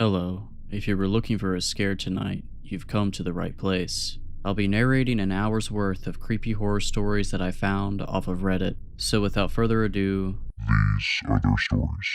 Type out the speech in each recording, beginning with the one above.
Hello. If you were looking for a scare tonight, you've come to the right place. I'll be narrating an hour's worth of creepy horror stories that I found off of Reddit. So without further ado, These are their stories.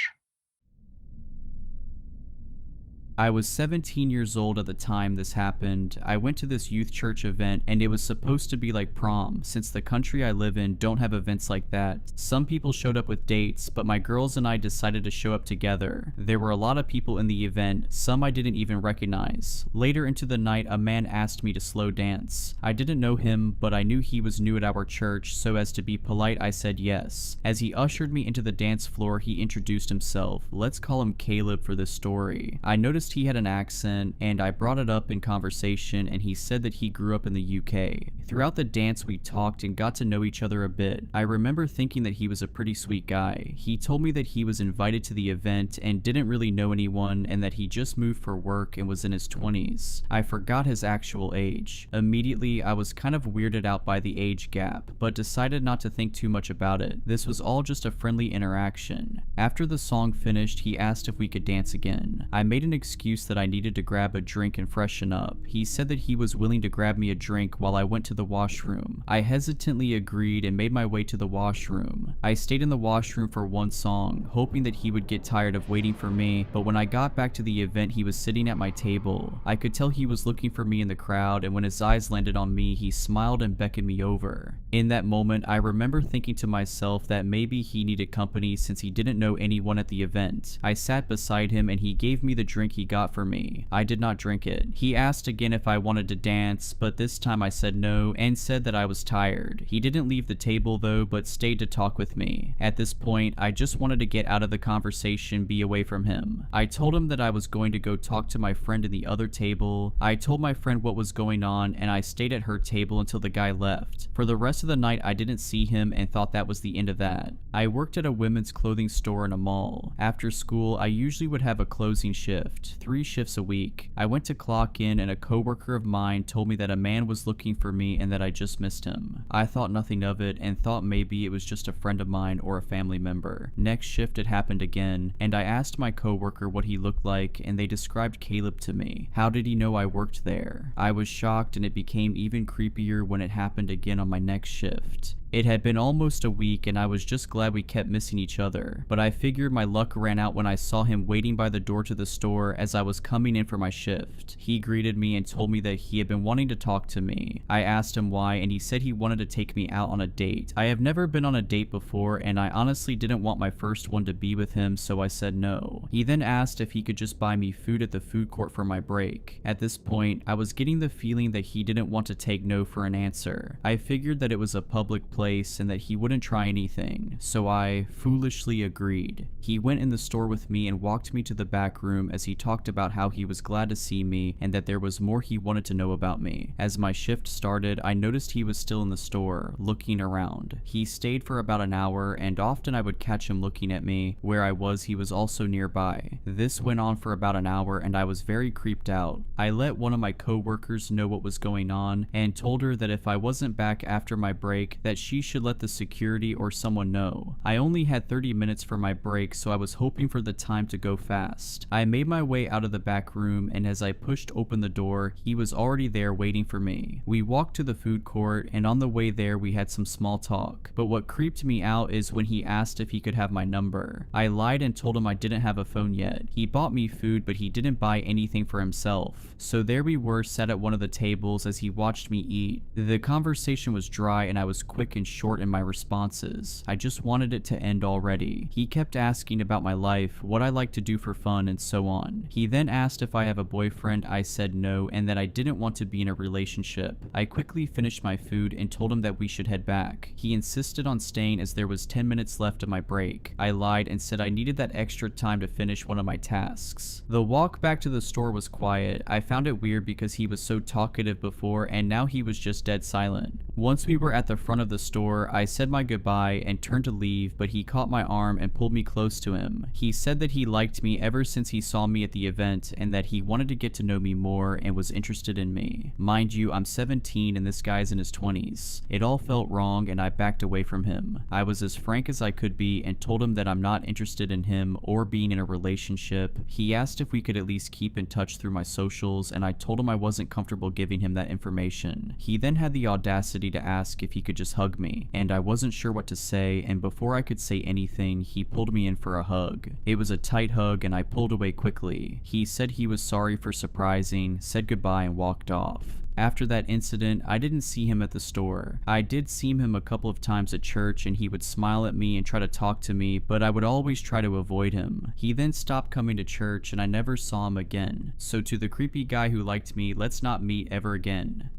I was 17 years old at the time this happened. I went to this youth church event and it was supposed to be like prom, since the country I live in don't have events like that. Some people showed up with dates, but my girls and I decided to show up together. There were a lot of people in the event, some I didn't even recognize. Later into the night, a man asked me to slow dance. I didn't know him, but I knew he was new at our church, so as to be polite I said yes. As he ushered me into the dance floor, he introduced himself. Let's call him Caleb for this story. I noticed he had an accent, and I brought it up in conversation, and he said that he grew up in the UK. Throughout the dance we talked and got to know each other a bit. I remember thinking that he was a pretty sweet guy. He told me that he was invited to the event and didn't really know anyone, and that he just moved for work and was in his 20s. I forgot his actual age. Immediately I was kind of weirded out by the age gap, but decided not to think too much about it. This was all just a friendly interaction. After the song finished, he asked if we could dance again. I made an excuse that I needed to grab a drink and freshen up. He said that he was willing to grab me a drink while I went to the washroom. I hesitantly agreed and made my way to the washroom. I stayed in the washroom for one song, hoping that he would get tired of waiting for me, but when I got back to the event, he was sitting at my table. I could tell he was looking for me in the crowd, and when his eyes landed on me, he smiled and beckoned me over. In that moment, I remember thinking to myself that maybe he needed company since he didn't know anyone at the event. I sat beside him and he gave me the drink he got for me. I did not drink it. He asked again if I wanted to dance, but this time I said no and said that I was tired. He didn't leave the table though, but stayed to talk with me. At this point, I just wanted to get out of the conversation, be away from him. I told him that I was going to go talk to my friend in the other table. I told my friend what was going on, and I stayed at her table until the guy left. For the rest of the night, I didn't see him and thought that was the end of that. I worked at a women's clothing store in a mall. After school, I usually would have a closing shift, 3 shifts a week. I went to clock in and a coworker of mine told me that a man was looking for me and that I just missed him. I thought nothing of it and thought maybe it was just a friend of mine or a family member. Next shift it happened again, and I asked my coworker what he looked like, and they described Caleb to me. How did he know I worked there? I was shocked, and it became even creepier when it happened again on my next shift. It had been almost a week and I was just glad we kept missing each other, but I figured my luck ran out when I saw him waiting by the door to the store as I was coming in for my shift. He greeted me and told me that he had been wanting to talk to me. I asked him why, and he said he wanted to take me out on a date. I have never been on a date before, and I honestly didn't want my first one to be with him, so I said no. He then asked if he could just buy me food at the food court for my break. At this point, I was getting the feeling that he didn't want to take no for an answer. I figured that it was a public place and that he wouldn't try anything, so I foolishly agreed. He went in the store with me and walked me to the back room as he talked about how he was glad to see me and that there was more he wanted to know about me. As my shift started, I noticed he was still in the store, looking around. He stayed for about an hour, and often I would catch him looking at me. Where I was, he was also nearby. This went on for about an hour and I was very creeped out. I let one of my coworkers know what was going on and told her that if I wasn't back after my break, that she should let the security or someone know. I only had 30 minutes for my break, so I was hoping for the time to go fast. I made my way out of the back room, and as I pushed open the door, he was already there waiting for me. We walked to the food court, and on the way there we had some small talk. But what creeped me out is when he asked if he could have my number. I lied and told him I didn't have a phone yet. He bought me food, but he didn't buy anything for himself. So there we were, sat at one of the tables as he watched me eat. The conversation was dry and I was quick and short in my responses. I just wanted it to end already. He kept asking about my life, what I like to do for fun, and so on. He then asked if I have a boyfriend. I said no, and that I didn't want to be in a relationship. I quickly finished my food and told him that we should head back. He insisted on staying as there was 10 minutes left of my break. I lied and said I needed that extra time to finish one of my tasks. The walk back to the store was quiet. I found it weird because he was so talkative before and now he was just dead silent. Once we were at the front of the store, I said my goodbye and turned to leave, but he caught my arm and pulled me close to him. He said that he liked me ever since he saw me at the event and that he wanted to get to know me more and was interested in me. Mind you, I'm 17 and this guy's in his 20s. It all felt wrong and I backed away from him. I was as frank as I could be and told him that I'm not interested in him or being in a relationship. He asked if we could at least keep in touch through my socials and I told him I wasn't comfortable giving him that information. He then had the audacity to ask if he could just hug me, and I wasn't sure what to say, and before I could say anything, he pulled me in for a hug. It was a tight hug and I pulled away quickly. He said he was sorry for surprising, said goodbye and walked off. After that incident, I didn't see him at the store. I did see him a couple of times at church and he would smile at me and try to talk to me, but I would always try to avoid him. He then stopped coming to church and I never saw him again. So to the creepy guy who liked me, let's not meet ever again.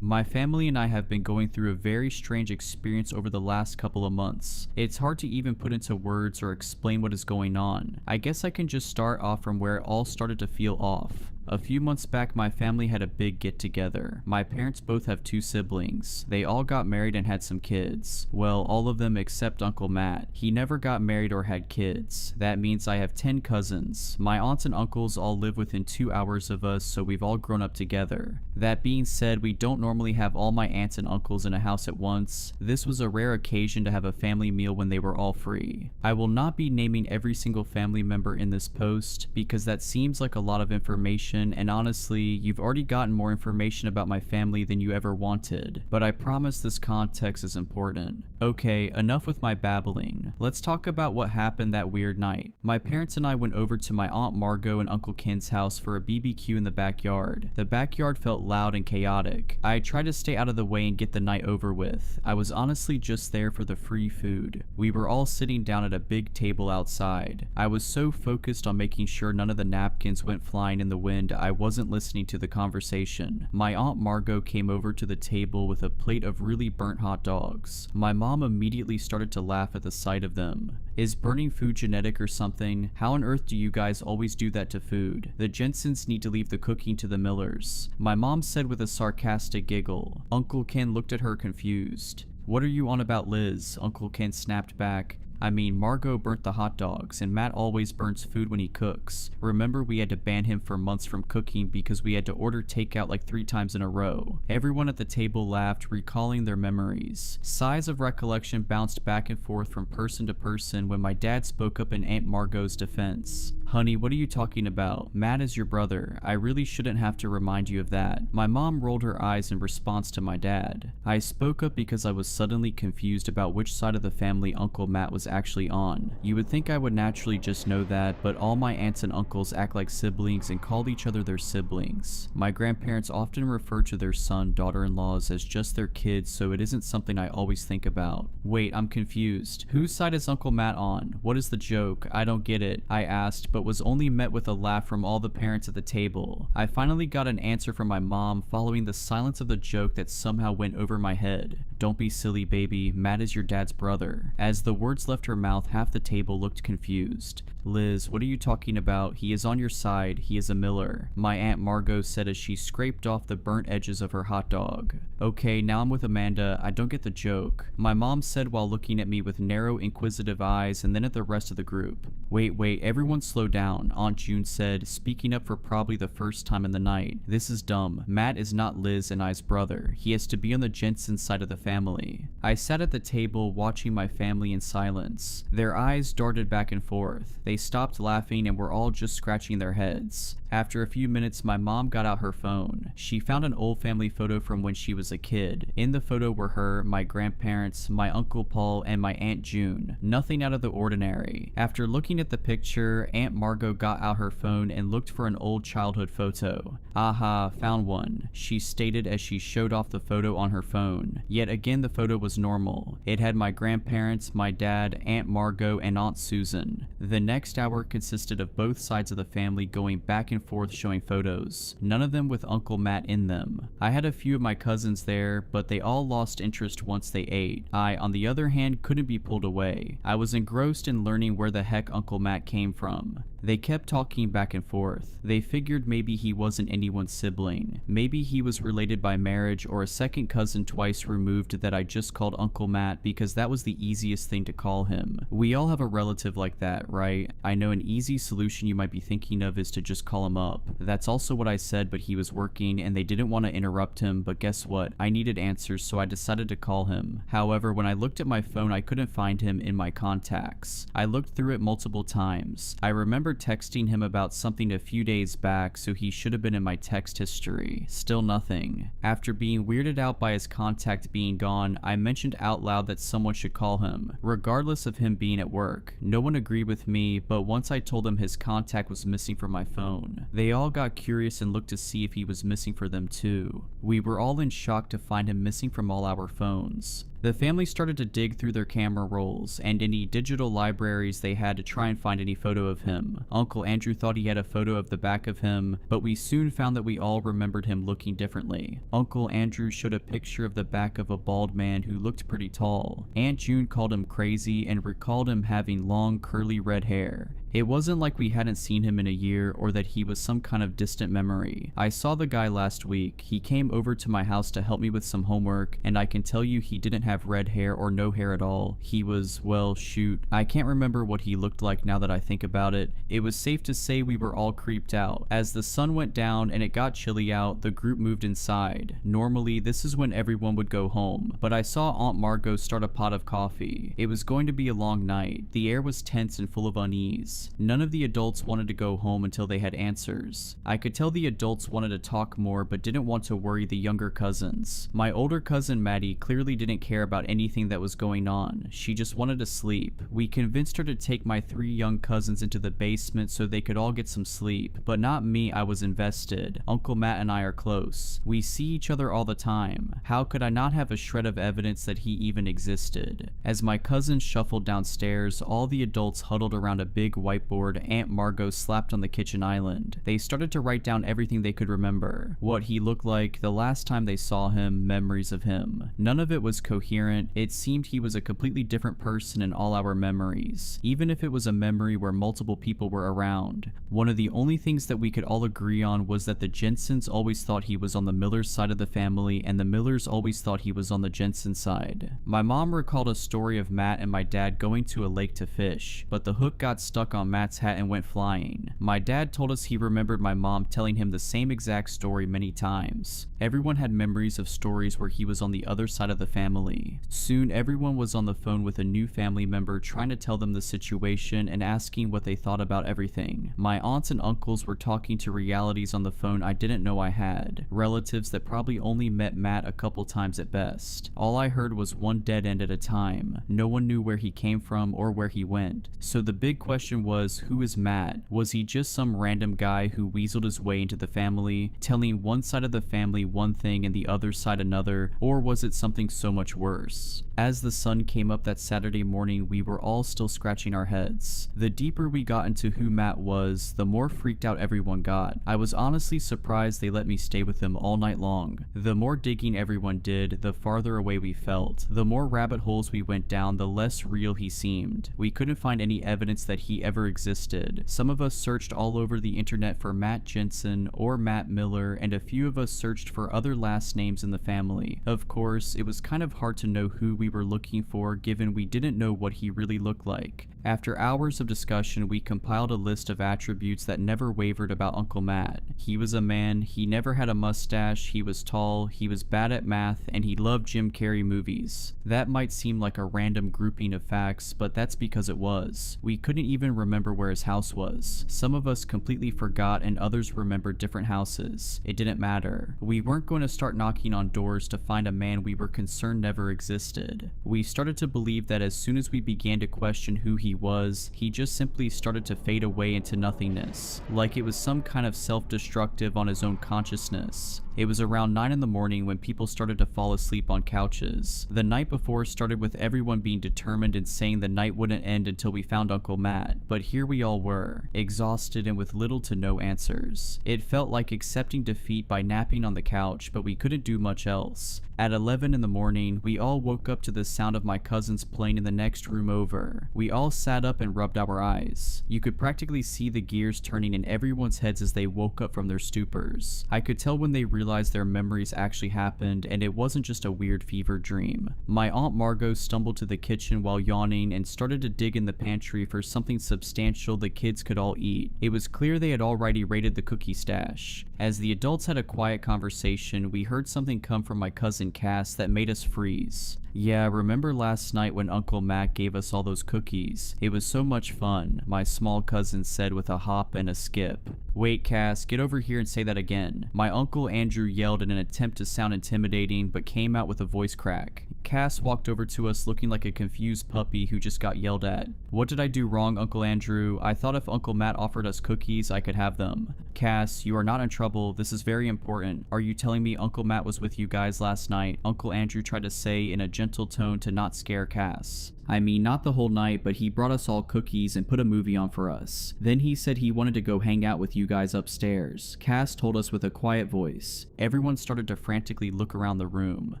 My family and I have been going through a very strange experience over the last couple of months. It's hard to even put into words or explain what is going on. I guess I can just start off from where it all started to feel off. A few months back, my family had a big get-together. My parents both have 2 siblings. They all got married and had some kids. Well, all of them except Uncle Matt. He never got married or had kids. That means I have 10 cousins. My aunts and uncles all live within 2 hours of us, so we've all grown up together. That being said, we don't normally have all my aunts and uncles in a house at once. This was a rare occasion to have a family meal when they were all free. I will not be naming every single family member in this post, because that seems like a lot of information, and honestly, you've already gotten more information about my family than you ever wanted, but I promise this context is important. Okay, enough with my babbling. Let's talk about what happened that weird night. My parents and I went over to my Aunt Margot and Uncle Ken's house for a BBQ in the backyard. The backyard felt loud and chaotic. I tried to stay out of the way and get the night over with. I was honestly just there for the free food. We were all sitting down at a big table outside. I was so focused on making sure none of the napkins went flying in the wind, I wasn't listening to the conversation. My Aunt Margot came over to the table with a plate of really burnt hot dogs. My mom immediately started to laugh at the sight of them. Is burning food genetic or something? How on earth do you guys always do that to food? The Jensens need to leave the cooking to the Millers. My mom said with a sarcastic giggle. Uncle Ken looked at her confused. What are you on about, Liz? Uncle Ken snapped back. I mean, Margot burnt the hot dogs, and Matt always burns food when he cooks. Remember, we had to ban him for months from cooking because we had to order takeout like 3 times in a row. Everyone at the table laughed, recalling their memories. Sighs of recollection bounced back and forth from person to person when my dad spoke up in Aunt Margot's defense. Honey, what are you talking about? Matt is your brother. I really shouldn't have to remind you of that. My mom rolled her eyes in response to my dad. I spoke up because I was suddenly confused about which side of the family Uncle Matt was actually on. You would think I would naturally just know that, but all my aunts and uncles act like siblings and call each other their siblings. My grandparents often refer to their son, daughter-in-laws as just their kids, so it isn't something I always think about. Wait, I'm confused. Whose side is Uncle Matt on? What is the joke? I don't get it, I asked, but was only met with a laugh from all the parents at the table. I finally got an answer from my mom following the silence of the joke that somehow went over my head. Don't be silly, baby. Matt is your dad's brother. As the words left her mouth, half the table looked confused. Liz, what are you talking about? He is on your side. He is a Miller. My Aunt Margot said as she scraped off the burnt edges of her hot dog. Okay, now I'm with Amanda. I don't get the joke. My mom said while looking at me with narrow, inquisitive eyes and then at the rest of the group. Wait, everyone slow down, Aunt June said, speaking up for probably the first time in the night. This is dumb. Matt is not Liz and I's brother. He has to be on the Jensen side of the family. I sat at the table watching my family in silence. Their eyes darted back and forth. They stopped laughing and were all just scratching their heads. After a few minutes, my mom got out her phone. She found an old family photo from when she was a kid. In the photo were her, my grandparents, my Uncle Paul, and my Aunt June. Nothing out of the ordinary. After looking at the picture, Aunt Margot got out her phone and looked for an old childhood photo. Aha, found one, she stated as she showed off the photo on her phone. Yet again, the photo was normal. It had my grandparents, my dad, Aunt Margot, and Aunt Susan. The next hour consisted of both sides of the family going back and forth showing photos, none of them with Uncle Matt in them. I had a few of my cousins there, but they all lost interest once they ate. I, on the other hand, couldn't be pulled away. I was engrossed in learning where the heck Uncle Matt came from. They kept talking back and forth. They figured maybe he wasn't anyone's sibling. Maybe he was related by marriage or a second cousin twice removed that I just called Uncle Matt because that was the easiest thing to call him. We all have a relative like that, right? I know an easy solution you might be thinking of is to just call him up. That's also what I said, but he was working and they didn't want to interrupt him, but guess what? I needed answers, so I decided to call him. However, when I looked at my phone, I couldn't find him in my contacts. I looked through it multiple times. I remember texting him about something a few days back, so he should have been in my text history. Still nothing. After being weirded out by his contact being gone, I mentioned out loud that someone should call him, regardless of him being at work. No one agreed with me, but once I told them his contact was missing from my phone, they all got curious and looked to see if he was missing for them too. We were all in shock to find him missing from all our phones. The family started to dig through their camera rolls and any digital libraries they had to try and find any photo of him. Uncle Andrew thought he had a photo of the back of him, but we soon found that we all remembered him looking differently. Uncle Andrew showed a picture of the back of a bald man who looked pretty tall. Aunt June called him crazy and recalled him having long curly red hair. It wasn't like we hadn't seen him in a year or that he was some kind of distant memory. I saw the guy last week. He came over to my house to help me with some homework, and I can tell you he didn't have red hair or no hair at all. He was, well, shoot, I can't remember what he looked like now that I think about it. It was safe to say we were all creeped out. As the sun went down and it got chilly out, the group moved inside. Normally, this is when everyone would go home, but I saw Aunt Margot start a pot of coffee. It was going to be a long night. The air was tense and full of unease. None of the adults wanted to go home until they had answers. I could tell the adults wanted to talk more but didn't want to worry the younger cousins. My older cousin Maddie clearly didn't care about anything that was going on. She just wanted to sleep. We convinced her to take my 3 young cousins into the basement so they could all get some sleep, but not me. I was invested. Uncle Matt and I are close. We see each other all the time. How could I not have a shred of evidence that he even existed? As my cousins shuffled downstairs, all the adults huddled around a big whiteboard Aunt Margot slapped on the kitchen island. They started to write down everything they could remember. What he looked like, the last time they saw him, memories of him. None of it was coherent. It seemed he was a completely different person in all our memories, even if it was a memory where multiple people were around. One of the only things that we could all agree on was that the Jensens always thought he was on the Millers side of the family and the Millers always thought he was on the Jensen side. My mom recalled a story of Matt and my dad going to a lake to fish, but the hook got stuck on Matt's hat and went flying. My dad told us he remembered my mom telling him the same exact story many times. Everyone had memories of stories where he was on the other side of the family. Soon everyone was on the phone with a new family member trying to tell them the situation and asking what they thought about everything. My aunts and uncles were talking to realities on the phone I didn't know I had. Relatives that probably only met Matt a couple times at best. All I heard was one dead end at a time. No one knew where he came from or where he went. So the big question was, who is Matt? Was he just some random guy who weaseled his way into the family, telling one side of the family one thing and the other side another, or was it something so much worse? As the sun came up that Saturday morning, we were all still scratching our heads. The deeper we got into who Matt was, the more freaked out everyone got. I was honestly surprised they let me stay with him all night long. The more digging everyone did, the farther away we felt. The more rabbit holes we went down, the less real he seemed. We couldn't find any evidence that he ever existed. Some of us searched all over the internet for Matt Jensen or Matt Miller, and a few of us searched for other last names in the family. Of course, it was kind of hard to know who we were looking for given we didn't know what he really looked like. After hours of discussion, we compiled a list of attributes that never wavered about Uncle Matt. He was a man, he never had a mustache, he was tall, he was bad at math, and he loved Jim Carrey movies. That might seem like a random grouping of facts, but that's because it was. We couldn't even remember where his house was. Some of us completely forgot and others remembered different houses. It didn't matter. We weren't going to start knocking on doors to find a man we were concerned never existed. We started to believe that as soon as we began to question who he was, he just simply started to fade away into nothingness, like it was some kind of self-destructive on his own consciousness. It was around 9 in the morning when people started to fall asleep on couches. The night before started with everyone being determined and saying the night wouldn't end until we found Uncle Matt, but here we all were, exhausted and with little to no answers. It felt like accepting defeat by napping on the couch, but we couldn't do much else. At 11 in the morning, we all woke up to the sound of my cousins playing in the next room over. We all sat up and rubbed our eyes. You could practically see the gears turning in everyone's heads as they woke up from their stupors. I could tell when they realized their memories actually happened and it wasn't just a weird fever dream. My Aunt Margot stumbled to the kitchen while yawning and started to dig in the pantry for something substantial the kids could all eat. It was clear they had already raided the cookie stash. As the adults had a quiet conversation, we heard something come from my cousin Cass that made us freeze. Yeah, remember last night when Uncle Matt gave us all those cookies? It was so much fun, my small cousin said with a hop and a skip. Wait, Cass, get over here and say that again. My Uncle Andrew yelled in an attempt to sound intimidating, but came out with a voice crack. Cass walked over to us looking like a confused puppy who just got yelled at. What did I do wrong, Uncle Andrew? I thought if Uncle Matt offered us cookies, I could have them. Cass, you are not in trouble. This is very important. Are you telling me Uncle Matt was with you guys last night? Uncle Andrew tried to say in a gentle tone to not scare Cass. I mean, not the whole night, but he brought us all cookies and put a movie on for us. Then he said he wanted to go hang out with you guys upstairs. Cass told us with a quiet voice. Everyone started to frantically look around the room,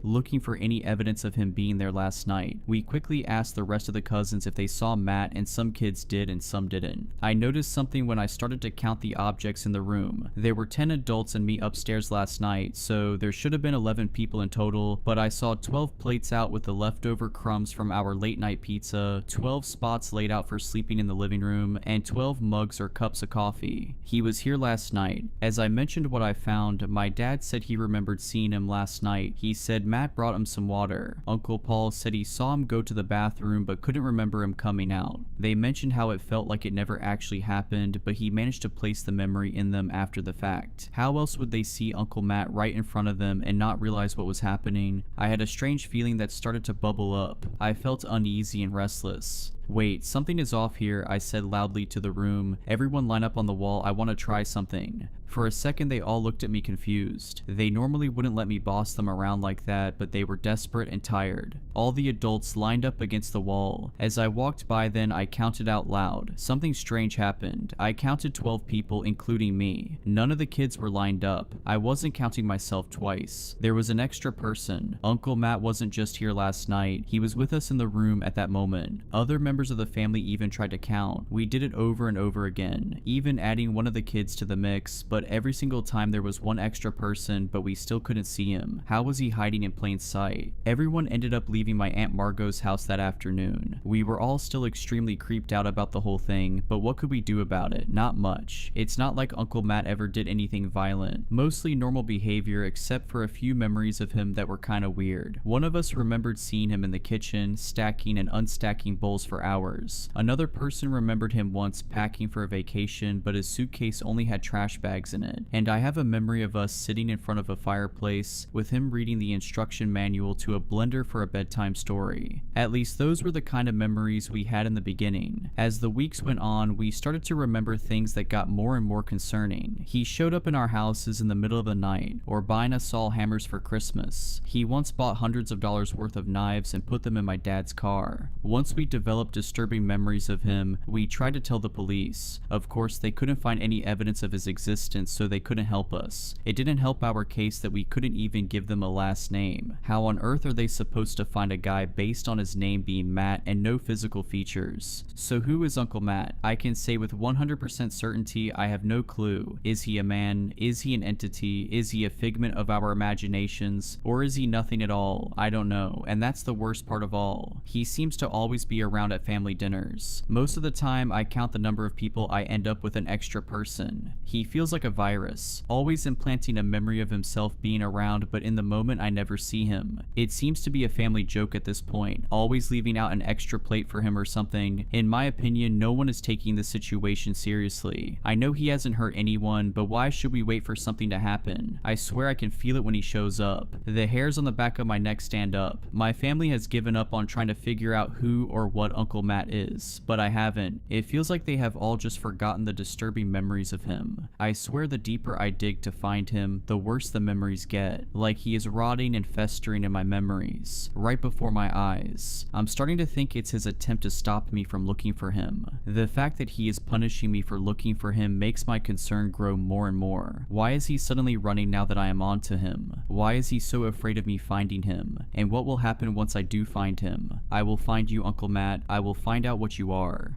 looking for any evidence of him being there last night. We quickly asked the rest of the cousins if they saw Matt, and some kids did and some didn't. I noticed something when I started to count the objects in the room. There were 10 adults and me upstairs last night, so there should have been 11 people in total, but I saw 12 plates out with the leftover crumbs from our late night pizza, 12 spots laid out for sleeping in the living room, and 12 mugs or cups of coffee. He was here last night. As I mentioned what I found, my dad said he remembered seeing him last night. He said Matt brought him some water. Uncle Paul said he saw him go to the bathroom but couldn't remember him coming out. They mentioned how it felt like it never actually happened, but he managed to place the memory in them after the fact. How else would they see Uncle Matt right in front of them and not realize what was happening? I had a strange feeling that started to bubble up. I felt uneasy and restless. Wait, something is off here, I said loudly to the room. Everyone line up on the wall, I want to try something. For a second they all looked at me confused. They normally wouldn't let me boss them around like that, but they were desperate and tired. All the adults lined up against the wall. As I walked by then, I counted out loud. Something strange happened. I counted 12 people, including me. None of the kids were lined up. I wasn't counting myself twice. There was an extra person. Uncle Matt wasn't just here last night. He was with us in the room at that moment. Other members of the family even tried to count. We did it over and over again, even adding one of the kids to the mix, but every single time there was one extra person, but we still couldn't see him. How was he hiding in plain sight? Everyone ended up leaving my Aunt Margot's house that afternoon. We were all still extremely creeped out about the whole thing, but what could we do about it? Not much. It's not like Uncle Matt ever did anything violent. Mostly normal behavior, except for a few memories of him that were kinda weird. One of us remembered seeing him in the kitchen, stacking and unstacking bowls for hours. Another person remembered him once packing for a vacation, but his suitcase only had trash bags in it. And I have a memory of us sitting in front of a fireplace with him reading the instruction manual to a blender for a bedtime story. At least those were the kind of memories we had in the beginning. As the weeks went on, we started to remember things that got more and more concerning. He showed up in our houses in the middle of the night, or buying us all hammers for Christmas. He once bought hundreds of dollars worth of knives and put them in my dad's car. Once we developed disturbing memories of him, we tried to tell the police. Of course, they couldn't find any evidence of his existence, so they couldn't help us. It didn't help our case that we couldn't even give them a last name. How on earth are they supposed to find a guy based on his name being Matt and no physical features? So who is Uncle Matt? I can say with 100% certainty I have no clue. Is he a man? Is he an entity? Is he a figment of our imaginations? Or is he nothing at all? I don't know, and that's the worst part of all. He seems to always be around at family dinners. Most of the time I count the number of people I end up with an extra person. He feels like a virus, always implanting a memory of himself being around, but in the moment I never see him. It seems to be a family joke at this point, always leaving out an extra plate for him or something. In my opinion, no one is taking the situation seriously. I know he hasn't hurt anyone, but why should we wait for something to happen? I swear I can feel it when he shows up. The hairs on the back of my neck stand up. My family has given up on trying to figure out who or what Uncle Uncle Matt is, but I haven't. It feels like they have all just forgotten the disturbing memories of him. I swear the deeper I dig to find him, the worse the memories get, like he is rotting and festering in my memories, right before my eyes. I'm starting to think it's his attempt to stop me from looking for him. The fact that he is punishing me for looking for him makes my concern grow more and more. Why is he suddenly running now that I am on to him? Why is he so afraid of me finding him? And what will happen once I do find him? I will find you, Uncle Matt. I will find out what you are.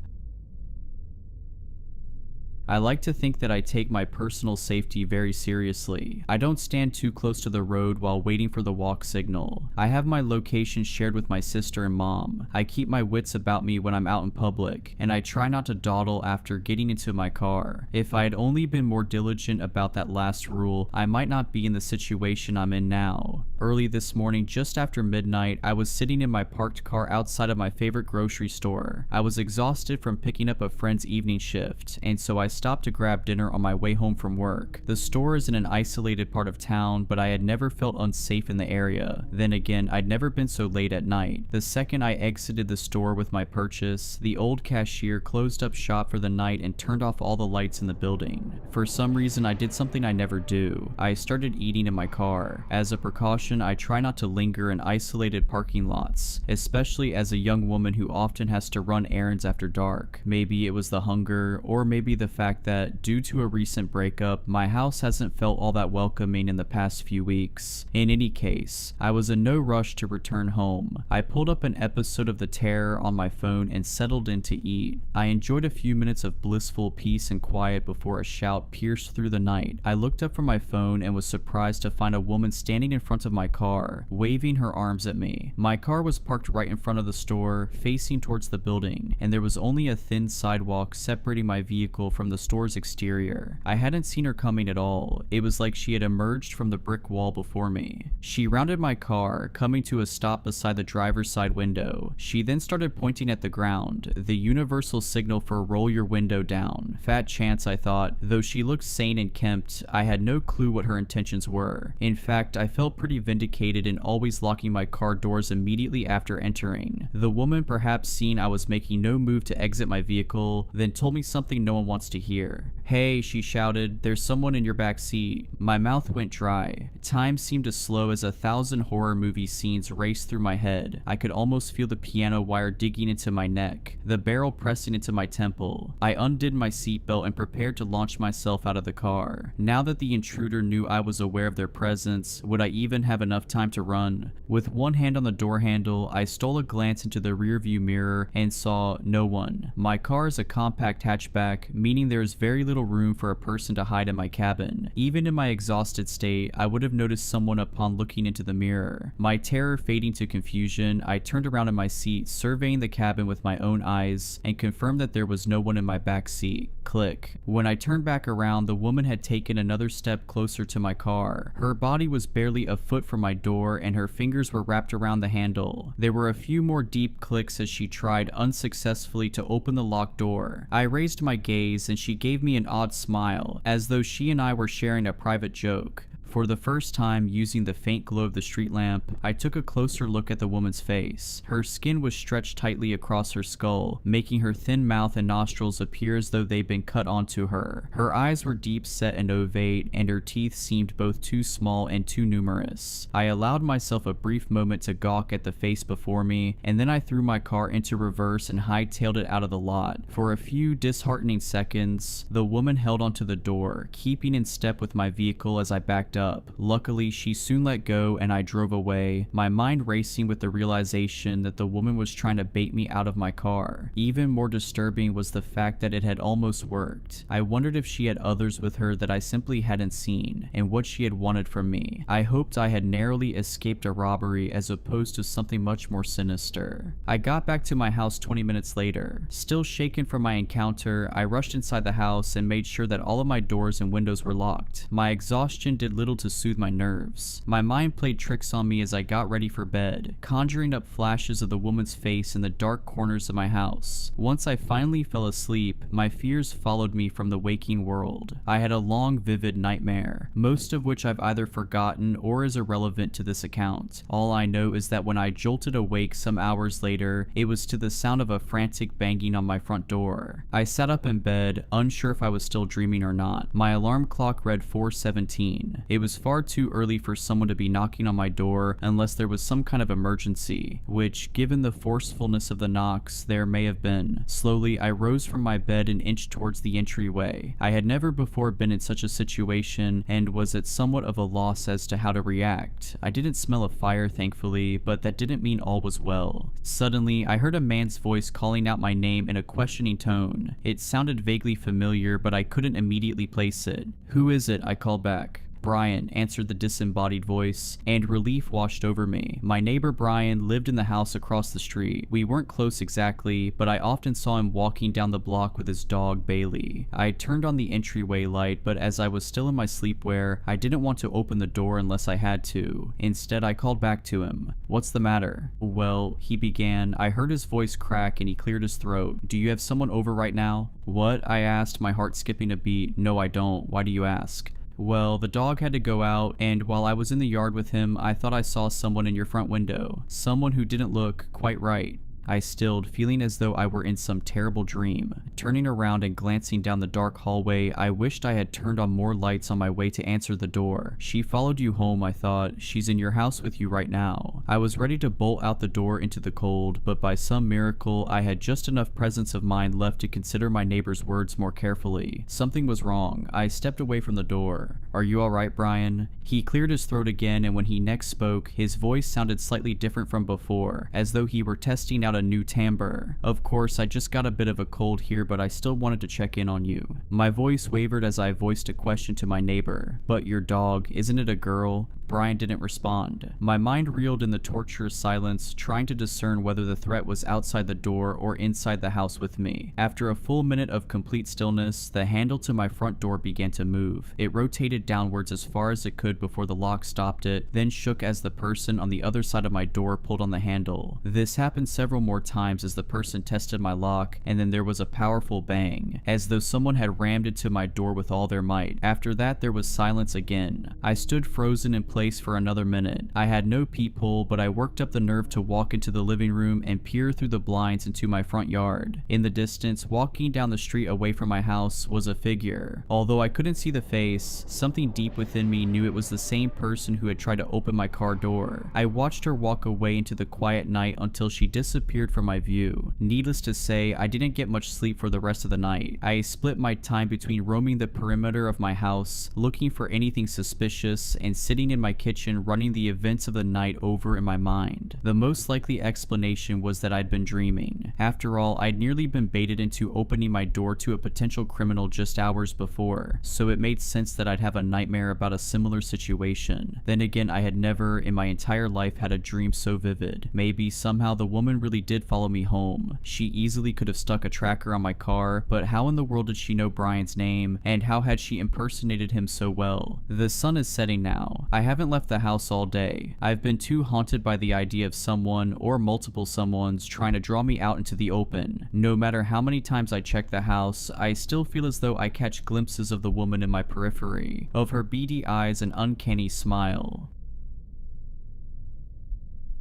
I like to think that I take my personal safety very seriously. I don't stand too close to the road while waiting for the walk signal. I have my location shared with my sister and mom. I keep my wits about me when I'm out in public, and I try not to dawdle after getting into my car. If I had only been more diligent about that last rule, I might not be in the situation I'm in now. Early this morning, just after midnight, I was sitting in my parked car outside of my favorite grocery store. I was exhausted from picking up a friend's evening shift, and so I stopped to grab dinner on my way home from work. The store is in an isolated part of town, but I had never felt unsafe in the area. Then again, I'd never been so late at night. The second I exited the store with my purchase, the old cashier closed up shop for the night and turned off all the lights in the building. For some reason, I did something I never do. I started eating in my car. As a precaution, I try not to linger in isolated parking lots, especially as a young woman who often has to run errands after dark. Maybe it was the hunger, or maybe the fact that, due to a recent breakup, my house hasn't felt all that welcoming in the past few weeks. In any case, I was in no rush to return home. I pulled up an episode of The Terror on my phone and settled in to eat. I enjoyed a few minutes of blissful peace and quiet before a shout pierced through the night. I looked up from my phone and was surprised to find a woman standing in front of my car, waving her arms at me. My car was parked right in front of the store, facing towards the building, and there was only a thin sidewalk separating my vehicle from the store's exterior. I hadn't seen her coming at all. It was like she had emerged from the brick wall before me. She rounded my car, coming to a stop beside the driver's side window. She then started pointing at the ground, the universal signal for roll your window down. Fat chance, I thought. Though she looked sane and kempt, I had no clue what her intentions were. In fact, I felt pretty vindicated in always locking my car doors immediately after entering. The woman, perhaps seeing I was making no move to exit my vehicle, then told me something no one wants to hear. "Hey," she shouted, "there's someone in your back seat." My mouth went dry. Time seemed to slow as 1,000 horror movie scenes raced through my head. I could almost feel the piano wire digging into my neck, the barrel pressing into my temple. I undid my seatbelt and prepared to launch myself out of the car. Now that the intruder knew I was aware of their presence, would I even have enough time to run? With one hand on the door handle, I stole a glance into the rearview mirror and saw no one. My car is a compact hatchback, meaning there is very little room for a person to hide in my cabin. Even in my exhausted state, I would have noticed someone upon looking into the mirror. My terror fading to confusion, I turned around in my seat, surveying the cabin with my own eyes, and confirmed that there was no one in my back seat. Click. When I turned back around, the woman had taken another step closer to my car. Her body was barely a foot from my door, and her fingers were wrapped around the handle. There were a few more deep clicks as she tried unsuccessfully to open the locked door. I raised my gaze, and she gave me an odd smile, as though she and I were sharing a private joke. For the first time, using the faint glow of the street lamp, I took a closer look at the woman's face. Her skin was stretched tightly across her skull, making her thin mouth and nostrils appear as though they'd been cut onto her. Her eyes were deep set and ovate, and her teeth seemed both too small and too numerous. I allowed myself a brief moment to gawk at the face before me, and then I threw my car into reverse and hightailed it out of the lot. For a few disheartening seconds, the woman held onto the door, keeping in step with my vehicle as I backed up. Luckily, she soon let go and I drove away, my mind racing with the realization that the woman was trying to bait me out of my car. Even more disturbing was the fact that it had almost worked. I wondered if she had others with her that I simply hadn't seen, and what she had wanted from me. I hoped I had narrowly escaped a robbery as opposed to something much more sinister. I got back to my house 20 minutes later. Still shaken from my encounter, I rushed inside the house and made sure that all of my doors and windows were locked. My exhaustion did little little to soothe my nerves. My mind played tricks on me as I got ready for bed, conjuring up flashes of the woman's face in the dark corners of my house. Once I finally fell asleep, my fears followed me from the waking world. I had a long, vivid nightmare, most of which I've either forgotten or is irrelevant to this account. All I know is that when I jolted awake some hours later, it was to the sound of a frantic banging on my front door. I sat up in bed, unsure if I was still dreaming or not. My alarm clock read 4:17. It was far too early for someone to be knocking on my door unless there was some kind of emergency, which, given the forcefulness of the knocks, there may have been. Slowly, I rose from my bed and inched towards the entryway. I had never before been in such a situation and was at somewhat of a loss as to how to react. I didn't smell a fire, thankfully, but that didn't mean all was well. Suddenly, I heard a man's voice calling out my name in a questioning tone. It sounded vaguely familiar, but I couldn't immediately place it. "Who is it?" I called back. "Brian," answered the disembodied voice, and relief washed over me. My neighbor Brian lived in the house across the street. We weren't close exactly, but I often saw him walking down the block with his dog Bailey. I turned on the entryway light, but as I was still in my sleepwear, I didn't want to open the door unless I had to. Instead, I called back to him. "What's the matter?" "Well," he began. I heard his voice crack and he cleared his throat. "Do you have someone over right now?" "What?" I asked, my heart skipping a beat. "No, I don't. Why do you ask?" "Well, the dog had to go out, and while I was in the yard with him, I thought I saw someone in your front window. Someone who didn't look quite right." I stilled, feeling as though I were in some terrible dream. Turning around and glancing down the dark hallway, I wished I had turned on more lights on my way to answer the door. "She followed you home," I thought. "She's in your house with you right now." I was ready to bolt out the door into the cold, but by some miracle, I had just enough presence of mind left to consider my neighbor's words more carefully. Something was wrong. I stepped away from the door. "Are you alright, Brian?" He cleared his throat again, and when he next spoke, his voice sounded slightly different from before, as though he were testing out a new timbre. "Of course, I just got a bit of a cold here, but I still wanted to check in on you." My voice wavered as I voiced a question to my neighbor. "But your dog, isn't it a girl?" Brian didn't respond. My mind reeled in the torturous silence, trying to discern whether the threat was outside the door or inside the house with me. After a full minute of complete stillness, the handle to my front door began to move. It rotated downwards as far as it could before the lock stopped it, then shook as the person on the other side of my door pulled on the handle. This happened several more times as the person tested my lock, and then there was a powerful bang, as though someone had rammed into my door with all their might. After that, there was silence again. I stood frozen in place for another minute. I had no peephole, but I worked up the nerve to walk into the living room and peer through the blinds into my front yard. In the distance, walking down the street away from my house, was a figure. Although I couldn't see the face, something deep within me knew it was the same person who had tried to open my car door. I watched her walk away into the quiet night until she disappeared from my view. Needless to say, I didn't get much sleep for the rest of the night. I split my time between roaming the perimeter of my house, looking for anything suspicious, and sitting in my kitchen running the events of the night over in my mind. The most likely explanation was that I'd been dreaming. After all, I'd nearly been baited into opening my door to a potential criminal just hours before, so it made sense that I'd have a nightmare about a similar situation. Then again, I had never in my entire life had a dream so vivid. Maybe somehow the woman really did follow me home. She easily could have stuck a tracker on my car, but how in the world did she know Brian's name, and how had she impersonated him so well? The sun is setting now. I haven't left the house all day. I've been too haunted by the idea of someone, or multiple someones, trying to draw me out into the open. No matter how many times I check the house, I still feel as though I catch glimpses of the woman in my periphery, of her beady eyes and uncanny smile.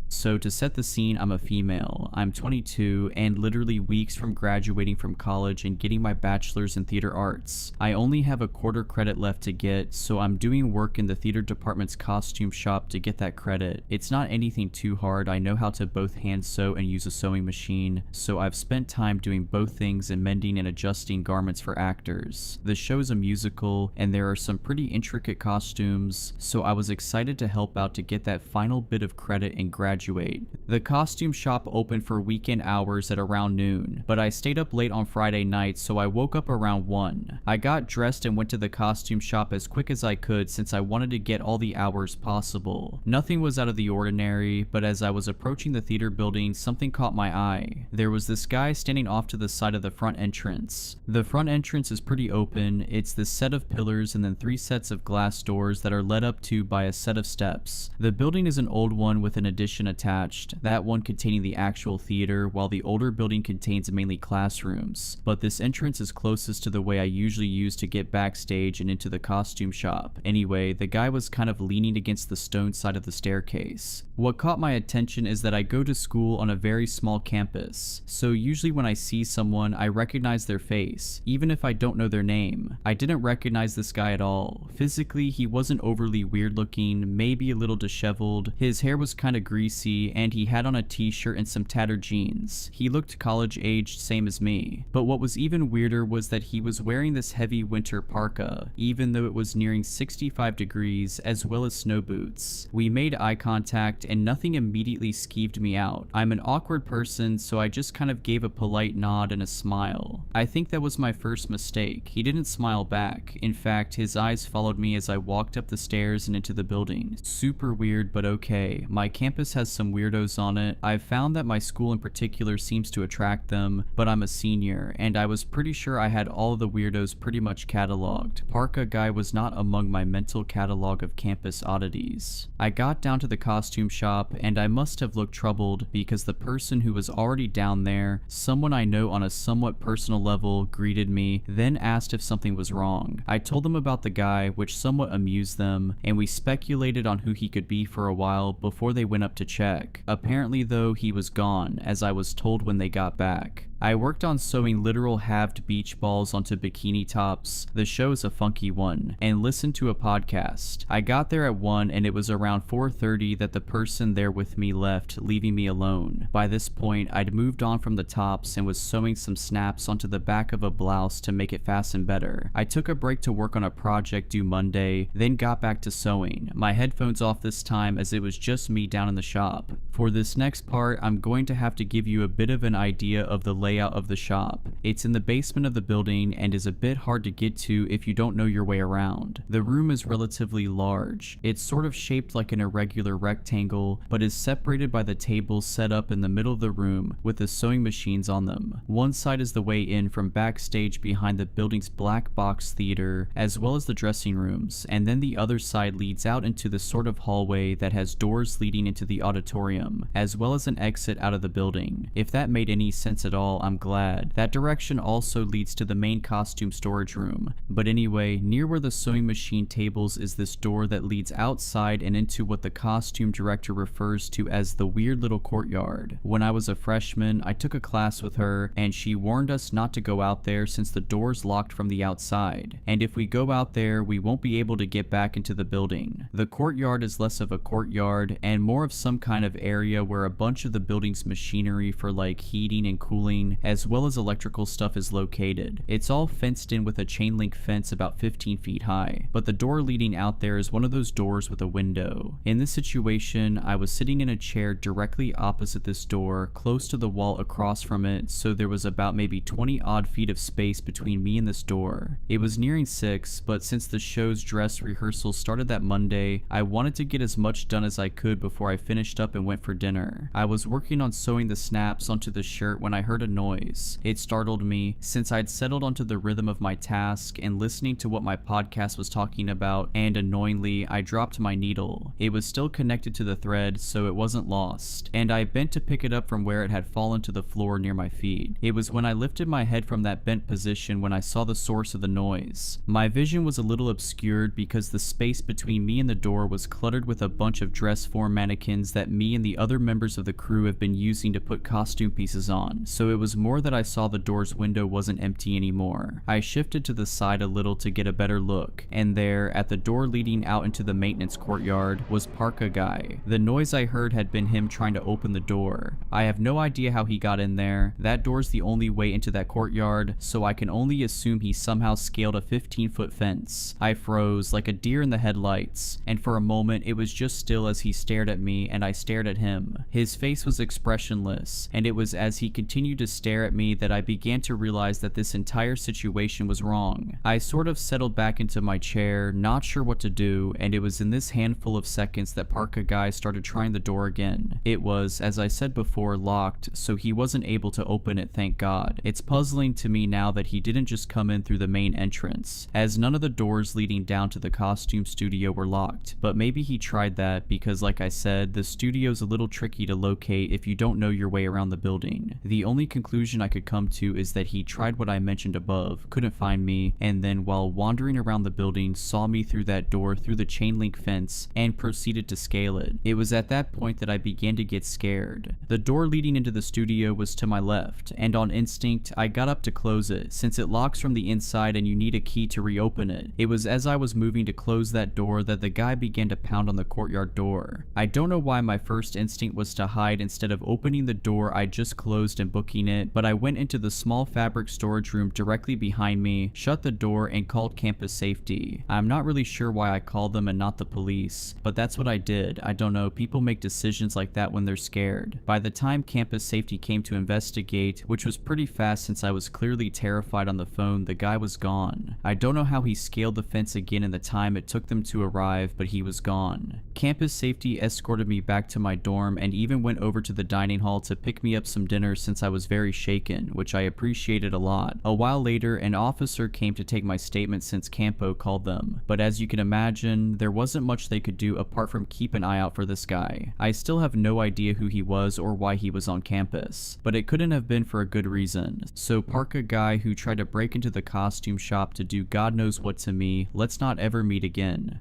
So to set the scene, I'm a female. I'm 22 and literally weeks from graduating from college and getting my bachelor's in theater arts. I only have a quarter credit left to get, so I'm doing work in the theater department's costume shop to get that credit. It's not anything too hard. I know how to both hand sew and use a sewing machine, so I've spent time doing both things and mending and adjusting garments for actors. The show is a musical and there are some pretty intricate costumes, so I was excited to help out to get that final bit of credit and graduate graduate. The costume shop opened for weekend hours at around noon, but I stayed up late on Friday night, so I woke up around 1. I got dressed and went to the costume shop as quick as I could since I wanted to get all the hours possible. Nothing was out of the ordinary, but as I was approaching the theater building, something caught my eye. There was this guy standing off to the side of the front entrance. The front entrance is pretty open. It's this set of pillars and then 3 sets of glass doors that are led up to by a set of steps. The building is an old one with an addition attached, that one containing the actual theater, while the older building contains mainly classrooms. But this entrance is closest to the way I usually use to get backstage and into the costume shop. Anyway, the guy was kind of leaning against the stone side of the staircase. What caught my attention is that I go to school on a very small campus, so usually when I see someone, I recognize their face, even if I don't know their name. I didn't recognize this guy at all. Physically, he wasn't overly weird looking, maybe a little disheveled. His hair was kinda greasy, and he had on a t-shirt and some tattered jeans. He looked college-aged, same as me. But what was even weirder was that he was wearing this heavy winter parka, even though it was nearing 65 degrees, as well as snow boots. We made eye contact, and nothing immediately skeeved me out. I'm an awkward person, so I just kind of gave a polite nod and a smile. I think that was my first mistake. He didn't smile back. In fact, his eyes followed me as I walked up the stairs and into the building. Super weird, but okay. My campus has some weirdos on it. I've found that my school in particular seems to attract them, but I'm a senior, and I was pretty sure I had all of the weirdos pretty much cataloged. Parka guy was not among my mental catalog of campus oddities. I got down to the costume shop, and I must have looked troubled because the person who was already down there, someone I know on a somewhat personal level, greeted me, then asked if something was wrong. I told them about the guy, which somewhat amused them, and we speculated on who he could be for a while before they went up to check. Apparently though, he was gone, as I was told when they got back. I worked on sewing literal halved beach balls onto bikini tops. The show is a funky one, and listened to a podcast. I got there at 1 and it was around 4:30 that the person there with me left, leaving me alone. By this point, I'd moved on from the tops and was sewing some snaps onto the back of a blouse to make it fasten better. I took a break to work on a project due Monday, then got back to sewing. My headphones off this time as it was just me down in the shop. For this next part, I'm going to have to give you a bit of an idea of the layout of the shop. It's in the basement of the building and is a bit hard to get to if you don't know your way around. The room is relatively large. It's sort of shaped like an irregular rectangle, but is separated by the tables set up in the middle of the room with the sewing machines on them. One side is the way in from backstage behind the building's black box theater, as well as the dressing rooms, and then the other side leads out into the sort of hallway that has doors leading into the auditorium, as well as an exit out of the building. If that made any sense at all, I'm glad. That direction also leads to the main costume storage room. But anyway, near where the sewing machine tables is this door that leads outside and into what the costume director refers to as the weird little courtyard. When I was a freshman, I took a class with her, and she warned us not to go out there since the door's locked from the outside. And if we go out there, we won't be able to get back into the building. The courtyard is less of a courtyard and more of some kind of area where a bunch of the building's machinery for like heating and cooling, as well as electrical stuff, is located. It's all fenced in with a chain link fence about 15 feet high, but the door leading out there is one of those doors with a window. In this situation, I was sitting in a chair directly opposite this door, close to the wall across from it, so there was about maybe 20 odd feet of space between me and this door. It was nearing 6, but since the show's dress rehearsal started that Monday, I wanted to get as much done as I could before I finished up and went for dinner. I was working on sewing the snaps onto the shirt when I heard a noise. It startled me, since I'd settled onto the rhythm of my task and listening to what my podcast was talking about, and annoyingly, I dropped my needle. It was still connected to the thread, so it wasn't lost, and I bent to pick it up from where it had fallen to the floor near my feet. It was when I lifted my head from that bent position when I saw the source of the noise. My vision was a little obscured because the space between me and the door was cluttered with a bunch of dress form mannequins that me and the other members of the crew have been using to put costume pieces on, so it was more that I saw the door's window wasn't empty anymore. I shifted to the side a little to get a better look, and there, at the door leading out into the maintenance courtyard, was Parka Guy. The noise I heard had been him trying to open the door. I have no idea how he got in there. That door's the only way into that courtyard, so I can only assume he somehow scaled a 15-foot fence. I froze like a deer in the headlights, and for a moment it was just still as he stared at me and I stared at at him. His face was expressionless, and it was as he continued to stare at me that I began to realize that this entire situation was wrong. I sort of settled back into my chair, not sure what to do, and it was in this handful of seconds that Parka guy started trying the door again. It was, as I said before, locked, so he wasn't able to open it, thank God. It's puzzling to me now that he didn't just come in through the main entrance, as none of the doors leading down to the costume studio were locked, but maybe he tried that because, like I said, the studio's a little tricky to locate if you don't know your way around the building. The only conclusion I could come to is that he tried what I mentioned above, couldn't find me, and then while wandering around the building saw me through that door through the chain link fence and proceeded to scale it. It was at that point that I began to get scared. The door leading into the studio was to my left, and on instinct I got up to close it since it locks from the inside and you need a key to reopen it. It was as I was moving to close that door that the guy began to pound on the courtyard door. I don't know why my first instinct was to hide instead of opening the door I just closed and booking it, but I went into the small fabric storage room directly behind me, shut the door, and called campus safety. I'm not really sure why I called them and not the police, but that's what I did. I don't know, people make decisions like that when they're scared. By the time campus safety came to investigate, which was pretty fast since I was clearly terrified on the phone, the guy was gone. I don't know how he scaled the fence again in the time it took them to arrive, but he was gone. Campus safety escorted me back to my dorm and even went over to the dining hall to pick me up some dinner since I was very shaken, which I appreciated a lot. A while later, an officer came to take my statement since Campo called them, but as you can imagine, there wasn't much they could do apart from keep an eye out for this guy. I still have no idea who he was or why he was on campus, but it couldn't have been for a good reason. So Parka guy who tried to break into the costume shop to do God knows what to me, let's not ever meet again.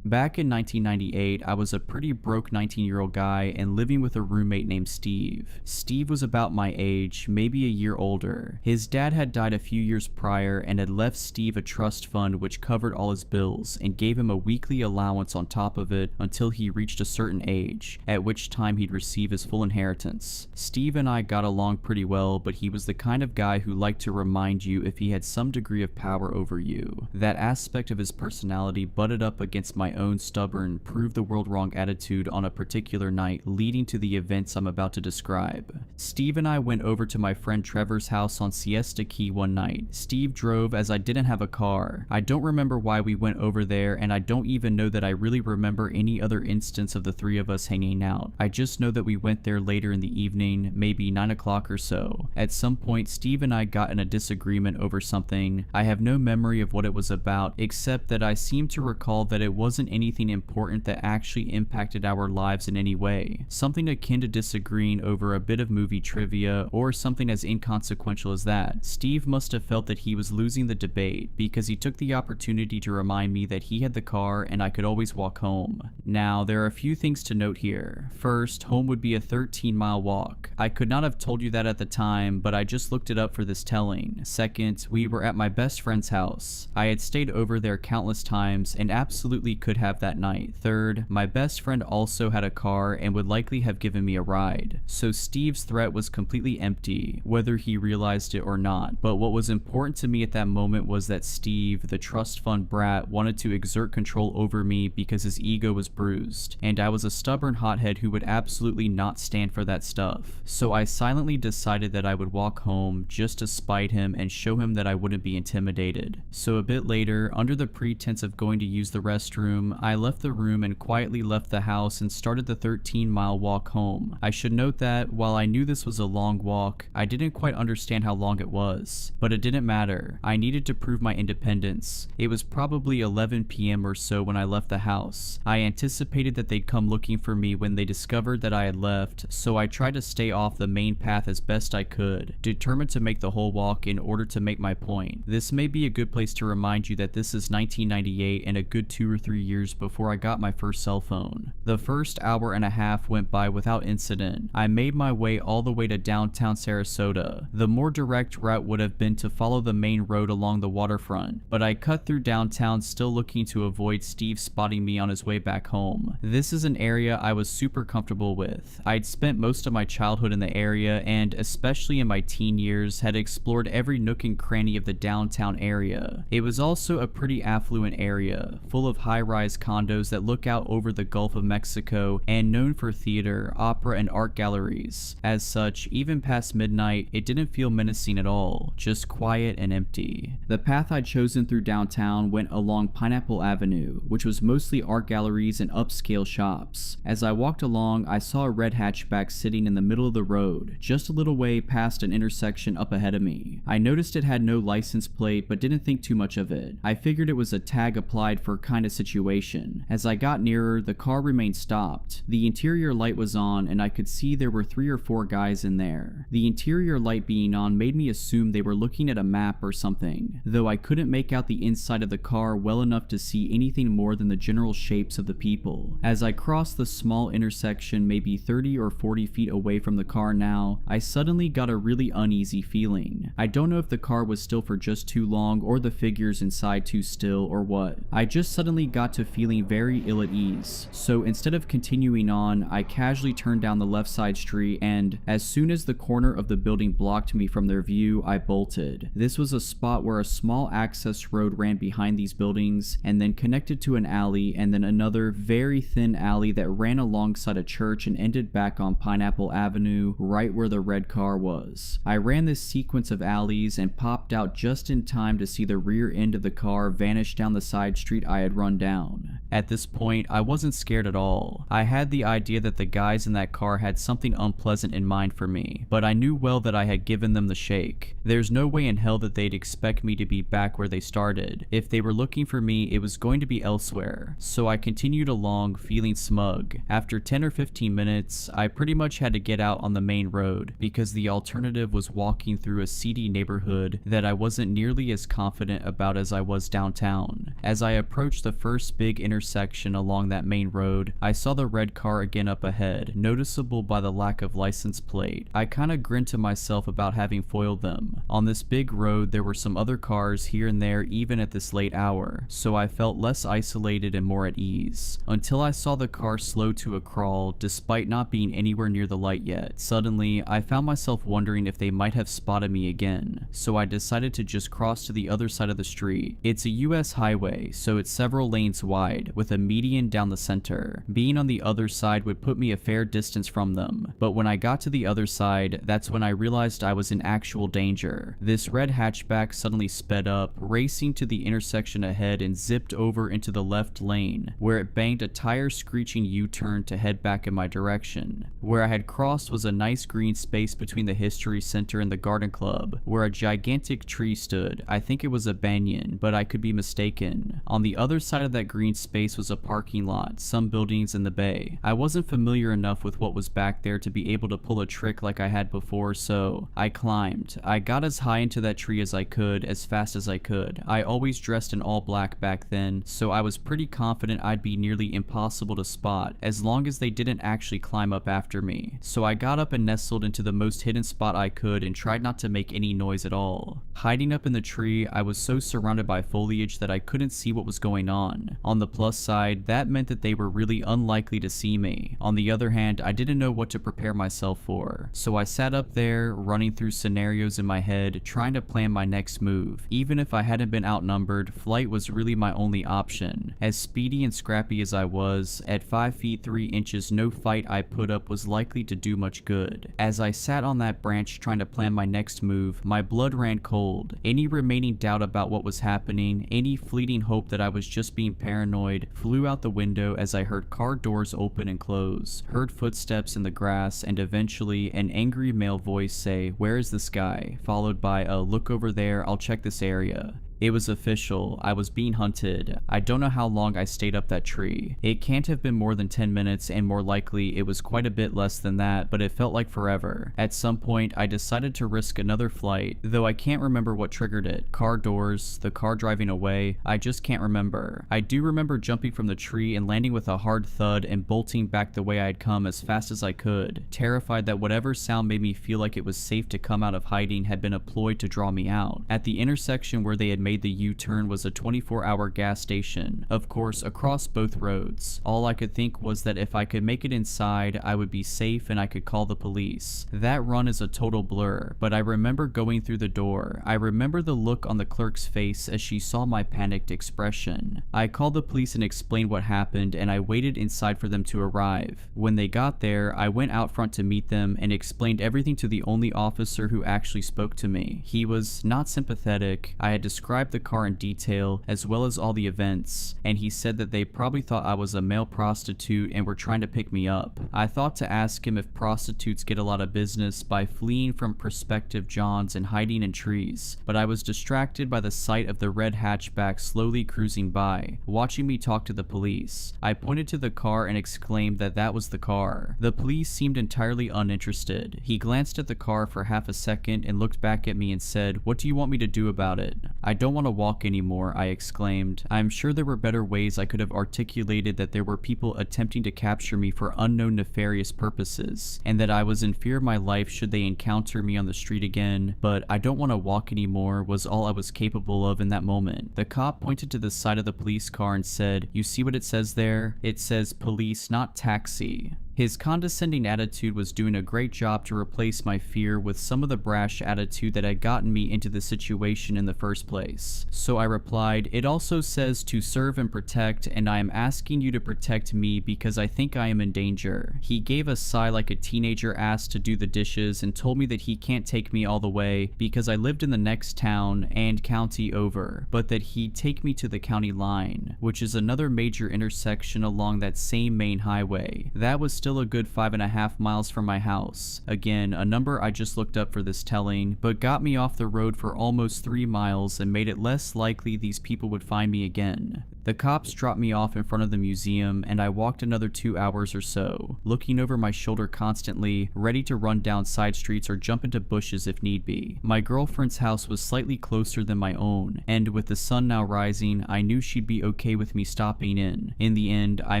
Back in 1998, I was a pretty broke 19-year-old guy and living with a roommate named Steve. Steve was about my age, maybe a year older. His dad had died a few years prior and had left Steve a trust fund which covered all his bills and gave him a weekly allowance on top of it until he reached a certain age, at which time he'd receive his full inheritance. Steve and I got along pretty well, but he was the kind of guy who liked to remind you if he had some degree of power over you. That aspect of his personality butted up against my own stubborn, prove the world wrong attitude on a particular night, leading to the events I'm about to describe. Steve and I went over to my friend Trevor's house on Siesta Key one night. Steve drove as I didn't have a car. I don't remember why we went over there, and I don't even know that I really remember any other instance of the three of us hanging out. I just know that we went there later in the evening, maybe 9 o'clock or so. At some point, Steve and I got in a disagreement over something. I have no memory of what it was about, except that I seem to recall that it wasn't anything important that actually impacted our lives in any way. Something akin to disagreeing over a bit of movie trivia or something as inconsequential as that. Steve must have felt that he was losing the debate because he took the opportunity to remind me that he had the car and I could always walk home. Now, there are a few things to note here. First, home would be a 13-mile walk. I could not have told you that at the time, but I just looked it up for this telling. Second, we were at my best friend's house. I had stayed over there countless times and absolutely could have that night. Third, my best friend also had a car and would likely have given me a ride. So Steve's threat was completely empty, whether he realized it or not. But what was important to me at that moment was that Steve, the trust fund brat, wanted to exert control over me because his ego was bruised, and I was a stubborn hothead who would absolutely not stand for that stuff. So I silently decided that I would walk home just to spite him and show him that I wouldn't be intimidated. So a bit later, under the pretense of going to use the restroom, I left the room and quietly left the house and started the 13-mile walk home. I should note that, while I knew this was a long walk, I didn't quite understand how long it was. But it didn't matter. I needed to prove my independence. It was probably 11 p.m. or so when I left the house. I anticipated that they'd come looking for me when they discovered that I had left, so I tried to stay off the main path as best I could, determined to make the whole walk in order to make my point. This may be a good place to remind you that this is 1998 and a good 2 or 3 years before I got my first cell phone. The first hour and a half went by without incident. I made my way all the way to downtown Sarasota. The more direct route would have been to follow the main road along the waterfront, but I cut through downtown still looking to avoid Steve spotting me on his way back home. This is an area I was super comfortable with. I'd spent most of my childhood in the area and, especially in my teen years, had explored every nook and cranny of the downtown area. It was also a pretty affluent area, full of high-rise high-rise condos that look out over the Gulf of Mexico and known for theater, opera, and art galleries. As such, even past midnight, it didn't feel menacing at all, just quiet and empty. The path I'd chosen through downtown went along Pineapple Avenue, which was mostly art galleries and upscale shops. As I walked along, I saw a red hatchback sitting in the middle of the road, just a little way past an intersection up ahead of me. I noticed it had no license plate, but didn't think too much of it. I figured it was a tag applied for kind of situation. As I got nearer, the car remained stopped. The interior light was on, and I could see there were 3 or 4 guys in there. The interior light being on made me assume they were looking at a map or something, though I couldn't make out the inside of the car well enough to see anything more than the general shapes of the people. As I crossed the small intersection maybe 30 or 40 feet away from the car now, I suddenly got a really uneasy feeling. I don't know if the car was still for just too long or the figures inside too still or what. I just suddenly got to feeling very ill at ease. So instead of continuing on, I casually turned down the left side street, and as soon as the corner of the building blocked me from their view, I bolted. This was a spot where a small access road ran behind these buildings and then connected to an alley, and then another very thin alley that ran alongside a church and ended back on Pineapple Avenue, right where the red car was. I ran this sequence of alleys and popped out just in time to see the rear end of the car vanish down the side street I had run down. At this point, I wasn't scared at all. I had the idea that the guys in that car had something unpleasant in mind for me, but I knew well that I had given them the shake. There's no way in hell that they'd expect me to be back where they started. If they were looking for me, it was going to be elsewhere. So I continued along, feeling smug. After 10 or 15 minutes, I pretty much had to get out on the main road, because the alternative was walking through a seedy neighborhood that I wasn't nearly as confident about as I was downtown. As I approached the first big intersection along that main road, I saw the red car again up ahead, noticeable by the lack of license plate. I kinda grinned to myself about having foiled them. On this big road, there were some other cars here and there even at this late hour, so I felt less isolated and more at ease. Until I saw the car slow to a crawl, despite not being anywhere near the light yet. Suddenly, I found myself wondering if they might have spotted me again, so I decided to just cross to the other side of the street. It's a US highway, so it's several lanes wide, with a median down the center. Being on the other side would put me a fair distance from them, but when I got to the other side, that's when I realized I was in actual danger. This red hatchback suddenly sped up, racing to the intersection ahead and zipped over into the left lane, where it banged a tire-screeching U-turn to head back in my direction. Where I had crossed was a nice green space between the History Center and the Garden Club, where a gigantic tree stood. I think it was a banyan, but I could be mistaken. On the other side of that green space was a parking lot, some buildings in the bay. I wasn't familiar enough with what was back there to be able to pull a trick like I had before, so I climbed. I got as high into that tree as I could, as fast as I could. I always dressed in all black back then, so I was pretty confident I'd be nearly impossible to spot, as long as they didn't actually climb up after me. So I got up and nestled into the most hidden spot I could and tried not to make any noise at all. Hiding up in the tree, I was so surrounded by foliage that I couldn't see what was going on. On the plus side, that meant that they were really unlikely to see me. On the other hand, I didn't know what to prepare myself for. So I sat up there, running through scenarios in my head, trying to plan my next move. Even if I hadn't been outnumbered, flight was really my only option. As speedy and scrappy as I was, at 5 feet 3 inches, no fight I put up was likely to do much good. As I sat on that branch trying to plan my next move, my blood ran cold. Any remaining doubt about what was happening, any fleeting hope that I was just being paranoid, flew out the window as I heard car doors open and close, heard footsteps in the grass, and eventually an angry male voice say, "Where is this guy?" followed by a "Look over there, I'll check this area." It was official. I was being hunted. I don't know how long I stayed up that tree. It can't have been more than 10 minutes, and more likely it was quite a bit less than that, but it felt like forever. At some point, I decided to risk another flight, though I can't remember what triggered it. Car doors, the car driving away, I just can't remember. I do remember jumping from the tree and landing with a hard thud and bolting back the way I had come as fast as I could, terrified that whatever sound made me feel like it was safe to come out of hiding had been a ploy to draw me out. At the intersection where they had made made the U-turn was a 24-hour gas station, of course across both roads. All I could think was that if I could make it inside, I would be safe and I could call the police. That run is a total blur, but I remember going through the door. I remember the look on the clerk's face as she saw my panicked expression. I called the police and explained what happened, and I waited inside for them to arrive. When they got there, I went out front to meet them and explained everything to the only officer who actually spoke to me. He was not sympathetic. I had described the car in detail, as well as all the events, and he said that they probably thought I was a male prostitute and were trying to pick me up. I thought to ask him if prostitutes get a lot of business by fleeing from prospective Johns and hiding in trees, but I was distracted by the sight of the red hatchback slowly cruising by, watching me talk to the police. I pointed to the car and exclaimed that that was the car. The police seemed entirely uninterested. He glanced at the car for half a second and looked back at me and said, "What do you want me to do about it?" "I don't want to walk anymore," I exclaimed. I'm sure there were better ways I could have articulated that there were people attempting to capture me for unknown nefarious purposes, and that I was in fear of my life should they encounter me on the street again, but "I don't want to walk anymore" was all I was capable of in that moment. The cop pointed to the side of the police car and said, "You see what it says there? It says police, not taxi." His condescending attitude was doing a great job to replace my fear with some of the brash attitude that had gotten me into the situation in the first place. So I replied, "It also says to serve and protect, and I am asking you to protect me because I think I am in danger." He gave a sigh like a teenager asked to do the dishes and told me that he can't take me all the way because I lived in the next town and county over, but that he'd take me to the county line, which is another major intersection along that same main highway. That was still a good 5.5 miles from my house. Again, a number I just looked up for this telling, but got me off the road for almost 3 miles and made it less likely these people would find me again. The cops dropped me off in front of the museum, and I walked another 2 hours or so, looking over my shoulder constantly, ready to run down side streets or jump into bushes if need be. My girlfriend's house was slightly closer than my own, and with the sun now rising, I knew she'd be okay with me stopping in. In the end, I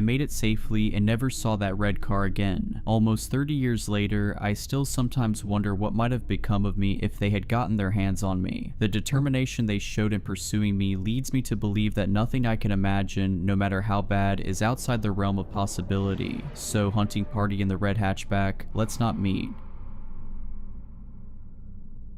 made it safely and never saw that red car again. Almost 30 years later, I still sometimes wonder what might have become of me if they had gotten their hands on me. The determination they showed in pursuing me leads me to believe that nothing I can imagine, no matter how bad, is outside the realm of possibility. So, hunting party in the red hatchback, let's not meet.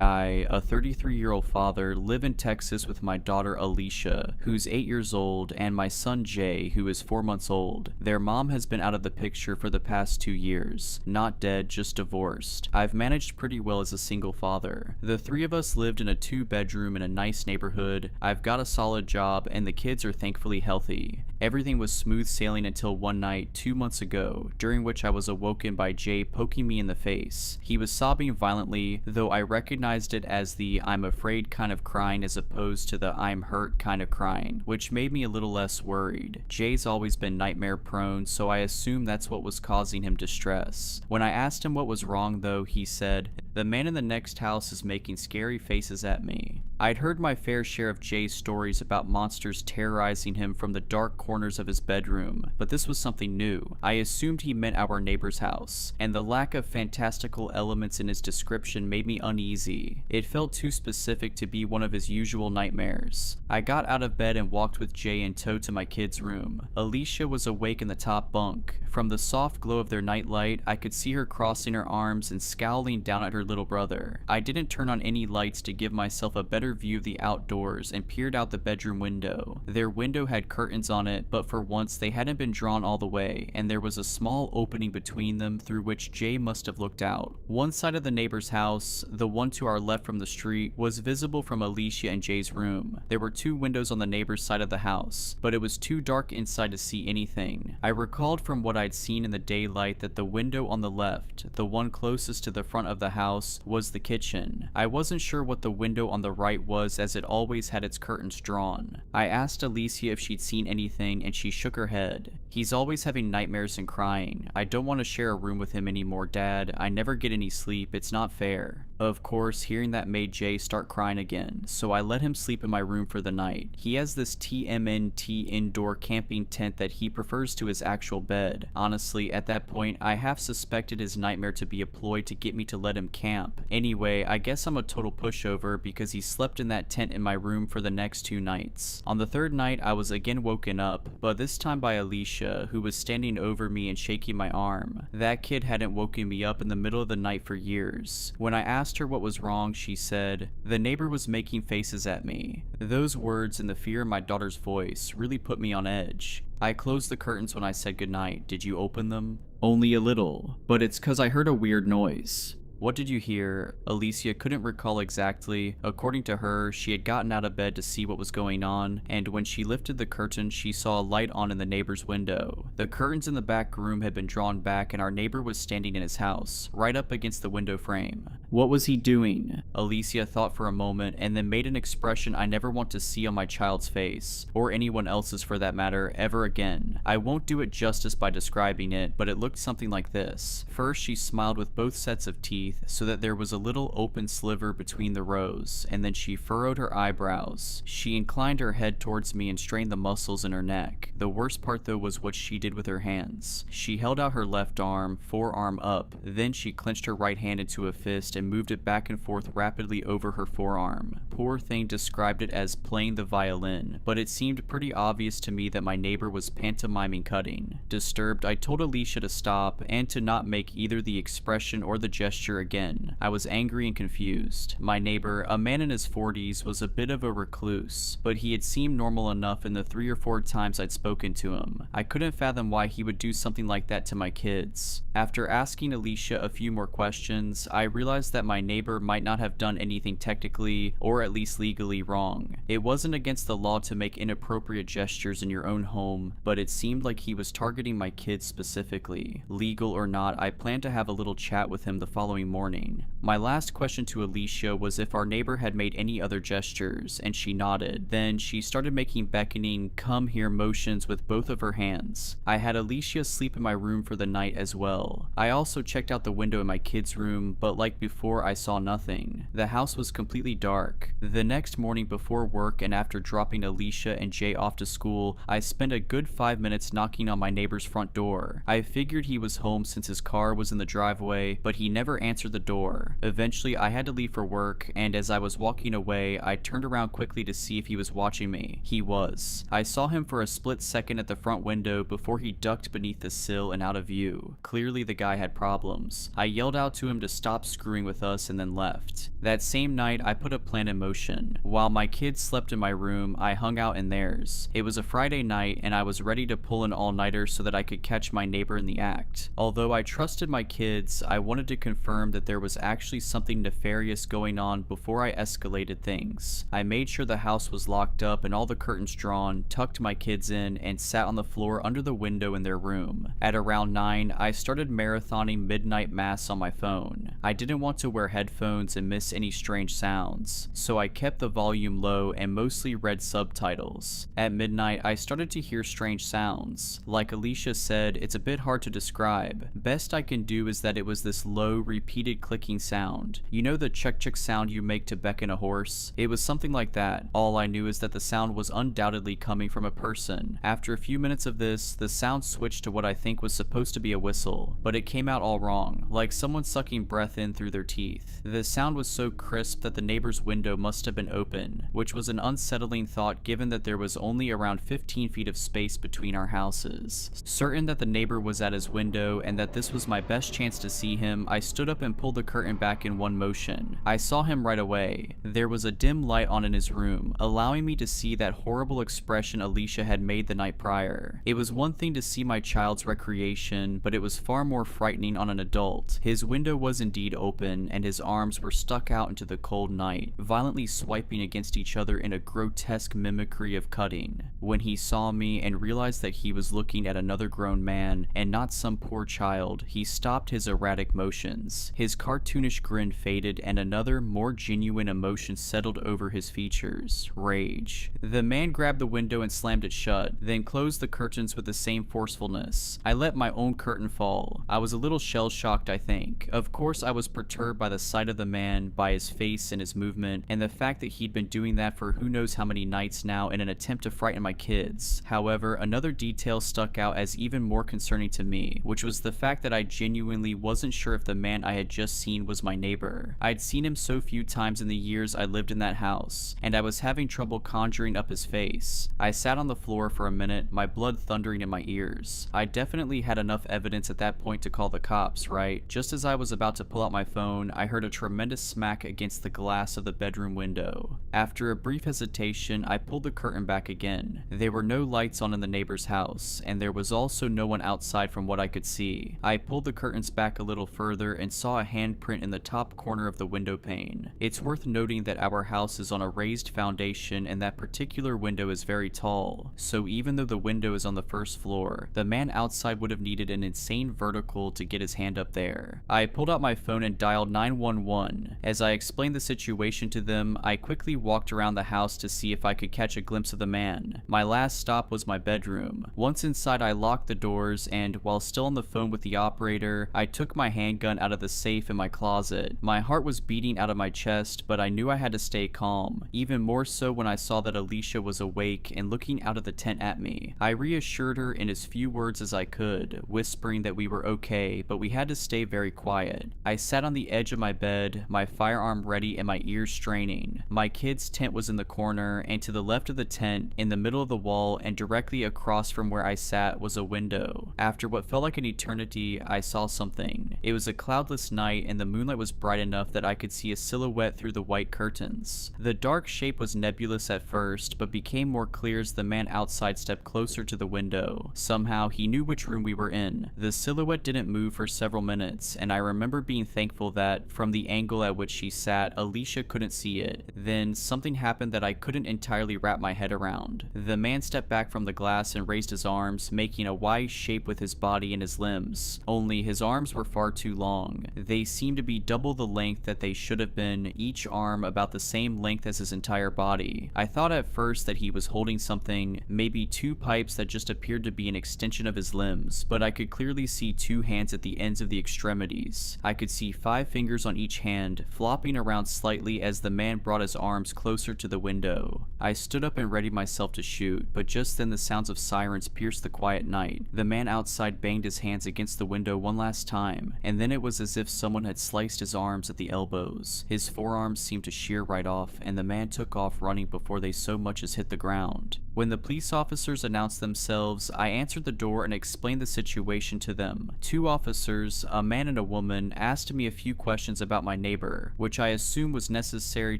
I, a 33-year-old father, live in Texas with my daughter Alicia, who's 8 years old, and my son Jay, who is 4 months old. Their mom has been out of the picture for the past 2 years. Not dead, just divorced. I've managed pretty well as a single father. The three of us lived in a 2-bedroom in a nice neighborhood. I've got a solid job, and the kids are thankfully healthy. Everything was smooth sailing until one night 2 months ago, during which I was awoken by Jay poking me in the face. He was sobbing violently, though I recognized it as the "I'm afraid" kind of crying as opposed to the "I'm hurt" kind of crying, which made me a little less worried. Jay's always been nightmare prone, so I assumed that's what was causing him distress. When I asked him what was wrong though, he said, "The man in the next house is making scary faces at me." I'd heard my fair share of Jay's stories about monsters terrorizing him from the dark corners of his bedroom, but this was something new. I assumed he meant our neighbor's house, and the lack of fantastical elements in his description made me uneasy. It felt too specific to be one of his usual nightmares. I got out of bed and walked with Jay in tow to my kids' room. Alicia was awake in the top bunk. From the soft glow of their nightlight, I could see her crossing her arms and scowling down at her little brother. I didn't turn on any lights to give myself a better view of the outdoors and peered out the bedroom window. Their window had curtains on it, but for once they hadn't been drawn all the way, and there was a small opening between them through which Jay must have looked out. One side of the neighbor's house, the one to our left from the street, was visible from Alicia and Jay's room. There were 2 windows on the neighbor's side of the house, but it was too dark inside to see anything. I recalled from what I'd seen in the daylight that the window on the left, the one closest to the front of the house, was the kitchen. I wasn't sure what the window on the right was, as it always had its curtains drawn. I asked Alicia if she'd seen anything, and she shook her head. "He's always having nightmares and crying. I don't want to share a room with him anymore, Dad. I never get any sleep. It's not fair." Of course, hearing that made Jay start crying again, so I let him sleep in my room for the night. He has this TMNT indoor camping tent that he prefers to his actual bed. Honestly, at that point, I half suspected his nightmare to be a ploy to get me to let him camp. Anyway, I guess I'm a total pushover because he slept in that tent in my room for the next 2 nights. On the 3rd night, I was again woken up, but this time by Alicia, who was standing over me and shaking my arm. That kid hadn't woken me up in the middle of the night for years. When I asked her what was wrong, she said, "The neighbor was making faces at me." Those words and the fear in my daughter's voice really put me on edge. I closed the curtains when I said goodnight. Did you open them? Only a little, but it's 'cause I heard a weird noise. What did you hear? Alicia couldn't recall exactly. According to her, she had gotten out of bed to see what was going on, and when she lifted the curtain, she saw a light on in the neighbor's window. The curtains in the back room had been drawn back and our neighbor was standing in his house, right up against the window frame. What was he doing? Alicia thought for a moment and then made an expression I never want to see on my child's face, or anyone else's for that matter, ever again. I won't do it justice by describing it, but it looked something like this. First, she smiled with both sets of teeth, so that there was a little open sliver between the rows, and then she furrowed her eyebrows. She inclined her head towards me and strained the muscles in her neck. The worst part though was what she did with her hands. She held out her left arm, forearm up, then she clenched her right hand into a fist and moved it back and forth rapidly over her forearm. Poor thing described it as playing the violin, but it seemed pretty obvious to me that my neighbor was pantomiming cutting. Disturbed, I told Alicia to stop and to not make either the expression or the gesture again. I was angry and confused. My neighbor, a man in his 40s, was a bit of a recluse, but he had seemed normal enough in the 3 or 4 times I'd spoken to him. I couldn't fathom why he would do something like that to my kids. After asking Alicia a few more questions, I realized that my neighbor might not have done anything technically, or at least legally, wrong. It wasn't against the law to make inappropriate gestures in your own home, but it seemed like he was targeting my kids specifically. Legal or not, I planned to have a little chat with him the following morning. My last question to Alicia was if our neighbor had made any other gestures, and she nodded. Then she started making beckoning, come here motions with both of her hands. I had Alicia sleep in my room for the night as well. I also checked out the window in my kids' room, but like before, I saw nothing. The house was completely dark. The next morning before work and after dropping Alicia and Jay off to school, I spent a good 5 minutes knocking on my neighbor's front door. I figured he was home since his car was in the driveway, but he never answered the door. Eventually, I had to leave for work, and as I was walking away, I turned around quickly to see if he was watching me. He was. I saw him for a split second at the front window before he ducked beneath the sill and out of view. Clearly, the guy had problems. I yelled out to him to stop screwing with us and then left. That same night, I put a plan in motion. While my kids slept in my room, I hung out in theirs. It was a Friday night, and I was ready to pull an all-nighter so that I could catch my neighbor in the act. Although I trusted my kids, I wanted to confirm that there was actually something nefarious going on before I escalated things. I made sure the house was locked up and all the curtains drawn, tucked my kids in, and sat on the floor under the window in their room. At around 9, I started marathoning midnight mass on my phone. I didn't want to wear headphones and miss any strange sounds, so I kept the volume low and mostly read subtitles. At midnight, I started to hear strange sounds. Like Alicia said, it's a bit hard to describe. Best I can do is that it was this low, repeated clicking sound. You know the chuk-chuk sound you make to beckon a horse? It was something like that. All I knew is that the sound was undoubtedly coming from a person. After a few minutes of this, the sound switched to what I think was supposed to be a whistle, but it came out all wrong, like someone sucking breath in through their teeth. The sound was so crisp that the neighbor's window must have been open, which was an unsettling thought given that there was only around 15 feet of space between our houses. Certain that the neighbor was at his window and that this was my best chance to see him, I stood up and pulled the curtain back in one motion. I saw him right away. There was a dim light on in his room, allowing me to see that horrible expression Alicia had made the night prior. It was one thing to see my child's recreation, but it was far more frightening on an adult. His window was indeed open, and his arms were stuck out into the cold night, violently swiping against each other in a grotesque mimicry of cutting. When he saw me and realized that he was looking at another grown man and not some poor child, he stopped his erratic motions. His cartoonish grin faded and another, more genuine emotion settled over his features: rage. The man grabbed the window and slammed it shut. then closed the curtains with the same forcefulness. I let my own curtain fall. I was a little shell-shocked, I think. Of course, I was perturbed by the sight of the man, by his face and his movement, and the fact that he'd been doing that for who knows how many nights now in an attempt to frighten my kids. However, another detail stuck out as even more concerning to me, which was the fact that I genuinely wasn't sure if the man I had just seen was my neighbor. I'd seen him so few times in the years I lived in that house, and I was having trouble conjuring up his face. I sat on the floor for a minute, my blood thundering in my ears. I definitely had enough evidence at that point to call the cops, right? Just as I was about to pull out my phone, I heard a tremendous smack against the glass of the bedroom window. After a brief hesitation, I pulled the curtain back again. There were no lights on in the neighbor's house, and there was also no one outside from what I could see. I pulled the curtains back a little further and saw a handprint in the top corner of the window pane. It's worth noting that our house is on a raised foundation and that particular window is very tall, so even though the window is on the first floor, the man outside would have needed an insane vertical to get his hand up there. I pulled out my phone and dialed 911. As I explained the situation to them, I quickly walked around the house to see if I could catch a glimpse of the man. My last stop was my bedroom. Once inside, I locked the doors, and while still on the phone with the operator, I took my handgun out of the safe in my closet. My heart was beating out of my chest, but I knew I had to stay calm, even more so when I saw that Alicia was awake and looking out of the tent at me. I reassured her in as few words as I could, whispering that we were okay, but we had to stay very quiet. I sat on the edge of my bed, my firearm ready and my ears straining. My kid's tent was in the corner, and to the left of the tent, in the middle of the wall and directly across from where I sat, was a window. After what felt like an eternity, I saw something. It was a cloudless night and the moonlight was bright enough that I could see a silhouette through the white curtains. The dark shape was nebulous at first, but became more clear as the man outside stepped closer to the window. Somehow, he knew which room we were in. The silhouette didn't move for several minutes, and I remember being thankful that, from the angle at which she sat, Alicia couldn't see it. Then, something happened that I couldn't entirely wrap my head around. The man stepped back from the glass and raised his arms, making a Y shape with his body and his limbs. Only his arms were far too long. They seemed to be double the length that they should have been, each arm about the same length as his entire body. I thought at first that he was holding something, maybe two pipes that just appeared to be an extension of his limbs, but I could clearly see two hands at the ends of the extremities. I could see 5 fingers on each hand, flopping around slightly as the man brought his arms closer to the window. I stood up and readied myself to shoot, but just then the sounds of sirens pierced the quiet night. The man outside banged his hands against the window one last time, and then it was as if someone had sliced his arms at the elbows. His forearms seemed to shear right off, and the man took off running before they so much as hit the ground. When the police officers announced themselves, I answered the door and explained the situation to them. 2 officers, a man and a woman, asked me a few questions about my neighbor, which I assumed was necessary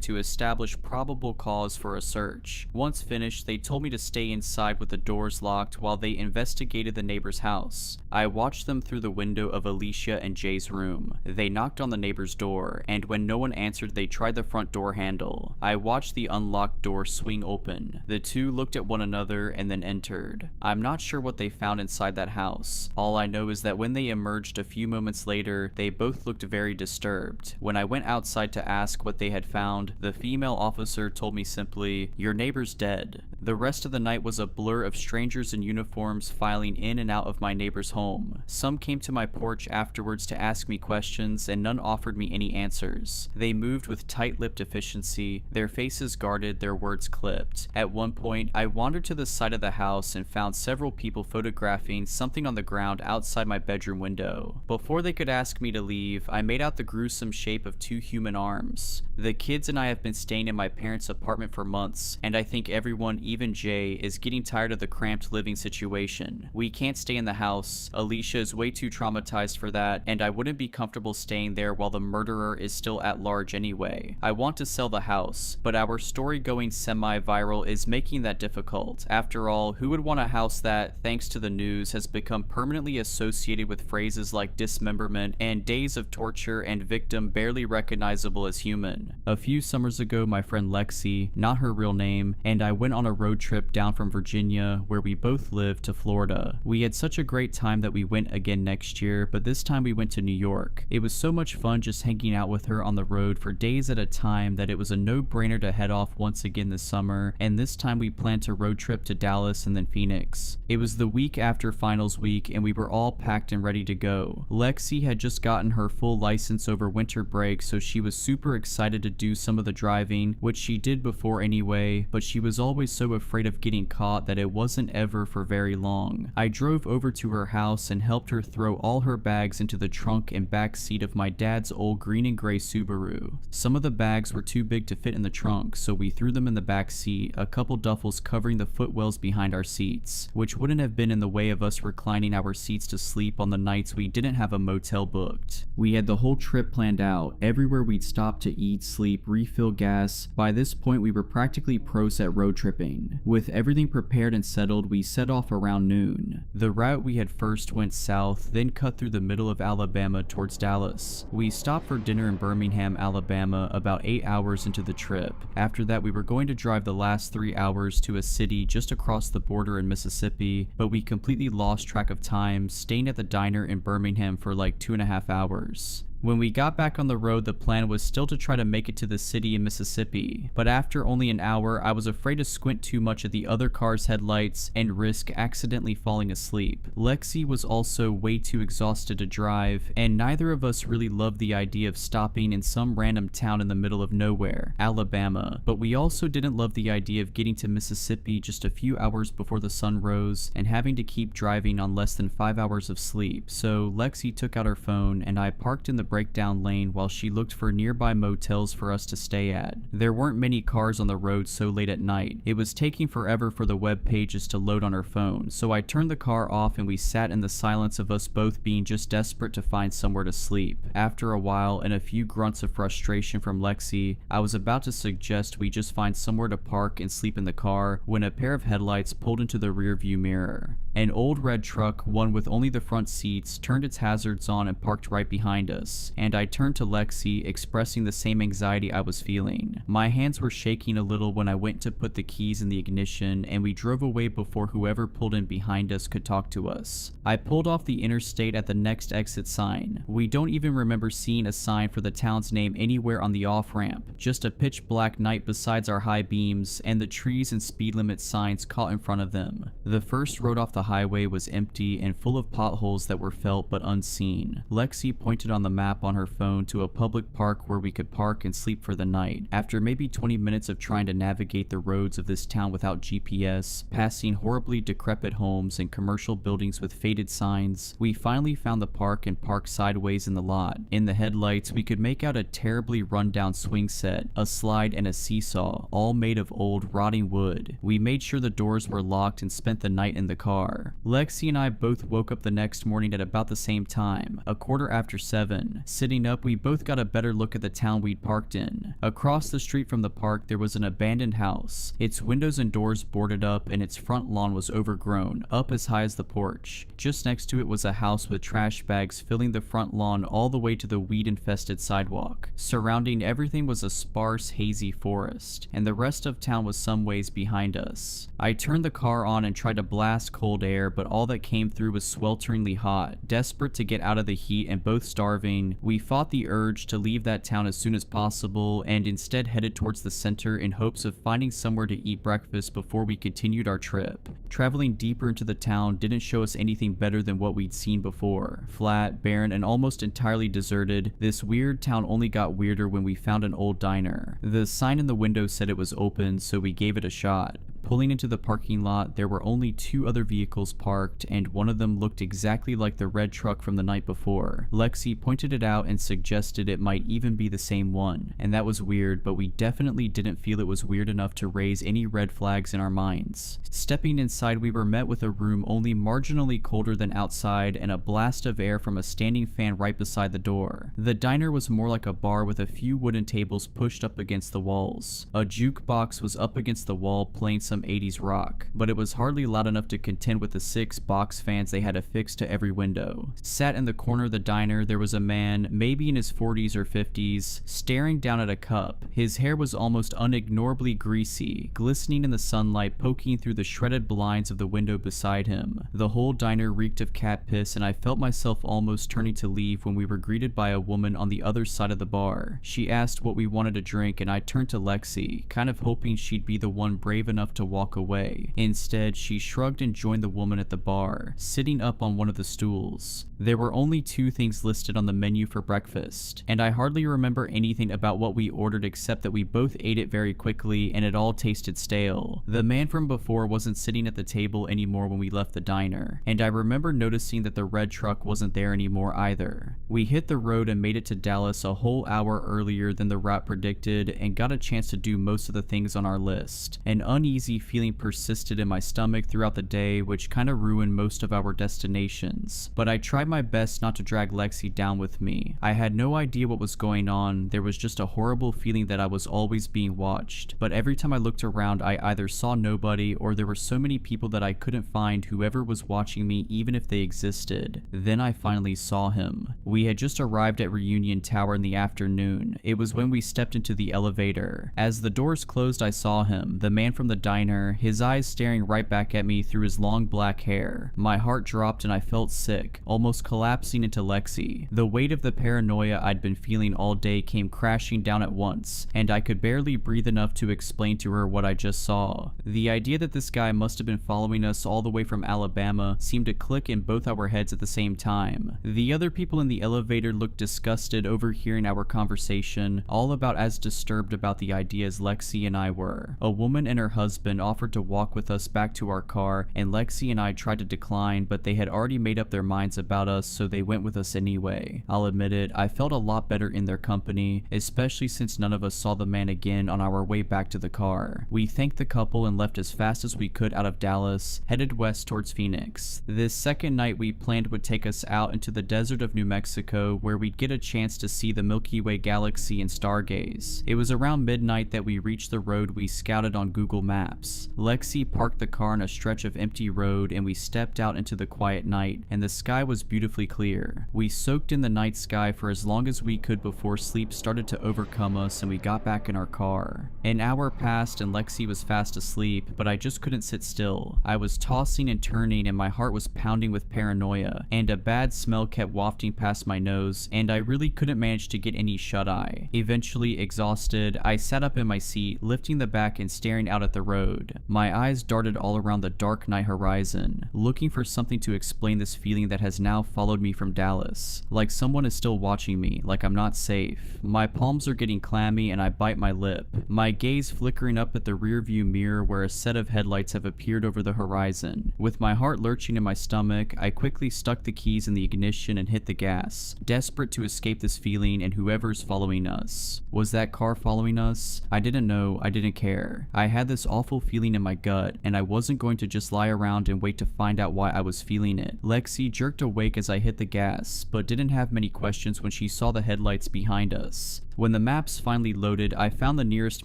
to establish probable cause for a search. Once finished, they told me to stay inside with the doors locked while they investigated the neighbor's house. I watched them through the window of Alicia and Jay's room. They knocked on the neighbor's door, and when no one answered, they tried the front door handle. I watched the unlocked door swing open. The two looked at one another and then entered. I'm not sure what they found inside that house. All I know is that when they emerged a few moments later, they both looked very disturbed. When I went outside to ask what they had found, the female officer told me simply, "Your neighbor's dead." The rest of the night was a blur of strangers in uniforms filing in and out of my neighbor's home. Some came to my porch afterwards to ask me questions, and none offered me any answers. They moved with tight-lipped efficiency, their faces guarded, their words clipped. At one point, I wandered to the side of the house and found several people photographing something on the ground outside my bedroom window. Before they could ask me to leave, I made out the gruesome shape of 2 human arms. The kids and I have been staying in my parents' apartment for months, and I think everyone, even Jay, is getting tired of the cramped living situation. We can't stay in the house. Alicia is way too traumatized for that, and I wouldn't be comfortable staying there while the murderer is still at large anyway. I want to sell the house, but our story going semi-viral is making that difficult. After all, who would want a house that, thanks to the news, has become permanently associated with phrases like dismemberment and days of torture and victim barely recognizable as human? A few summers ago, my friend Lexi, not her real name, and I went on a road trip down from Virginia, where we both live, to Florida. We had such a great time that we went again next year, but this time we went to New York. It was so much fun just hanging out with her on the road for days at a time that it was a no-brainer to head off once again this summer, and this time we plan to a road trip to Dallas and then Phoenix. It was the week after finals week and we were all packed and ready to go. Lexi had just gotten her full license over winter break, so she was super excited to do some of the driving, which she did before anyway, but she was always so afraid of getting caught that it wasn't ever for very long. I drove over to her house and helped her throw all her bags into the trunk and back seat of my dad's old green and gray Subaru. Some of the bags were too big to fit in the trunk, so we threw them in the back seat, a couple duffels covering the footwells behind our seats, which wouldn't have been in the way of us reclining our seats to sleep on the nights we didn't have a motel booked. We had the whole trip planned out, everywhere we'd stop to eat, sleep, refill gas. By this point we were practically pros at road tripping. With everything prepared and settled, we set off around noon. The route we had first went south, then cut through the middle of Alabama towards Dallas. We stopped for dinner in Birmingham, Alabama about 8 hours into the trip. After that we were going to drive the last 3 hours to a city just across the border in Mississippi, but we completely lost track of time, staying at the diner in Birmingham for like 2.5 hours. When we got back on the road, the plan was still to try to make it to the city in Mississippi, but after only an hour, I was afraid to squint too much at the other car's headlights and risk accidentally falling asleep. Lexi was also way too exhausted to drive, and neither of us really loved the idea of stopping in some random town in the middle of nowhere, Alabama, but we also didn't love the idea of getting to Mississippi just a few hours before the sun rose and having to keep driving on less than 5 hours of sleep. So Lexi took out her phone and I parked in the breakdown lane while she looked for nearby motels for us to stay at. There weren't many cars on the road so late at night. It was taking forever for the web pages to load on her phone, so I turned the car off and we sat in the silence of us both being just desperate to find somewhere to sleep. After a while and a few grunts of frustration from Lexi, I was about to suggest we just find somewhere to park and sleep in the car when a pair of headlights pulled into the rearview mirror. An old red truck, one with only the front seats, turned its hazards on and parked right behind us, and I turned to Lexi, expressing the same anxiety I was feeling. My hands were shaking a little when I went to put the keys in the ignition, and we drove away before whoever pulled in behind us could talk to us. I pulled off the interstate at the next exit sign. We don't even remember seeing a sign for the town's name anywhere on the off-ramp, just a pitch black night besides our high beams, and the trees and speed limit signs caught in front of them. The first road off the highway was empty and full of potholes that were felt but unseen. Lexi pointed on the map on her phone to a public park where we could park and sleep for the night. After maybe 20 minutes of trying to navigate the roads of this town without GPS, passing horribly decrepit homes and commercial buildings with faded signs, we finally found the park and parked sideways in the lot. In the headlights, we could make out a terribly run-down swing set, a slide, and a seesaw, all made of old, rotting wood. We made sure the doors were locked and spent the night in the car. Lexi and I both woke up the next morning at about the same time, 7:15. Sitting up, we both got a better look at the town we'd parked in. Across the street from the park, there was an abandoned house. Its windows and doors boarded up, and its front lawn was overgrown, up as high as the porch. Just next to it was a house with trash bags filling the front lawn all the way to the weed-infested sidewalk. Surrounding everything was a sparse, hazy forest, and the rest of town was some ways behind us. I turned the car on and tried to blast cold air, but all that came through was swelteringly hot. Desperate to get out of the heat and both starving, we fought the urge to leave that town as soon as possible and instead headed towards the center in hopes of finding somewhere to eat breakfast before we continued our trip. Traveling deeper into the town didn't show us anything better than what we'd seen before. Flat, barren, and almost entirely deserted, this weird town only got weirder when we found an old diner. The sign in the window said it was open, so we gave it a shot. Pulling into the parking lot, there were only 2 other vehicles parked, and one of them looked exactly like the red truck from the night before. Lexi pointed it out and suggested it might even be the same one, and that was weird, but we definitely didn't feel it was weird enough to raise any red flags in our minds. Stepping inside, we were met with a room only marginally colder than outside and a blast of air from a standing fan right beside the door. The diner was more like a bar with a few wooden tables pushed up against the walls. A jukebox was up against the wall playing some 80s rock, but it was hardly loud enough to contend with the 6 box fans they had affixed to every window. Sat in the corner of the diner, there was a man, maybe in his 40s or 50s, staring down at a cup. His hair was almost unignorably greasy, glistening in the sunlight poking through the shredded blinds of the window beside him. The whole diner reeked of cat piss, and I felt myself almost turning to leave when we were greeted by a woman on the other side of the bar. She asked what we wanted to drink, and I turned to Lexi, kind of hoping she'd be the one brave enough to to walk away. Instead, she shrugged and joined the woman at the bar, sitting up on one of the stools. There were only 2 things listed on the menu for breakfast, and I hardly remember anything about what we ordered except that we both ate it very quickly and it all tasted stale. The man from before wasn't sitting at the table anymore when we left the diner, and I remember noticing that the red truck wasn't there anymore either. We hit the road and made it to Dallas a whole hour earlier than the route predicted and got a chance to do most of the things on our list. An uneasy feeling persisted in my stomach throughout the day, which kinda ruined most of our destinations, but I tried my best not to drag Lexi down with me. I had no idea what was going on, there was just a horrible feeling that I was always being watched, but every time I looked around I either saw nobody or there were so many people that I couldn't find whoever was watching me even if they existed. Then I finally saw him. We had just arrived at Reunion Tower in the afternoon. It was when we stepped into the elevator. As the doors closed I saw him, the man from the diner, his eyes staring right back at me through his long black hair. My heart dropped and I felt sick, almost collapsing into Lexi. The weight of the paranoia I'd been feeling all day came crashing down at once, and I could barely breathe enough to explain to her what I just saw. The idea that this guy must have been following us all the way from Alabama seemed to click in both our heads at the same time. The other people in the elevator looked disgusted overhearing our conversation, all about as disturbed about the idea as Lexi and I were. A woman and her husband offered to walk with us back to our car, and Lexi and I tried to decline, but they had already made up their minds about us, so they went with us anyway. I'll admit it, I felt a lot better in their company, especially since none of us saw the man again on our way back to the car. We thanked the couple and left as fast as we could out of Dallas, headed west towards Phoenix. This second night we planned would take us out into the desert of New Mexico, where we'd get a chance to see the Milky Way galaxy and stargaze. It was around midnight that we reached the road we scouted on Google Maps. Lexi parked the car on a stretch of empty road and we stepped out into the quiet night, and the sky was beautifully clear. We soaked in the night sky for as long as we could before sleep started to overcome us and we got back in our car. An hour passed and Lexi was fast asleep, but I just couldn't sit still. I was tossing and turning and my heart was pounding with paranoia, and a bad smell kept wafting past my nose, and I really couldn't manage to get any shut-eye. Eventually, exhausted, I sat up in my seat, lifting the back and staring out at the road. My eyes darted all around the dark night horizon, looking for something to explain this feeling that has now followed me from Dallas. Like someone is still watching me, like I'm not safe. My palms are getting clammy and I bite my lip, my gaze flickering up at the rearview mirror where a set of headlights have appeared over the horizon. With my heart lurching in my stomach, I quickly stuck the keys in the ignition and hit the gas, desperate to escape this feeling and whoever's following us. Was that car following us? I didn't know, I didn't care. I had this awful feeling in my gut, and I wasn't going to just lie around and wait to find out why I was feeling it. Lexi jerked awake as I hit the gas, but didn't have many questions when she saw the headlights behind us. When the maps finally loaded, I found the nearest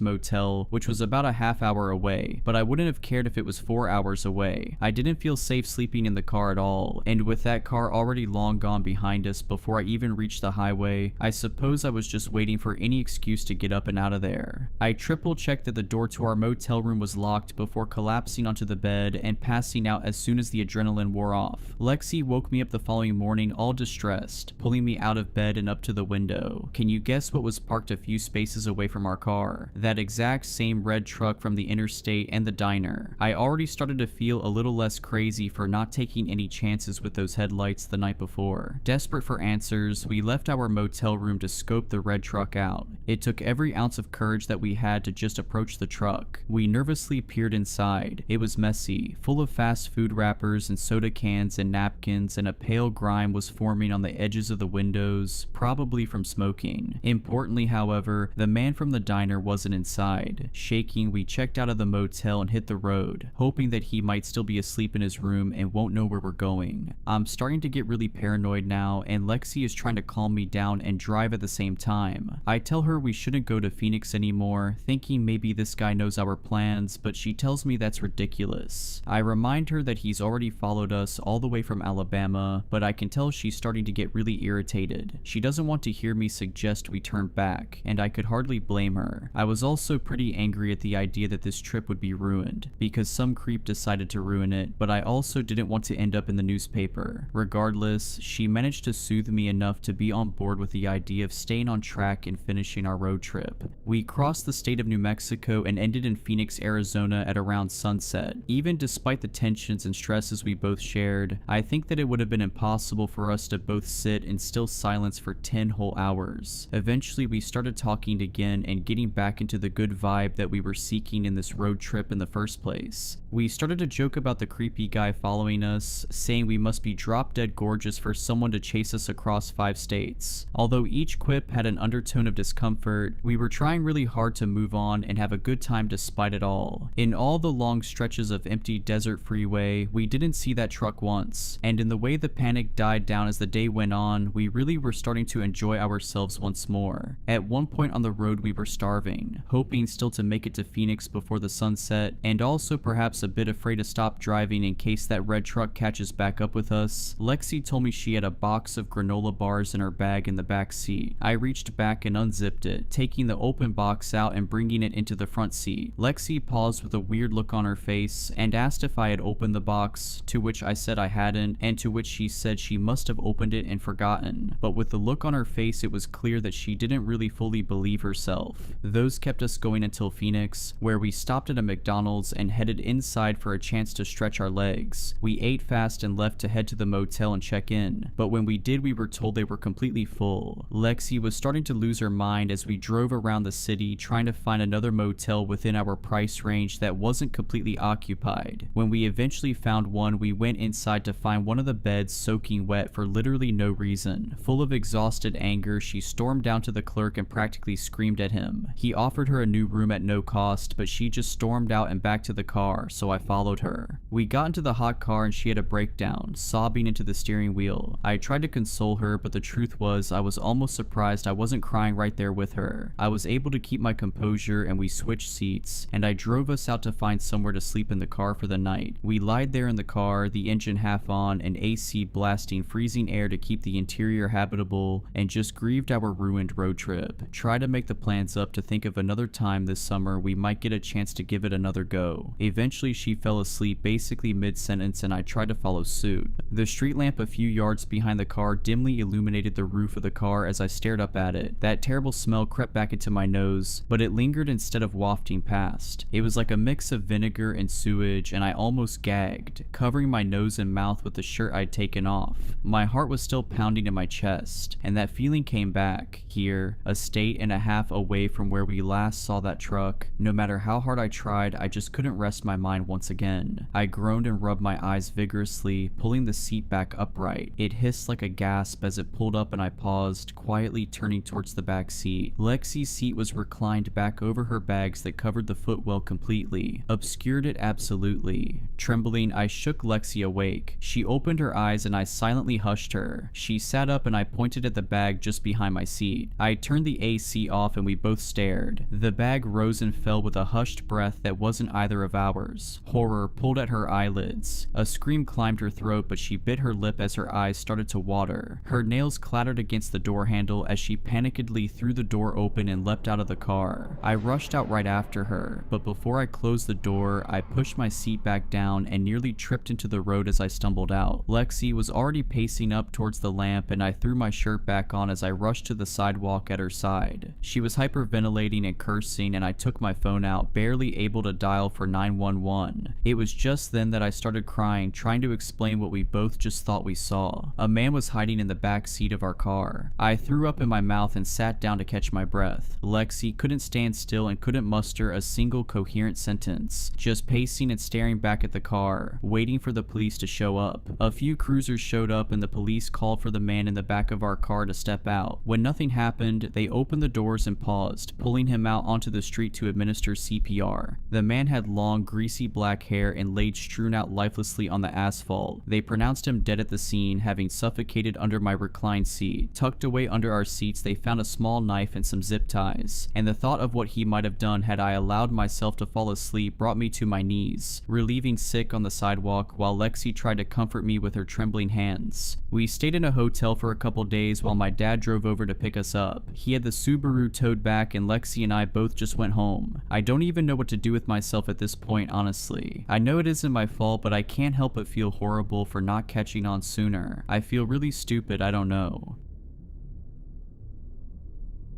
motel, which was about a half hour away, but I wouldn't have cared if it was 4 hours away. I didn't feel safe sleeping in the car at all, and with that car already long gone behind us before I even reached the highway, I suppose I was just waiting for any excuse to get up and out of there. I triple-checked that the door to our motel room was locked before collapsing onto the bed and passing out as soon as the adrenaline wore off. Lexi woke me up the following morning all distressed, pulling me out of bed and up to the window. Can you guess what was parked a few spaces away from our car? That exact same red truck from the interstate and the diner. I already started to feel a little less crazy for not taking any chances with those headlights the night before. Desperate for answers, we left our motel room to scope the red truck out. It took every ounce of courage that we had to just approach the truck. We nervously peered inside. It was messy, full of fast food wrappers and soda cans and napkins, and a pale grime was forming on the edges of the windows, probably from smoking. Importantly, however, the man from the diner wasn't inside. Shaking, we checked out of the motel and hit the road, hoping that he might still be asleep in his room and won't know where we're going. I'm starting to get really paranoid now, and Lexi is trying to calm me down and drive at the same time. I tell her we shouldn't go to Phoenix anymore, thinking maybe this guy knows our plans, but she tells me that's ridiculous. I remind her that he's already followed us all the way from Alabama, but I can tell she's starting to get really irritated. She doesn't want to hear me suggest we turn back, and I could hardly blame her. I was also pretty angry at the idea that this trip would be ruined, because some creep decided to ruin it, but I also didn't want to end up in the newspaper. Regardless, she managed to soothe me enough to be on board with the idea of staying on track and finishing our road trip. We crossed the state of New Mexico and ended in Phoenix, Arizona at around sunset. Even despite the tensions and stresses we both shared, I think that it would have been impossible for us to both sit in still silence for 10 whole hours. Eventually, we started talking again and getting back into the good vibe that we were seeking in this road trip in the first place. We started to joke about the creepy guy following us, saying we must be drop dead gorgeous for someone to chase us across 5 states. Although each quip had an undertone of discomfort, we were trying really hard to move on and have a good time despite it all. In all the long stretches of empty desert freeway, we didn't see that truck once, and in the way the panic died down as the day went on, we really were starting to enjoy ourselves once more. At one point on the road we were starving, hoping still to make it to Phoenix before the sunset, and also perhaps a bit afraid to stop driving in case that red truck catches back up with us. Lexi told me she had a box of granola bars in her bag in the back seat. I reached back and unzipped it, taking the open box out and bringing it into the front seat. Lexi paused with a weird look on her face and asked if I had opened the box, to which I said I hadn't, and to which she said she must have opened it and forgotten. But with the look on her face, it was clear that she didn't really fully believe herself. Those kept us going until Phoenix, where we stopped at a McDonald's and headed inside for a chance to stretch our legs. We ate fast and left to head to the motel and check in, but when we did, we were told they were completely full. Lexi was starting to lose her mind as we drove around the city trying to find another motel within our price range that wasn't completely occupied. When we eventually found one, we went inside to find one of the beds soaking wet for literally no reason. Full of exhausted anger, she stormed down to the clerk and practically screamed at him. He offered her a new room at no cost, but she just stormed out and back to the car, so I followed her. We got into the hot car and she had a breakdown, sobbing into the steering wheel. I tried to console her, but the truth was I was almost surprised I wasn't crying right there with her. I was able to keep my composure and we switched seats, and I drove us out to find somewhere to sleep in the car for the night. We lied there in the car, the engine half on and AC blasting freezing air to keep the interior habitable, and just grieved our ruined road trip. Try to make the plans up to think of another time this summer we might get a chance to give it another go. Eventually she fell asleep basically mid-sentence and I tried to follow suit. The street lamp a few yards behind the car dimly illuminated the roof of the car as I stared up at it. That terrible smell crept back into my nose, but it lingered instead of wafting past. It was like a mix of vinegar and sewage, and I almost gagged, covering my nose and mouth with the shirt I'd taken off. My heart was still pounding in my chest, and that feeling came back, here, a state and a half away from where we last saw that truck. No matter how hard I tried, I just couldn't rest my mind once again. I groaned and rubbed my eyes vigorously, pulling the seat back upright. It hissed like a gasp as it pulled up and I paused, quietly turning towards the back seat. Lexi's seat was reclined back over her bags that covered the footwell completely, obscured it absolutely. Trembling, I shook Lexi awake. She opened her eyes and I silently hushed her. She sat up and I pointed at the bag just behind my seat. I turned the AC off and we both stared. The bag rose and fell with a hushed breath that wasn't either of ours. Horror pulled at her eyelids. A scream climbed her throat, but she bit her lip as her eyes started to water. Her nails clattered against the door handle as she panikedly threw the door open and leapt out of the car. I rushed out right after her, but before I closed the door, I pushed my seat back down and nearly tripped into the road as I stumbled out. Lexi was already pacing up towards the lamp and I threw my shirt back on as I rushed to the sidewalk at her side. She was hyperventilating and cursing and I took my phone out, barely able to dial for 911. It was just then that I started crying, trying to explain what we both just thought we saw. A man was hiding in the back seat of our car. I threw up in my mouth and sat down to catch my breath. Lexi couldn't stand still and couldn't muster a single coherent sentence, just pacing and staring back at the car, waiting for the police to show up. A few cruisers showed up and the police called for the man in the back of our car to step out. When nothing happened, they opened the doors and paused, pulling him out onto the street to administer CPR. The man had long, greasy black hair and laid strewn out lifelessly on the asphalt. They pronounced him dead at the scene, having suffocated under my reclined seat. Tucked away under our seats, they found a small knife and some zip ties, and the thought of what he might have done had I allowed myself to fall asleep brought me to my knees, relieving sick on the sidewalk while Lexi tried to comfort me with her trembling hands. We stayed in a hotel for a couple days while my dad drove over to pick us up. He had the Subaru towed back and Lexi and I both just went home. I don't even know what to do with myself at this point, honestly. I know it isn't my fault, but I can't help but feel horrible for not catching on sooner. I feel really stupid, I don't know.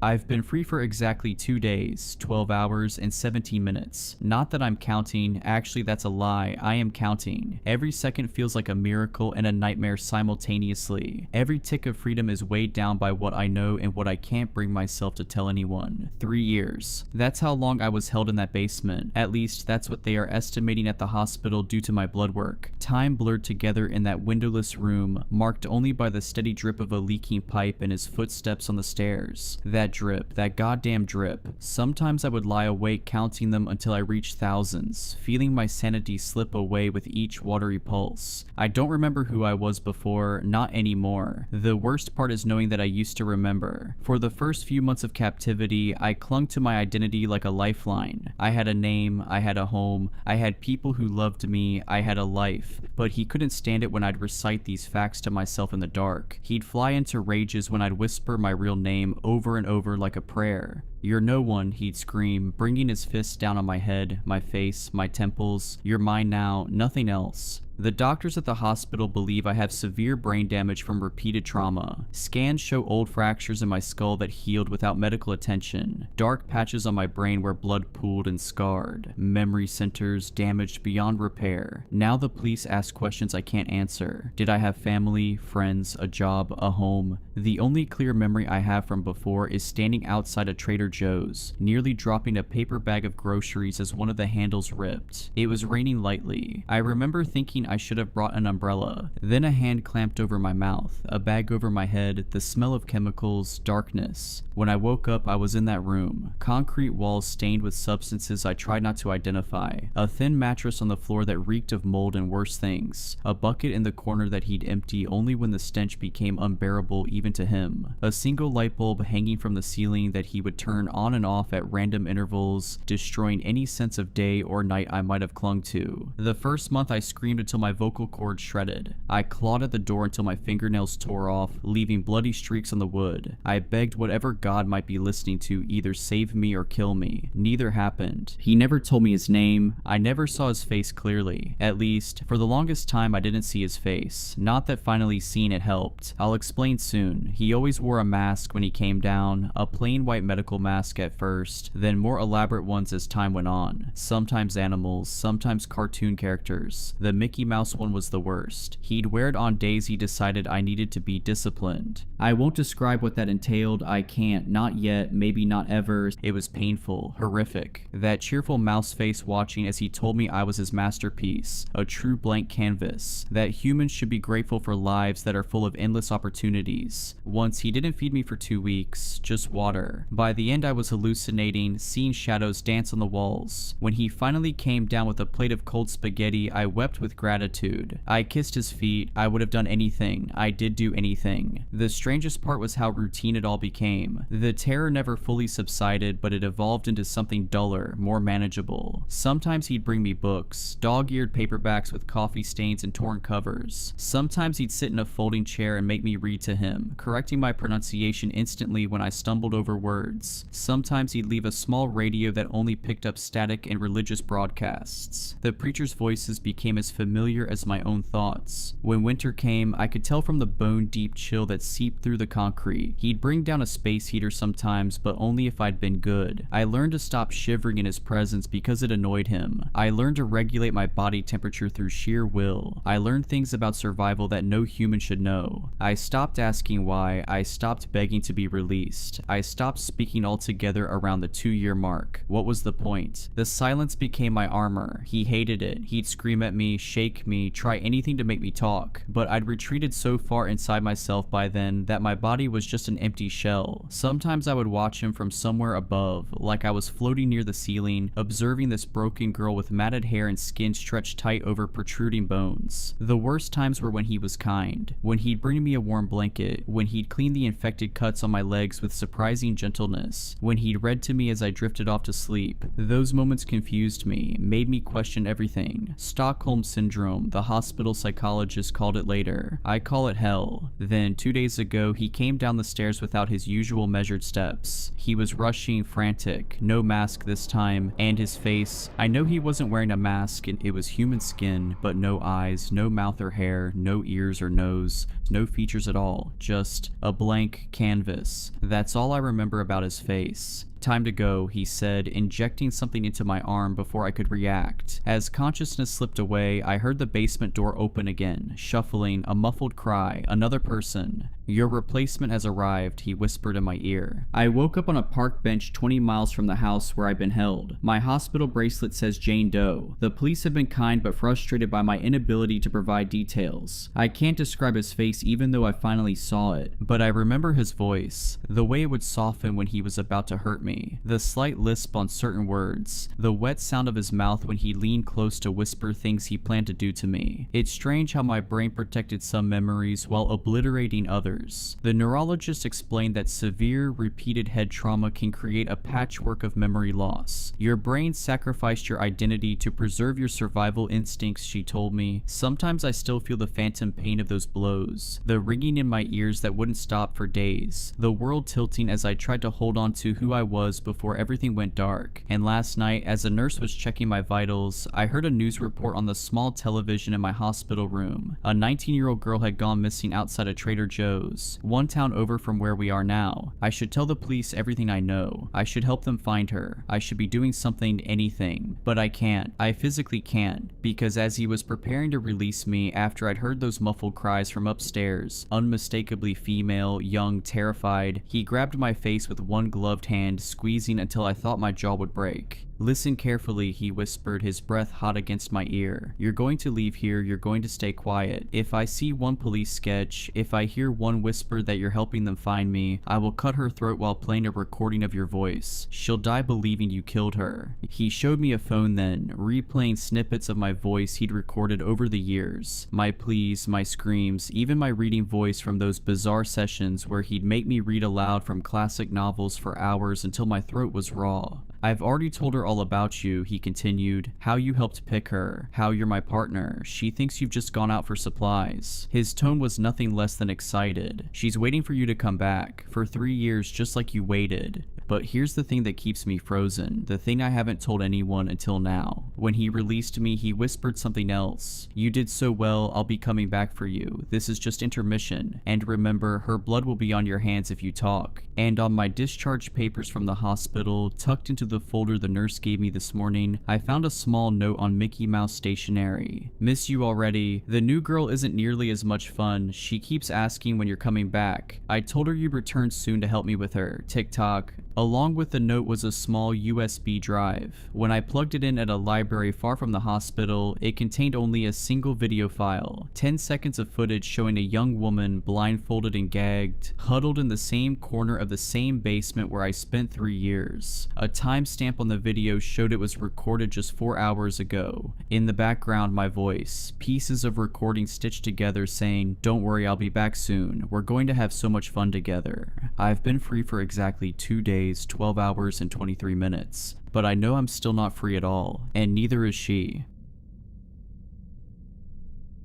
I've been free for exactly 2 days, 12 hours, and 17 minutes. Not that I'm counting, actually that's a lie, I am counting. Every second feels like a miracle and a nightmare simultaneously. Every tick of freedom is weighed down by what I know and what I can't bring myself to tell anyone. 3 years. That's how long I was held in that basement. At least that's what they are estimating at the hospital due to my blood work. Time blurred together in that windowless room, marked only by the steady drip of a leaking pipe and his footsteps on the stairs. That drip, that goddamn drip. Sometimes I would lie awake counting them until I reached thousands, feeling my sanity slip away with each watery pulse. I don't remember who I was before, not anymore. The worst part is knowing that I used to remember. For the first few months of captivity, I clung to my identity like a lifeline. I had a name, I had a home, I had people who loved me, I had a life. But he couldn't stand it when I'd recite these facts to myself in the dark. He'd fly into rages when I'd whisper my real name over and over like a prayer. "You're no one," he'd scream, bringing his fists down on my head, my face, my temples. "You're mine now, nothing else." The doctors at the hospital believe I have severe brain damage from repeated trauma. Scans show old fractures in my skull that healed without medical attention. Dark patches on my brain where blood pooled and scarred. Memory centers damaged beyond repair. Now the police ask questions I can't answer. Did I have family, friends, a job, a home? The only clear memory I have from before is standing outside a Trader Joe's, nearly dropping a paper bag of groceries as one of the handles ripped. It was raining lightly. I remember thinking I should have brought an umbrella. Then a hand clamped over my mouth, a bag over my head, the smell of chemicals, darkness. When I woke up, I was in that room. Concrete walls stained with substances I tried not to identify. A thin mattress on the floor that reeked of mold and worse things. A bucket in the corner that he'd empty only when the stench became unbearable even to him. A single light bulb hanging from the ceiling that he would turn on and off at random intervals, destroying any sense of day or night I might have clung to. The first month I screamed until my vocal cords shredded. I clawed at the door until my fingernails tore off, leaving bloody streaks on the wood. I begged whatever God might be listening to either save me or kill me. Neither happened. He never told me his name. I never saw his face clearly. At least, for the longest time I didn't see his face. Not that finally seeing it helped. I'll explain soon. He always wore a mask when he came down, a plain white medical mask at first, then more elaborate ones as time went on. Sometimes animals, sometimes cartoon characters. The Mickey Mouse one was the worst. He'd wear it on days he decided I needed to be disciplined. I won't describe what that entailed, I can't, not yet, maybe not ever. It was painful, horrific. That cheerful mouse face watching as he told me I was his masterpiece, a true blank canvas, that humans should be grateful for lives that are full of endless opportunities. Once he didn't feed me for 2 weeks, just water. By the end I was hallucinating, seeing shadows dance on the walls. When he finally came down with a plate of cold spaghetti, I wept with gratitude. I kissed his feet. I would have done anything. I did do anything. The strangest part was how routine it all became. The terror never fully subsided, but it evolved into something duller, more manageable. Sometimes he'd bring me books, dog-eared paperbacks with coffee stains and torn covers. Sometimes he'd sit in a folding chair and make me read to him, correcting my pronunciation instantly when I stumbled over words. Sometimes he'd leave a small radio that only picked up static and religious broadcasts. The preacher's voices became as familiar as my own thoughts. When winter came, I could tell from the bone-deep chill that seeped through the concrete. He'd bring down a space heater sometimes, but only if I'd been good. I learned to stop shivering in his presence because it annoyed him. I learned to regulate my body temperature through sheer will. I learned things about survival that no human should know. I stopped asking why. I stopped begging to be released. I stopped speaking altogether around the 2-year mark. What was the point? The silence became my armor. He hated it. He'd scream at me, shake me, try anything to make me talk. But I'd retreated so far inside myself by then that my body was just an empty shell. Sometimes I would watch him from somewhere above, like I was floating near the ceiling, observing this broken girl with matted hair and skin stretched tight over protruding bones. The worst times were when he was kind, when he'd bring me a warm blanket, when he'd clean the infected cuts on my legs with surprising gentleness, when he'd read to me as I drifted off to sleep. Those moments confused me, made me question everything. Stockholm Syndrome syndrome, the hospital psychologist called it later. I call it hell. Then 2 days ago, he came down the stairs without his usual measured steps. He was rushing, frantic, no mask this time, and his face, I know he wasn't wearing a mask and it was human skin, but no eyes, no mouth or hair, no ears or nose, no features at all, just a blank canvas. That's all I remember about his face. Time to go, he said, injecting something into my arm before I could react. As consciousness slipped away, I heard the basement door open again, shuffling, a muffled cry, another person. Your replacement has arrived, he whispered in my ear. I woke up on a park bench 20 miles from the house where I'd been held. My hospital bracelet says Jane Doe. The police have been kind but frustrated by my inability to provide details. I can't describe his face even though I finally saw it, but I remember his voice, the way it would soften when he was about to hurt me, the slight lisp on certain words, the wet sound of his mouth when he leaned close to whisper things he planned to do to me. It's strange how my brain protected some memories while obliterating others. The neurologist explained that severe, repeated head trauma can create a patchwork of memory loss. Your brain sacrificed your identity to preserve your survival instincts, she told me. Sometimes I still feel the phantom pain of those blows, the ringing in my ears that wouldn't stop for days, the world tilting as I tried to hold on to who I was before everything went dark. And last night, as a nurse was checking my vitals, I heard a news report on the small television in my hospital room. A 19-year-old girl had gone missing outside a Trader Joe's, one town over from where we are now. I should tell the police everything I know. I should help them find her. I should be doing something, anything. But I can't. I physically can't, because as he was preparing to release me after I'd heard those muffled cries from upstairs, unmistakably female, young, terrified, he grabbed my face with one gloved hand, squeezing until I thought my jaw would break. Listen carefully, he whispered, his breath hot against my ear. You're going to leave here, you're going to stay quiet. If I see one police sketch, if I hear one whisper that you're helping them find me, I will cut her throat while playing a recording of your voice. She'll die believing you killed her. He showed me a phone then, replaying snippets of my voice he'd recorded over the years. My pleas, my screams, even my reading voice from those bizarre sessions where he'd make me read aloud from classic novels for hours until my throat was raw. I've already told her all about you, he continued, how you helped pick her, how you're my partner. She thinks you've just gone out for supplies. His tone was nothing less than excited. She's waiting for you to come back, for 3 years just like you waited. But here's the thing that keeps me frozen, the thing I haven't told anyone until now. When he released me, he whispered something else. You did so well, I'll be coming back for you. This is just intermission. And remember, her blood will be on your hands if you talk. And on my discharge papers from the hospital, tucked into the folder the nurse gave me this morning, I found a small note on Mickey Mouse stationery. Miss you already. The new girl isn't nearly as much fun. She keeps asking when you're coming back. I told her you'd return soon to help me with her. TikTok. Along with the note was a small USB drive. When I plugged it in at a library far from the hospital, it contained only a single video file. 10 seconds of footage showing a young woman, blindfolded and gagged, huddled in the same corner of the same basement where I spent 3 years. A timestamp on the video showed it was recorded just 4 hours ago. In the background, my voice. Pieces of recording stitched together saying, "Don't worry, I'll be back soon. We're going to have so much fun together." I've been free for exactly 2 days, 12 hours and 23 minutes, but I know I'm still not free at all, and neither is she.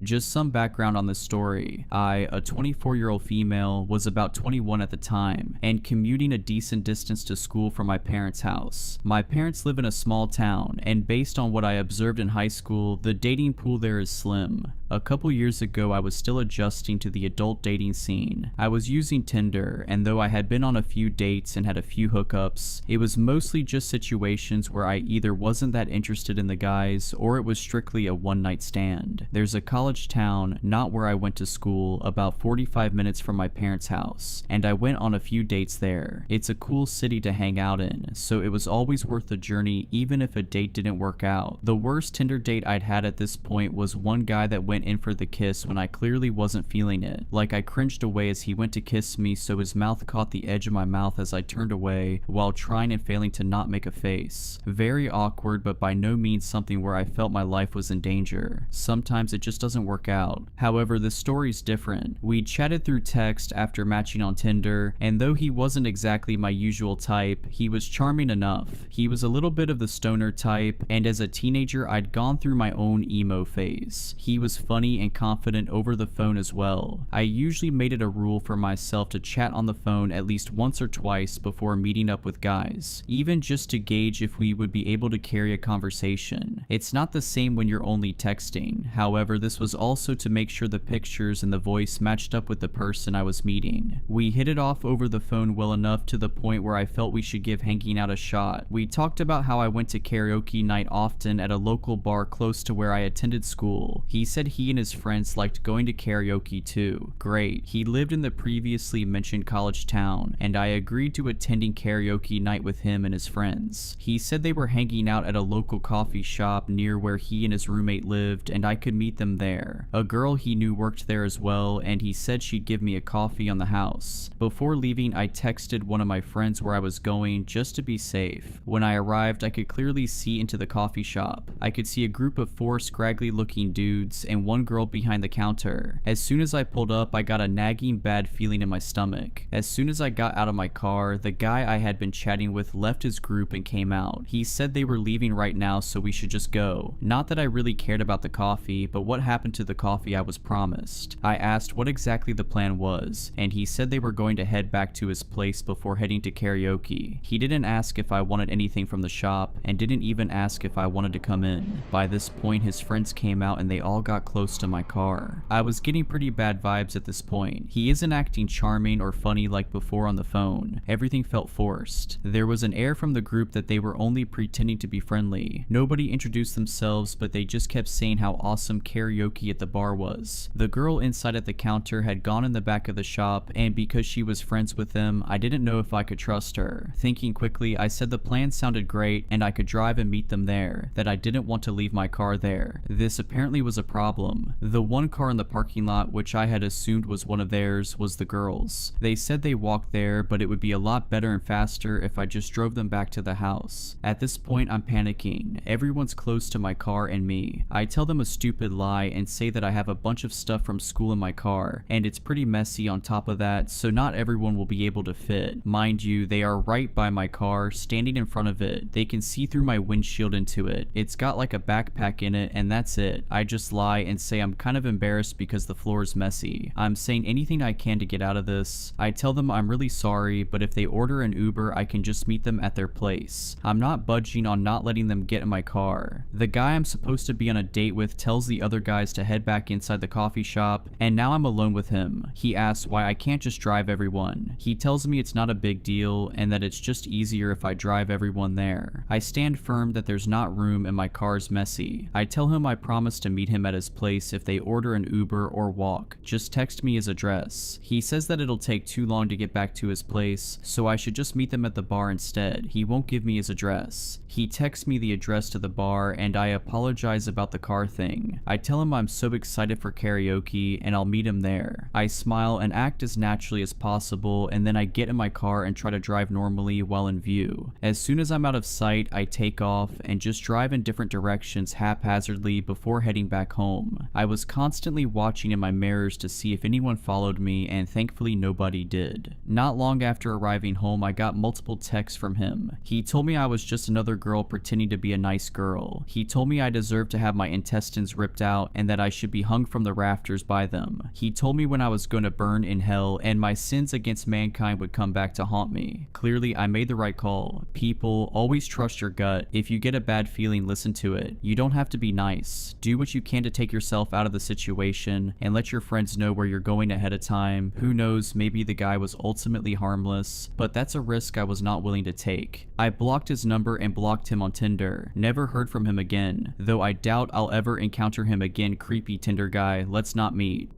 Just some background on this story. I, a 24-year-old female, was about 21 at the time, and commuting a decent distance to school from my parents' house. My parents live in a small town, and based on what I observed in high school, the dating pool there is slim. A couple years ago, I was still adjusting to the adult dating scene. I was using Tinder, and though I had been on a few dates and had a few hookups, it was mostly just situations where I either wasn't that interested in the guys, or it was strictly a one-night stand. There's a college town, not where I went to school, about 45 minutes from my parents' house, and I went on a few dates there. It's a cool city to hang out in, so it was always worth the journey even if a date didn't work out. The worst Tinder date I'd had at this point was one guy that went went in for the kiss when I clearly wasn't feeling it. Like I cringed away as he went to kiss me, so his mouth caught the edge of my mouth as I turned away while trying and failing to not make a face. Very awkward, but by no means something where I felt my life was in danger. Sometimes it just doesn't work out. However, this story's different. We chatted through text after matching on Tinder, and though he wasn't exactly my usual type, he was charming enough. He was a little bit of the stoner type, and as a teenager I'd gone through my own emo phase. He was funny and confident over the phone as well. I usually made it a rule for myself to chat on the phone at least once or twice before meeting up with guys, even just to gauge if we would be able to carry a conversation. It's not the same when you're only texting. However, this was also to make sure the pictures and the voice matched up with the person I was meeting. We hit it off over the phone well enough to the point where I felt we should give hanging out a shot. We talked about how I went to karaoke night often at a local bar close to where I attended school. He said he and his friends liked going to karaoke too. Great. He lived in the previously mentioned college town, and I agreed to attending karaoke night with him and his friends. He said they were hanging out at a local coffee shop near where he and his roommate lived, and I could meet them there. A girl he knew worked there as well, and he said she'd give me a coffee on the house. Before leaving, I texted one of my friends where I was going just to be safe. When I arrived, I could clearly see into the coffee shop. I could see a group of 4 scraggly looking dudes and one girl behind the counter. As soon as I pulled up, I got a nagging bad feeling in my stomach. As soon as I got out of my car, the guy I had been chatting with left his group and came out. He said they were leaving right now, so we should just go. Not that I really cared about the coffee, but what happened to the coffee I was promised? I asked what exactly the plan was, and he said they were going to head back to his place before heading to karaoke. He didn't ask if I wanted anything from the shop, and didn't even ask if I wanted to come in. By this point, his friends came out and they all got close to my car. I was getting pretty bad vibes at this point. He isn't acting charming or funny like before on the phone. Everything felt forced. There was an air from the group that they were only pretending to be friendly. Nobody introduced themselves, but they just kept saying how awesome karaoke at the bar was. The girl inside at the counter had gone in the back of the shop, and because she was friends with them, I didn't know if I could trust her. Thinking quickly, I said the plan sounded great and I could drive and meet them there, that I didn't want to leave my car there. This apparently was a problem. The one car in the parking lot, which I had assumed was one of theirs, was the girls. They said they walked there, but it would be a lot better and faster if I just drove them back to the house. At this point, I'm panicking. Everyone's close to my car and me. I tell them a stupid lie and say that I have a bunch of stuff from school in my car, and it's pretty messy on top of that, so not everyone will be able to fit. Mind you, they are right by my car, standing in front of it. They can see through my windshield into it. It's got like a backpack in it, and that's it. I just lie and say I'm kind of embarrassed because the floor is messy. I'm saying anything I can to get out of this. I tell them I'm really sorry, but if they order an Uber, I can just meet them at their place. I'm not budging on not letting them get in my car. The guy I'm supposed to be on a date with tells the other guys to head back inside the coffee shop, and now I'm alone with him. He asks why I can't just drive everyone. He tells me it's not a big deal and that it's just easier if I drive everyone there. I stand firm that there's not room and my car's messy. I tell him I promise to meet him at his place if they order an Uber or walk. Just text me his address. He says that it'll take too long to get back to his place, so I should just meet them at the bar instead. He won't give me his address. He texts me the address to the bar and I apologize about the car thing. I tell him I'm so excited for karaoke and I'll meet him there. I smile and act as naturally as possible, and then I get in my car and try to drive normally while in view. As soon as I'm out of sight, I take off and just drive in different directions haphazardly before heading back home. I was constantly watching in my mirrors to see if anyone followed me, and thankfully nobody did. Not long after arriving home, I got multiple texts from him. He told me I was just another girl pretending to be a nice girl. He told me I deserved to have my intestines ripped out and that I should be hung from the rafters by them. He told me when I was going to burn in hell and my sins against mankind would come back to haunt me. Clearly, I made the right call. People, always trust your gut. If you get a bad feeling, listen to it. You don't have to be nice. Do what you can to take yourself out of the situation and let your friends know where you're going ahead of time. Who knows, maybe the guy was ultimately harmless, but that's a risk I was not willing to take. I blocked his number and blocked him on Tinder. Never heard from him again, though I doubt I'll ever encounter him again. Creepy Tinder guy, let's not meet.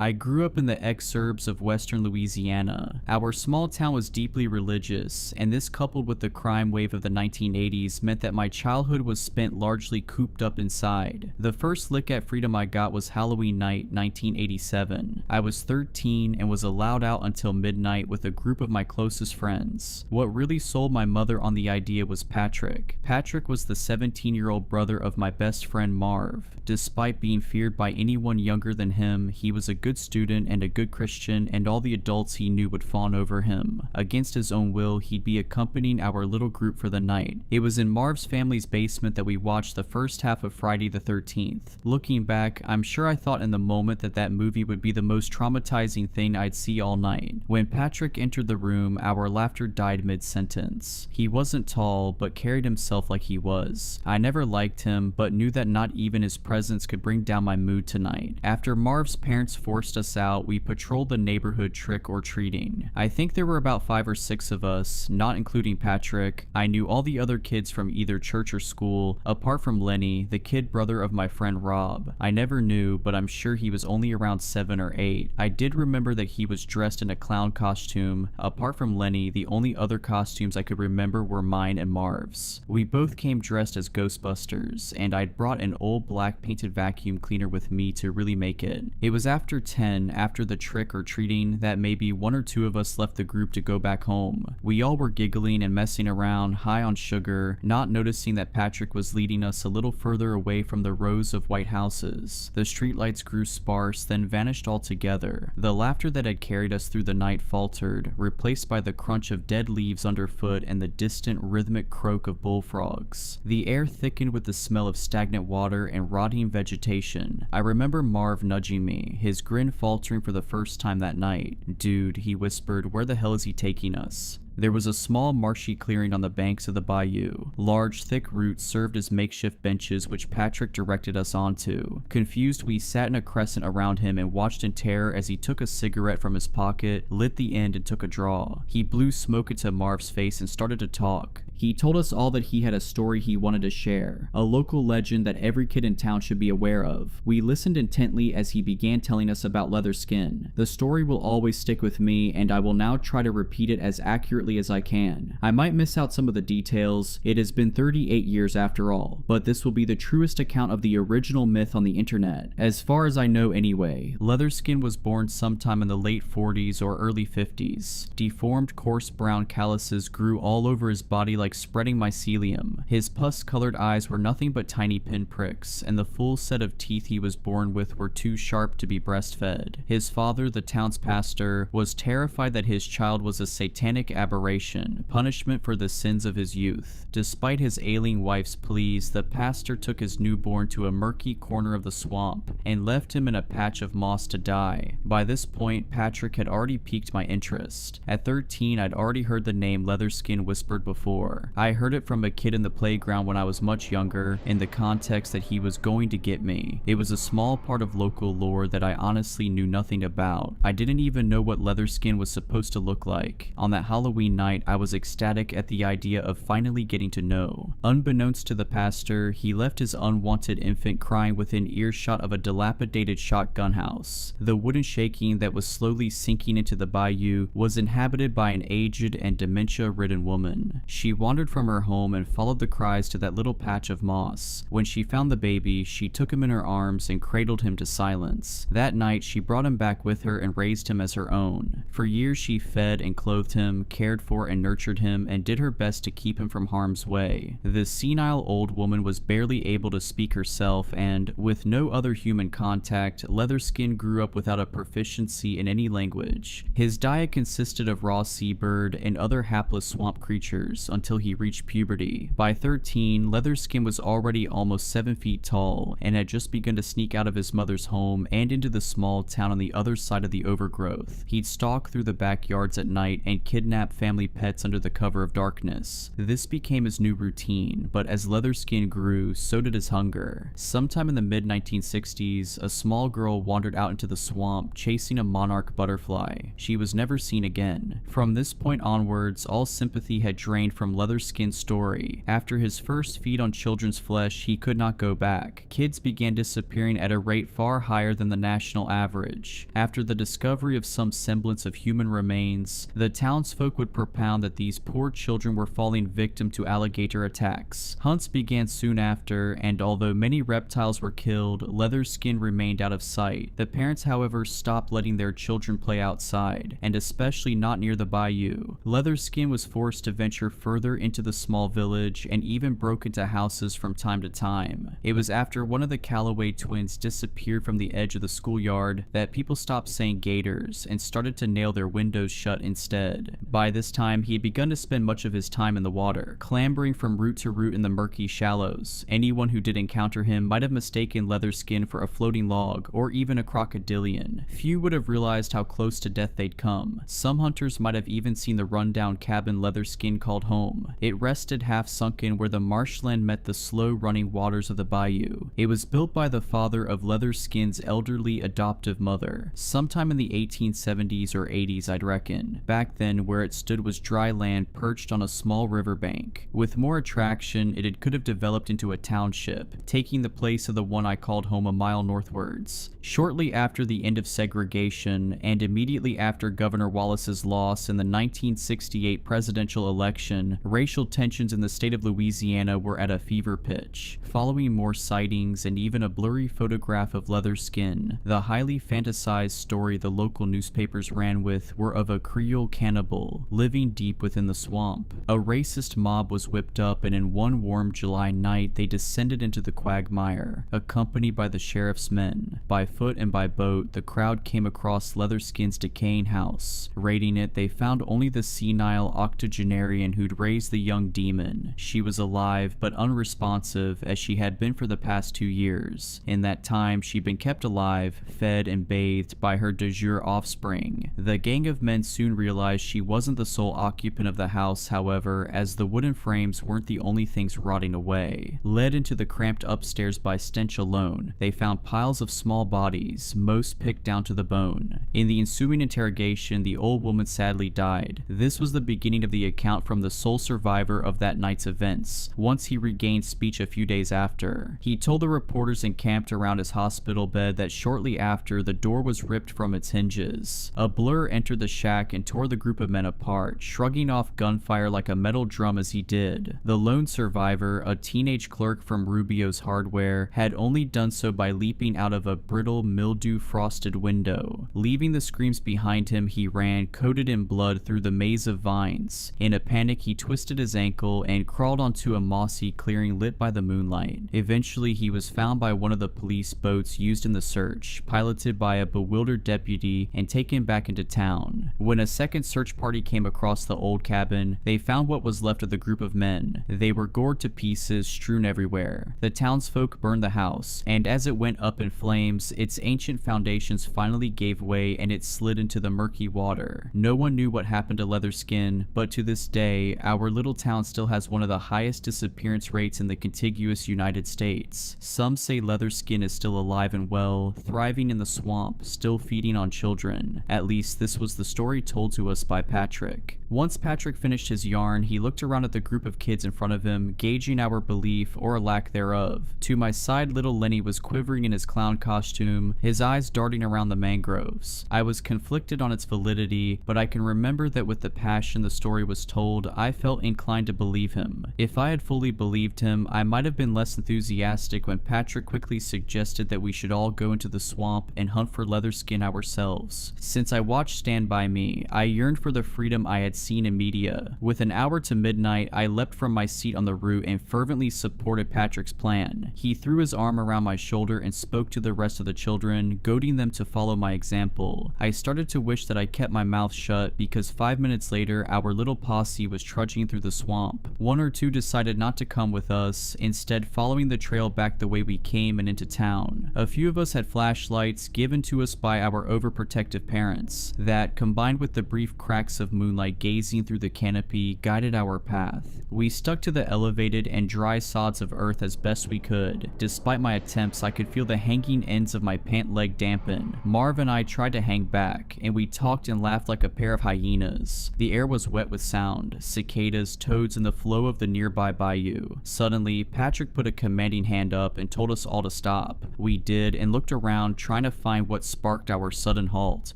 I grew up in the exurbs of western Louisiana. Our small town was deeply religious, and this coupled with the crime wave of the 1980s meant that my childhood was spent largely cooped up inside. The first lick at freedom I got was Halloween night 1987. I was 13 and was allowed out until midnight with a group of my closest friends. What really sold my mother on the idea was Patrick. Patrick was the 17-year-old brother of my best friend Marv. Despite being feared by anyone younger than him, he was a good student and a good Christian, and all the adults he knew would fawn over him. Against his own will, he'd be accompanying our little group for the night. It was in Marv's family's basement that we watched the first half of Friday the 13th. Looking back, I'm sure I thought in the moment that that movie would be the most traumatizing thing I'd see all night. When Patrick entered the room, our laughter died mid-sentence. He wasn't tall, but carried himself like he was. I never liked him, but knew that not even his presence could bring down my mood tonight. After Marv's parents forced us out, we patrolled the neighborhood trick-or-treating. I think there were about 5 or 6 of us, not including Patrick. I knew all the other kids from either church or school, apart from Lenny, the kid brother of my friend Rob. I never knew, but I'm sure he was only around 7 or 8. I did remember that he was dressed in a clown costume. Apart from Lenny, the only other costumes I could remember were mine and Marv's. We both came dressed as Ghostbusters, and I'd brought an old black painted vacuum cleaner with me to really make it. It was after 10, after the trick-or-treating, that maybe 1 or 2 of us left the group to go back home. We all were giggling and messing around, high on sugar, not noticing that Patrick was leading us a little further away from the rows of white houses. The streetlights grew sparse, then vanished altogether. The laughter that had carried us through the night faltered, replaced by the crunch of dead leaves underfoot and the distant rhythmic croak of bullfrogs. The air thickened with the smell of stagnant water and rotting vegetation. I remember Marv nudging me, his grin faltering for the first time that night. "Dude," he whispered, "where the hell is he taking us?" There was a small marshy clearing on the banks of the bayou. Large, thick roots served as makeshift benches which Patrick directed us onto. Confused, we sat in a crescent around him and watched in terror as he took a cigarette from his pocket, lit the end, and took a draw. He blew smoke into Marv's face and started to talk. He told us all that he had a story he wanted to share, a local legend that every kid in town should be aware of. We listened intently as he began telling us about Leatherskin. The story will always stick with me, and I will now try to repeat it as accurately as I can. I might miss out some of the details. It has been 38 years after all, but this will be the truest account of the original myth on the internet, as far as I know anyway. Leatherskin was born sometime in the late 40s or early 50s. Deformed, coarse brown calluses grew all over his body like spreading mycelium. His pus-colored eyes were nothing but tiny pinpricks, and the full set of teeth he was born with were too sharp to be breastfed. His father, the town's pastor, was terrified that his child was a satanic aberration, punishment for the sins of his youth. Despite his ailing wife's pleas, the pastor took his newborn to a murky corner of the swamp and left him in a patch of moss to die. By this point, Patrick had already piqued my interest. At 13, I'd already heard the name Leatherskin whispered before. I heard it from a kid in the playground when I was much younger, in the context that he was going to get me. It was a small part of local lore that I honestly knew nothing about. I didn't even know what Leatherskin was supposed to look like. On that Halloween night, I was ecstatic at the idea of finally getting to know. Unbeknownst to the pastor, he left his unwanted infant crying within earshot of a dilapidated shotgun house. The wooden shaking that was slowly sinking into the bayou was inhabited by an aged and dementia-ridden woman. She wandered from her home and followed the cries to that little patch of moss. When she found the baby, she took him in her arms and cradled him to silence. That night, she brought him back with her and raised him as her own. For years, she fed and clothed him, cared for and nurtured him, and did her best to keep him from harm's way. The senile old woman was barely able to speak herself, and, with no other human contact, Leatherskin grew up without a proficiency in any language. His diet consisted of raw seabird and other hapless swamp creatures until he reached puberty. By 13, Leatherskin was already almost 7 feet tall and had just begun to sneak out of his mother's home and into the small town on the other side of the overgrowth. He'd stalk through the backyards at night and kidnap family pets under the cover of darkness. This became his new routine, but as Leatherskin grew, so did his hunger. Sometime in the mid-1960s, a small girl wandered out into the swamp chasing a monarch butterfly. She was never seen again. From this point onwards, all sympathy had drained from Leatherskin's story. After his first feed on children's flesh, he could not go back. Kids began disappearing at a rate far higher than the national average. After the discovery of some semblance of human remains, the townsfolk would propound that these poor children were falling victim to alligator attacks. Hunts began soon after, and although many reptiles were killed, Leatherskin remained out of sight. The parents, however, stopped letting their children play outside, and especially not near the bayou. Leatherskin was forced to venture further into the small village and even broke into houses from time to time. It was after one of the Calloway twins disappeared from the edge of the schoolyard that people stopped saying gators and started to nail their windows shut instead. By this time, he had begun to spend much of his time in the water, clambering from root to root in the murky shallows. Anyone who did encounter him might have mistaken Leatherskin for a floating log or even a crocodilian. Few would have realized how close to death they'd come. Some hunters might have even seen the rundown cabin Leatherskin called home. It rested half sunken where the marshland met the slow-running waters of the bayou. It was built by the father of Leatherskin's elderly adoptive mother, sometime in the 1870s or 80s, I'd reckon. Back then, where it stood was dry land perched on a small riverbank. With more attraction, it could have developed into a township, taking the place of the one I called home a mile northwards. Shortly after the end of segregation, and immediately after Governor Wallace's loss in the 1968 presidential election, racial tensions in the state of Louisiana were at a fever pitch. Following more sightings and even a blurry photograph of Leatherskin, the highly fantasized story the local newspapers ran with were of a Creole cannibal living deep within the swamp. A racist mob was whipped up, and in one warm July night they descended into the quagmire, accompanied by the sheriff's men. By foot and by boat, the crowd came across Leatherskin's decaying house. Raiding it, they found only the senile octogenarian who'd raised the young demon. She was alive, but unresponsive, as she had been for the past 2 years. In that time, she'd been kept alive, fed, and bathed by her de jure offspring. The gang of men soon realized she wasn't the sole occupant of the house, however, as the wooden frames weren't the only things rotting away. Led into the cramped upstairs by stench alone, they found piles of small bodies, most picked down to the bone. In the ensuing interrogation, the old woman sadly died. This was the beginning of the account from the sole survivor of that night's events. Once he regained speech a few days after, he told the reporters encamped around his hospital bed that shortly after, the door was ripped from its hinges. A blur entered the shack and tore the group of men apart, shrugging off gunfire like a metal drum as he did. The lone survivor, a teenage clerk from Rubio's Hardware, had only done so by leaping out of a brittle, mildew-frosted window. Leaving the screams behind him, he ran, coated in blood, through the maze of vines. In a panic, he twisted his ankle and crawled onto a mossy clearing lit by the moonlight. Eventually, he was found by one of the police boats used in the search, piloted by a bewildered deputy, and taken back into town. When a second search party came across the old cabin, they found what was left of the group of men. They were gored to pieces, strewn everywhere. The townsfolk burned the house, and as it went up in flames, its ancient foundations finally gave way and it slid into the murky water. No one knew what happened to Leatherskin, but to this day, our little town still has one of the highest disappearance rates in the contiguous United States. Some say Leatherskin is still alive and well, thriving in the swamp, still feeding on children. At least this was the story told to us by Patrick. Once Patrick finished his yarn, he looked around at the group of kids in front of him, gauging our belief or lack thereof. To my side, little Lenny was quivering in his clown costume, his eyes darting around the mangroves. I was conflicted on its validity, but I can remember that with the passion the story was told, I felt inclined to believe him. If I had fully believed him, I might have been less enthusiastic when Patrick quickly suggested that we should all go into the swamp and hunt for Leatherskin ourselves. Since I watched Stand By Me, I yearned for the freedom I had seen in media. With an hour to midnight, I leapt from my seat on the root and fervently supported Patrick's plan. He threw his arm around my shoulder and spoke to the rest of the children, goading them to follow my example. I started to wish that I kept my mouth shut because 5 minutes later, our little posse was trudging through the swamp. One or two decided not to come with us, instead following the trail back the way we came and into town. A few of us had flashlights given to us by our overprotective parents that, combined with the brief cracks of moonlight moonlight gazing through the canopy guided our path. We stuck to the elevated and dry sods of earth as best we could. Despite my attempts, I could feel the hanging ends of my pant leg dampen. Marv and I tried to hang back, and we talked and laughed like a pair of hyenas. The air was wet with sound, cicadas, toads, and the flow of the nearby bayou. Suddenly, Patrick put a commanding hand up and told us all to stop. We did, and looked around trying to find what sparked our sudden halt.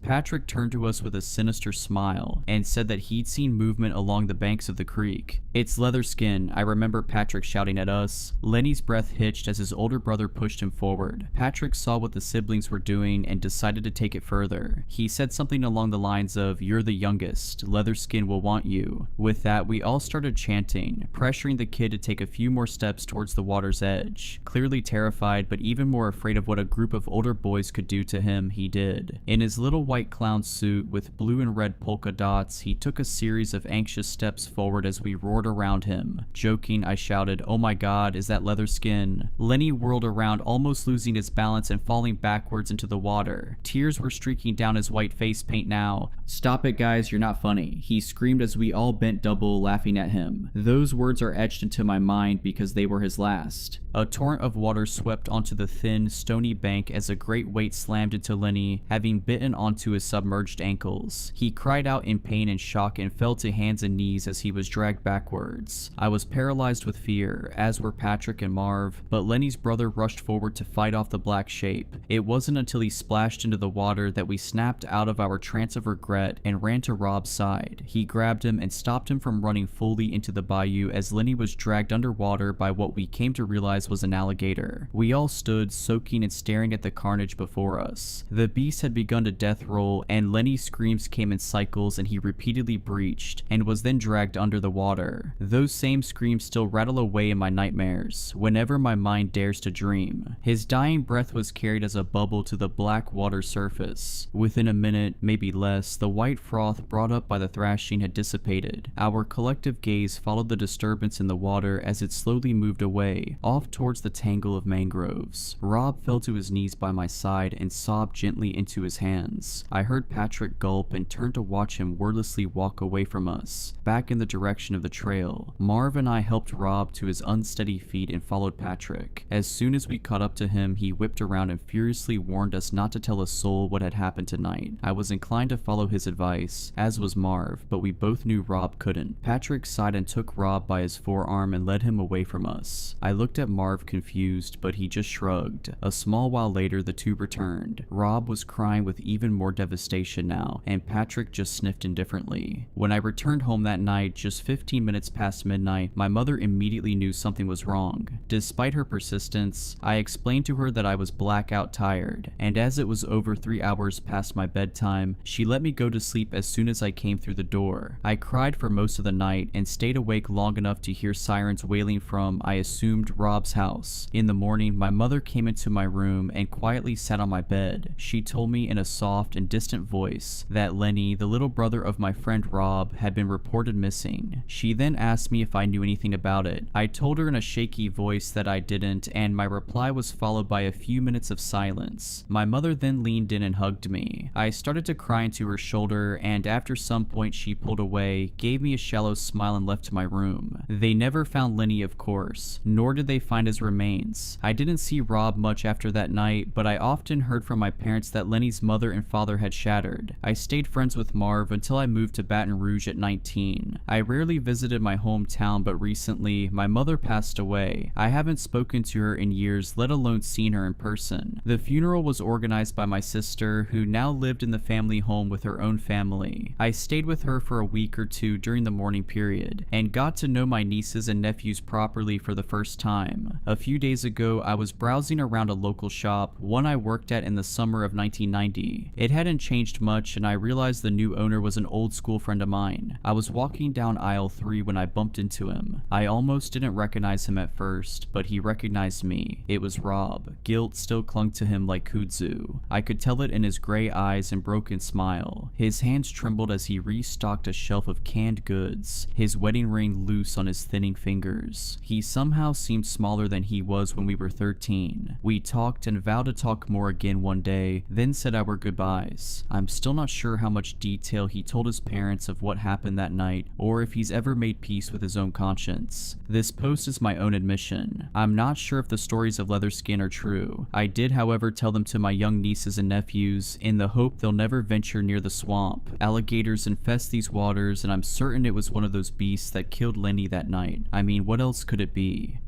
Patrick turned to us with a sinister smile and said that he'd seen movement along the banks of the creek. "It's Leatherskin," I remember Patrick shouting at us. Lenny's breath hitched as his older brother pushed him forward. Patrick saw what the siblings were doing and decided to take it further. He said something along the lines of, "You're the youngest. Leatherskin will want you." With that, we all started chanting, pressuring the kid to take a few more steps towards the water's edge. Clearly terrified, but even more afraid of what a group of older boys could do to him, he did. In his little white clown suit with blue and red polka dots, he took a series of anxious steps forward as we roared around him. Joking, I shouted, "Oh my god, is that Leatherskin?" Lenny whirled around, almost losing his balance and falling backwards into the water. Tears were streaking down his white face paint now. "Stop it, guys, you're not funny," he screamed as we all bent double, laughing at him. Those words are etched into my mind because they were his last. A torrent of water swept onto the thin, stony bank as a great weight slammed into Lenny, having bitten onto his submerged ankles. He cried out in pain and shock and fell to hands and knees as he was dragged backwards. I was paralyzed with fear, as were Patrick and Marv, but Lenny's brother rushed forward to fight off the black shape. It wasn't until he splashed into the water that we snapped out of our trance of regret and ran to Rob's side. He grabbed him and stopped him from running fully into the bayou as Lenny was dragged underwater by what we came to realize was an alligator. We all stood soaking and staring at the carnage before us. The beast had begun to death roll, and Lenny's screams came in cycles and he repeatedly breached and was then dragged under the water. Those same screams still rattle away in my nightmares whenever my mind dares to dream. His dying breath was carried as a bubble to the black water surface. Within a minute, maybe less, the white froth brought up by the thrashing had dissipated. Our collective gaze followed the disturbance in the water as it slowly moved away, off towards the tangle of mangroves. Rob fell to his knees by my side and sobbed gently into his hands. I heard Patrick gulp and turned to watch him wordlessly walk away from us, back in the direction of the trail. Marv and I helped Rob to his unsteady feet and followed Patrick. As soon as we caught up to him, he whipped around and furiously warned us not to tell a soul what had happened tonight. I was inclined to follow his advice, as was Marv, but we both knew Rob couldn't. Patrick sighed and took Rob by his forearm and led him away from us. I looked at Marv confused, but he just shrugged. A small while later, the two returned. Rob was crying with even more devastation now, and Patrick just sniffed indifferently. When I returned home that night, just 15 minutes past midnight, my mother immediately knew something was wrong. Despite her persistence, I explained to her that I was blackout tired, and as it was over 3 hours past my bedtime, she let me go to sleep as soon as I came through the door. I cried for most of the night and stayed awake long enough to hear sirens wailing from, I assumed, Rob's house. In the morning, my mother came into my room and quietly sat on my bed. She told me in a soft and distant voice that Lenny, the little brother of my friend Rob, had been reported missing. She then asked me if I knew anything about it. I told her in a shaky voice that I didn't, and my reply was followed by a few minutes of silence. My mother then leaned in and hugged me. I started to cry into her shoulder, and after some point she pulled away, gave me a shallow smile and left my room. They never found Lenny, of course, nor did they find his remains. I didn't see Rob much after that night, but I often heard from my parents that Lenny's mother and father had shattered. I stayed friends with Marv until I moved to Baton Rouge at 19. I rarely visited my hometown, but recently, my mother passed away. I haven't spoken to her in years, let alone seen her in person. The funeral was organized by my sister, who now lived in the family home with her own family. I stayed with her for a week or two during the mourning period, and got to know my nieces and nephews properly for the first time. A few days ago, I was browsing around a local shop, one I worked at in the summer of 1990. It hadn't changed much, and I realized the new owner was an old school friend of mine. I was walking down aisle 3 when I bumped into him. I almost didn't recognize him at first, but he recognized me. It was Rob. Guilt still clung to him like kudzu. I could tell it in his gray eyes and broken smile. His hands trembled as he restocked a shelf of canned goods, his wedding ring loose on his thinning fingers. He somehow seemed smaller than he was when we were 13. We talked and vowed to talk more again one day, then said our goodbyes. I'm still not sure how much detail he told his Carter's parents of what happened that night or if he's ever made peace with his own conscience. This post is my own admission. I'm not sure if the stories of Leatherskin are true. I did, however, tell them to my young nieces and nephews in the hope they'll never venture near the swamp. Alligators infest these waters, and I'm certain it was one of those beasts that killed Lenny that night. I mean, what else could it be?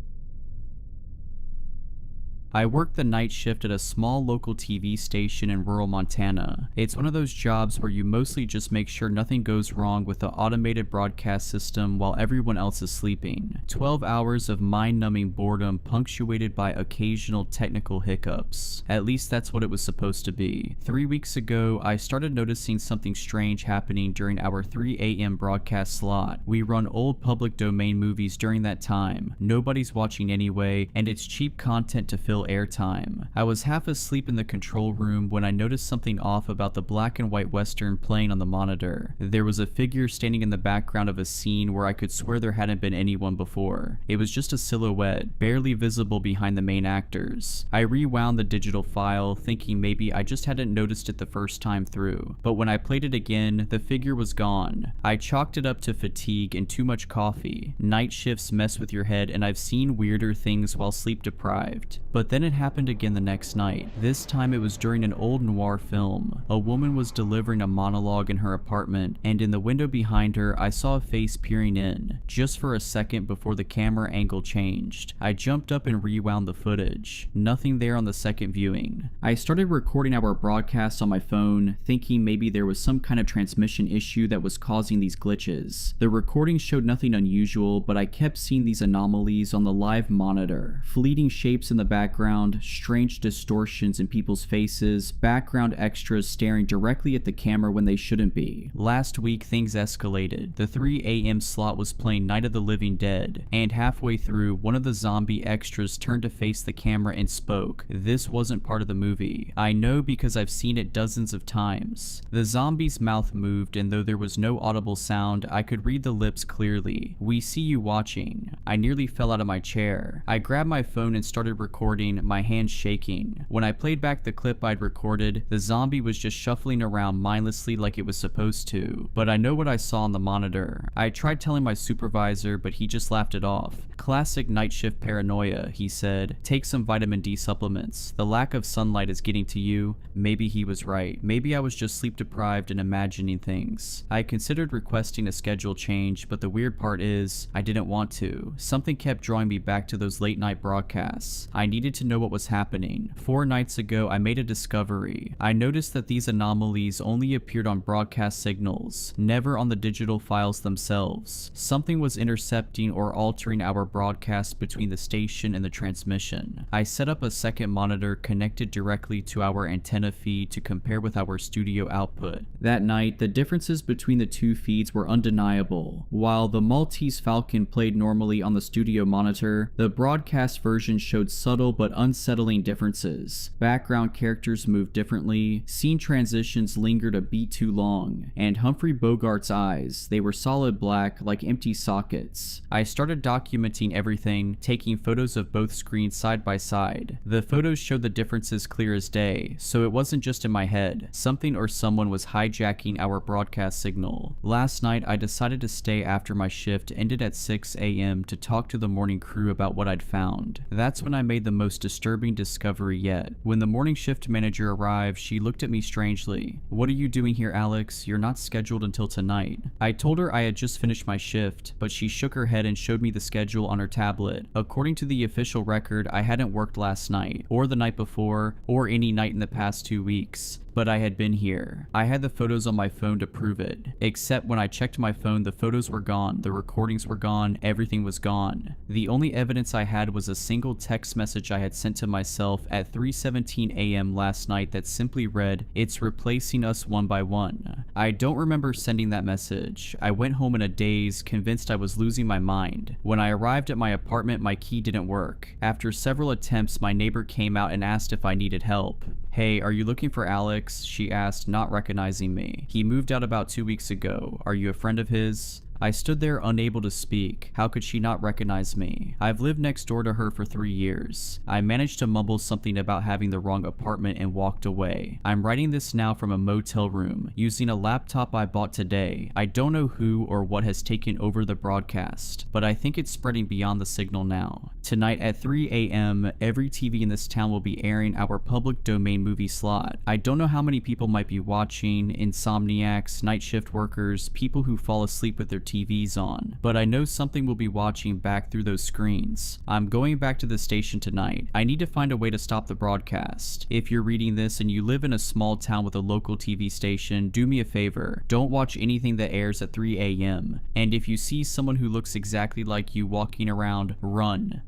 I worked the night shift at a small local TV station in rural Montana. It's one of those jobs where you mostly just make sure nothing goes wrong with the automated broadcast system while everyone else is sleeping. 12 hours of mind-numbing boredom punctuated by occasional technical hiccups. At least that's what it was supposed to be. 3 weeks ago, I started noticing something strange happening during our 3 a.m. broadcast slot. We run old public domain movies during that time. Nobody's watching anyway, and it's cheap content to fill airtime. I was half asleep in the control room when I noticed something off about the black and white western playing on the monitor. There was a figure standing in the background of a scene where I could swear there hadn't been anyone before. It was just a silhouette, barely visible behind the main actors. I rewound the digital file, thinking maybe I just hadn't noticed it the first time through. But when I played it again, the figure was gone. I chalked it up to fatigue and too much coffee. Night shifts mess with your head, and I've seen weirder things while sleep deprived. But then it happened again the next night. This time it was during an old noir film. A woman was delivering a monologue in her apartment, and in the window behind her I saw a face peering in, just for a second before the camera angle changed. I jumped up and rewound the footage. Nothing there on the second viewing. I started recording our broadcast on my phone, thinking maybe there was some kind of transmission issue that was causing these glitches. The recording showed nothing unusual, but I kept seeing these anomalies on the live monitor. Fleeting shapes in the background, strange distortions in people's faces, background extras staring directly at the camera when they shouldn't be. Last week things escalated. The 3 a.m. slot was playing Night of the Living Dead, and halfway through, one of the zombie extras turned to face the camera and spoke. This wasn't part of the movie. I know because I've seen it dozens of times. The zombie's mouth moved, and though there was no audible sound, I could read the lips clearly. "We see you watching." I nearly fell out of my chair. I grabbed my phone and started recording, my hands shaking. When I played back the clip I'd recorded, the zombie was just shuffling around mindlessly like it was supposed to. But I know what I saw on the monitor. I tried telling my supervisor, but he just laughed it off. "Classic night shift paranoia," he said. "Take some vitamin D supplements. The lack of sunlight is getting to you." Maybe he was right. Maybe I was just sleep deprived and imagining things. I considered requesting a schedule change, but the weird part is, I didn't want to. Something kept drawing me back to those late night broadcasts. I needed to know what was happening. 4 nights ago, I made a discovery. I noticed that these anomalies only appeared on broadcast signals, never on the digital files themselves. Something was intercepting or altering our broadcast between the station and the transmission. I set up a second monitor connected directly to our antenna feed to compare with our studio output. That night, the differences between the two feeds were undeniable. While the Maltese Falcon played normally on the studio monitor, the broadcast version showed subtle but unsettling differences. Background characters moved differently, scene transitions lingered a beat too long, and Humphrey Bogart's eyes, they were solid black like empty sockets. I started documenting everything, taking photos of both screens side by side. The photos showed the differences clear as day, so it wasn't just in my head. Something or someone was hijacking our broadcast signal. Last night I decided to stay after my shift ended at 6 a.m. to talk to the morning crew about what I'd found. That's when I made the most disturbing discovery yet. When the morning shift manager arrived, she looked at me strangely. "What are you doing here, Alex? You're not scheduled until tonight." I told her I had just finished my shift, but she shook her head and showed me the schedule on her tablet. According to the official record, I hadn't worked last night, or the night before, or any night in the past 2 weeks. But I had been here. I had the photos on my phone to prove it. Except when I checked my phone, the photos were gone, the recordings were gone, everything was gone. The only evidence I had was a single text message I had sent to myself at 3:17 a.m. last night that simply read, "It's replacing us one by one." I don't remember sending that message. I went home in a daze, convinced I was losing my mind. When I arrived at my apartment, my key didn't work. After several attempts, my neighbor came out and asked if I needed help. "Hey, are you looking for Alex?" she asked, not recognizing me. "He moved out about 2 weeks ago. Are you a friend of his?" I stood there unable to speak. How could she not recognize me? I've lived next door to her for 3 years. I managed to mumble something about having the wrong apartment and walked away. I'm writing this now from a motel room, using a laptop I bought today. I don't know who or what has taken over the broadcast, but I think it's spreading beyond the signal now. Tonight at 3 a.m., every TV in this town will be airing our public domain movie slot. I don't know how many people might be watching: insomniacs, night shift workers, people who fall asleep with their TVs on, but I know something will be watching back through those screens. I'm going back to the station tonight. I need to find a way to stop the broadcast. If you're reading this and you live in a small town with a local TV station, do me a favor. Don't watch anything that airs at 3 a.m. And if you see someone who looks exactly like you walking around, run.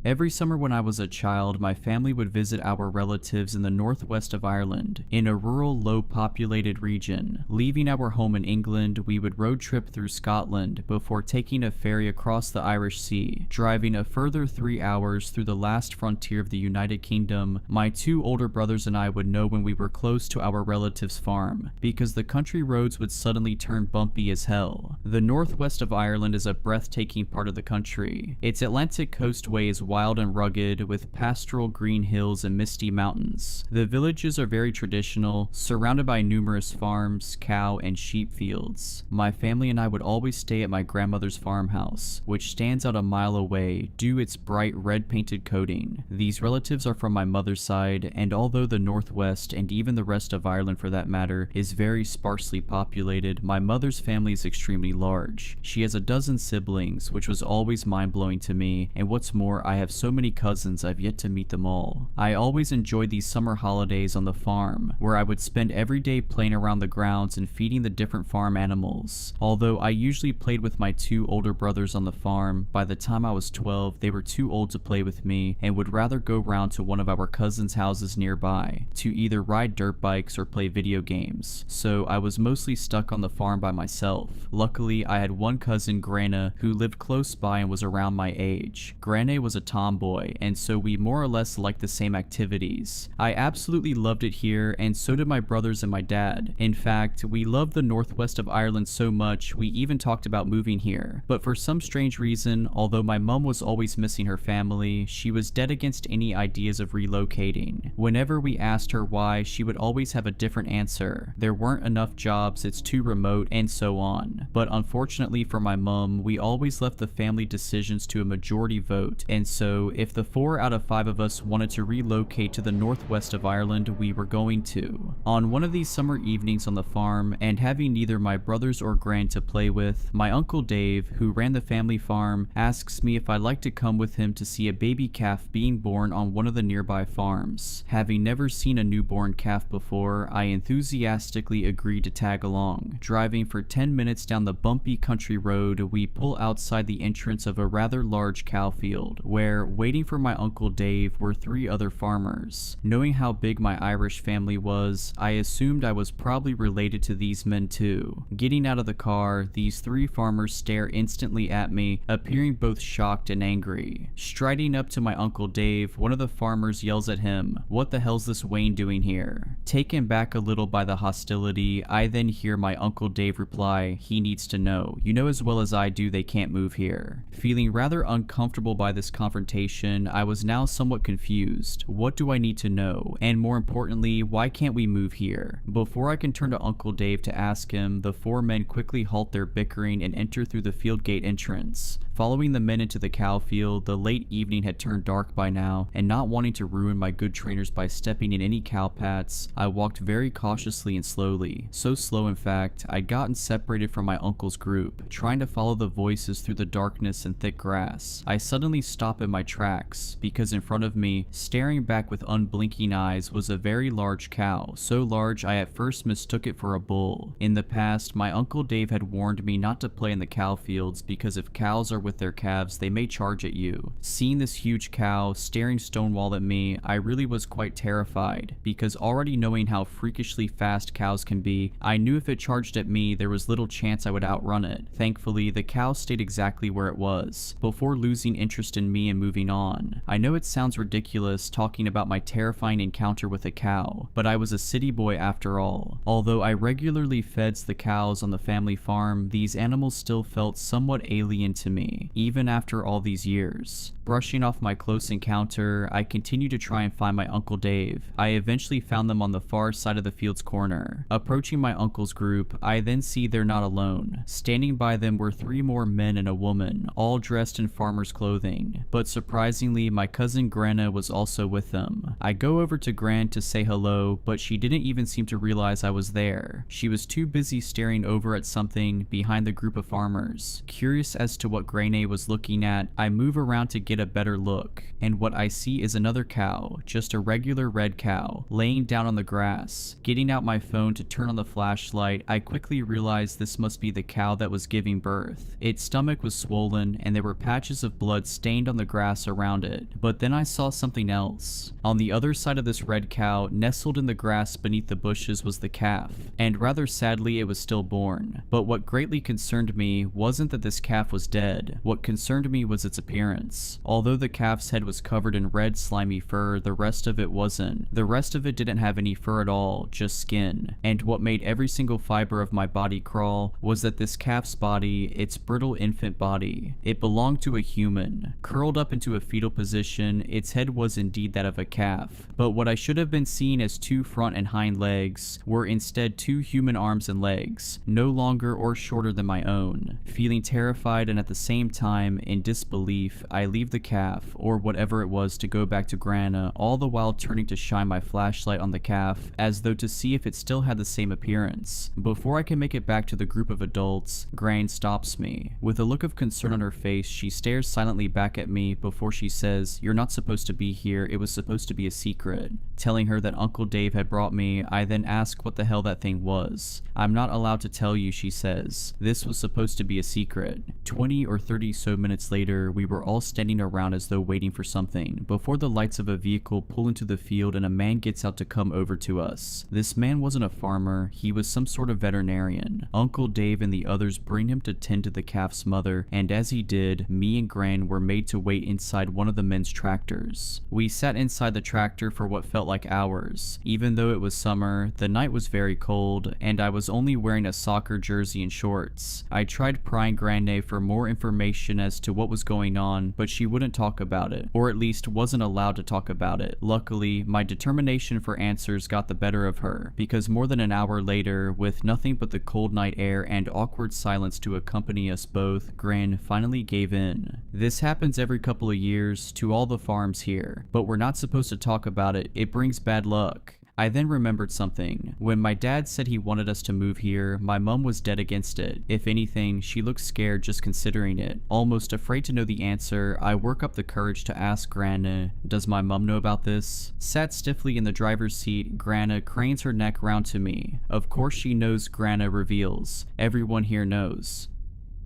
Every summer when I was a child, my family would visit our relatives in the northwest of Ireland, in a rural, low-populated region. Leaving our home in England, we would road trip through Scotland before taking a ferry across the Irish Sea, driving a further 3 hours through the last frontier of the United Kingdom. My 2 older brothers and I would know when we were close to our relative's farm, because the country roads would suddenly turn bumpy as hell. The northwest of Ireland is a breathtaking part of the country. Its Atlantic coastway is wild and rugged, with pastoral green hills and misty mountains. The villages are very traditional, surrounded by numerous farms, cow, and sheep fields. My family and I would always stay at my grandmother's farmhouse, which stands out a mile away due to its bright red-painted coating. These relatives are from my mother's side, and although the northwest, and even the rest of Ireland for that matter, is very sparsely populated, my mother's family is extremely large. She has a dozen siblings, which was always mind-blowing to me, and what's more, I have so many cousins I've yet to meet them all. I always enjoyed these summer holidays on the farm, where I would spend every day playing around the grounds and feeding the different farm animals. Although I usually played with my 2 older brothers on the farm, by the time I was 12 they were too old to play with me and would rather go round to one of our cousins' houses nearby to either ride dirt bikes or play video games, so I was mostly stuck on the farm by myself. Luckily, I had one cousin, Grana, who lived close by and was around my age. Grana was a tomboy, and so we more or less liked the same activities. I absolutely loved it here, and so did my brothers and my dad. In fact, we loved the northwest of Ireland so much we even talked about moving here. But for some strange reason, although my mum was always missing her family, she was dead against any ideas of relocating. Whenever we asked her why, she would always have a different answer. There weren't enough jobs, it's too remote, and so on. But unfortunately for my mum, we always left the family decisions to a majority vote, and so if the 4 out of 5 of us wanted to relocate to the northwest of Ireland, we were going to. On one of these summer evenings on the farm, and having neither my brothers or Gran to play with, my uncle Dave, who ran the family farm, asks me if I'd like to come with him to see a baby calf being born on one of the nearby farms. Having never seen a newborn calf before, I enthusiastically agreed to tag along. Driving for 10 minutes down the bumpy country road, we pull outside the entrance of a rather large cow field, where, waiting for my uncle Dave, were 3 other farmers. Knowing how big my Irish family was, I assumed I was probably related to these men too. Getting out of the car, these 3 farmers stare instantly at me, appearing both shocked and angry. Striding up to my uncle Dave, one of the farmers yells at him, "What the hell's this Wayne doing here?" Taken back a little by the hostility, I then hear my uncle Dave reply, "He needs to know. You know as well as I do they can't move here." Feeling rather uncomfortable by this confrontation, I was now somewhat confused. What do I need to know? And more importantly, why can't we move here? Before I can turn to Uncle Dave to ask him, the 4 men quickly halt their bickering and enter through the field gate entrance. Following the men into the cow field, the late evening had turned dark by now, and not wanting to ruin my good trainers by stepping in any cow paths, I walked very cautiously and slowly. So slow in fact, I'd gotten separated from my uncle's group, trying to follow the voices through the darkness and thick grass. I suddenly stop in my tracks, because in front of me, staring back with unblinking eyes, was a very large cow, so large I at first mistook it for a bull. In the past, my Uncle Dave had warned me not to play in the cow fields because if cows are with their calves, they may charge at you. Seeing this huge cow staring stonewall at me, I really was quite terrified, because already knowing how freakishly fast cows can be, I knew if it charged at me, there was little chance I would outrun it. Thankfully, the cow stayed exactly where it was, before losing interest in me and moving on. I know it sounds ridiculous talking about my terrifying encounter with a cow, but I was a city boy after all. Although I regularly fed the cows on the family farm, these animals still felt somewhat alien to me, even after all these years. Brushing off my close encounter, I continued to try and find my Uncle Dave. I eventually found them on the far side of the field's corner. Approaching my uncle's group, I then see they're not alone. Standing by them were 3 more men and a woman, all dressed in farmer's clothing. But surprisingly, my cousin Granna was also with them. I go over to Gran to say hello, but she didn't even seem to realize I was there. She was too busy staring over at something behind the group of farmers. Curious as to what Granna was looking at, I move around to get a better look, and what I see is another cow, just a regular red cow, laying down on the grass. Getting out my phone to turn on the flashlight, I quickly realized this must be the cow that was giving birth. Its stomach was swollen, and there were patches of blood stained on the grass around it. But then I saw something else. On the other side of this red cow, nestled in the grass beneath the bushes, was the calf, and rather sadly it was stillborn. But what greatly concerned me wasn't that this calf was dead. What concerned me was its appearance. Although the calf's head was covered in red slimy fur, the rest of it wasn't. The rest of it didn't have any fur at all, just skin. And what made every single fiber of my body crawl was that this calf's body, its brittle infant body, it belonged to a human. Curled up into a fetal position, its head was indeed that of a calf. But what I should have been seeing as 2 front and hind legs were instead 2 human arms and legs, no longer or shorter than my own. Feeling terrified and at the same time in disbelief, I leave the calf, or whatever it was, to go back to Granna, all the while turning to shine my flashlight on the calf, as though to see if it still had the same appearance. Before I can make it back to the group of adults, Gran stops me. With a look of concern on her face, she stares silently back at me before she says, "You're not supposed to be here, it was supposed to be a secret." Telling her that Uncle Dave had brought me, I then ask what the hell that thing was. "I'm not allowed to tell you," she says. "This was supposed to be a secret." 20 or 30 so minutes later, we were all standing around as though waiting for something, before the lights of a vehicle pull into the field and a man gets out to come over to us. This man wasn't a farmer, he was some sort of veterinarian. Uncle Dave and the others bring him to tend to the calf's mother, and as he did, me and Gran were made to wait inside one of the men's tractors. We sat inside the tractor for what felt like hours. Even though it was summer, the night was very cold, and I was only wearing a soccer jersey and shorts. I tried prying Grande for more information as to what was going on, but she wouldn't talk about it, or at least wasn't allowed to talk about it. Luckily, my determination for answers got the better of her, because more than an hour later, with nothing but the cold night air and awkward silence to accompany us both, Gran finally gave in. This happens every couple of years to all the farms here, but we're not supposed to talk about it, it brings bad luck. I then remembered something. When my dad said he wanted us to move here, my mum was dead against it. If anything, she looked scared just considering it. Almost afraid to know the answer, I work up the courage to ask Granna, "Does my mum know about this?" Sat stiffly in the driver's seat, Granna cranes her neck round to me. Of course she knows, Granna reveals. Everyone here knows.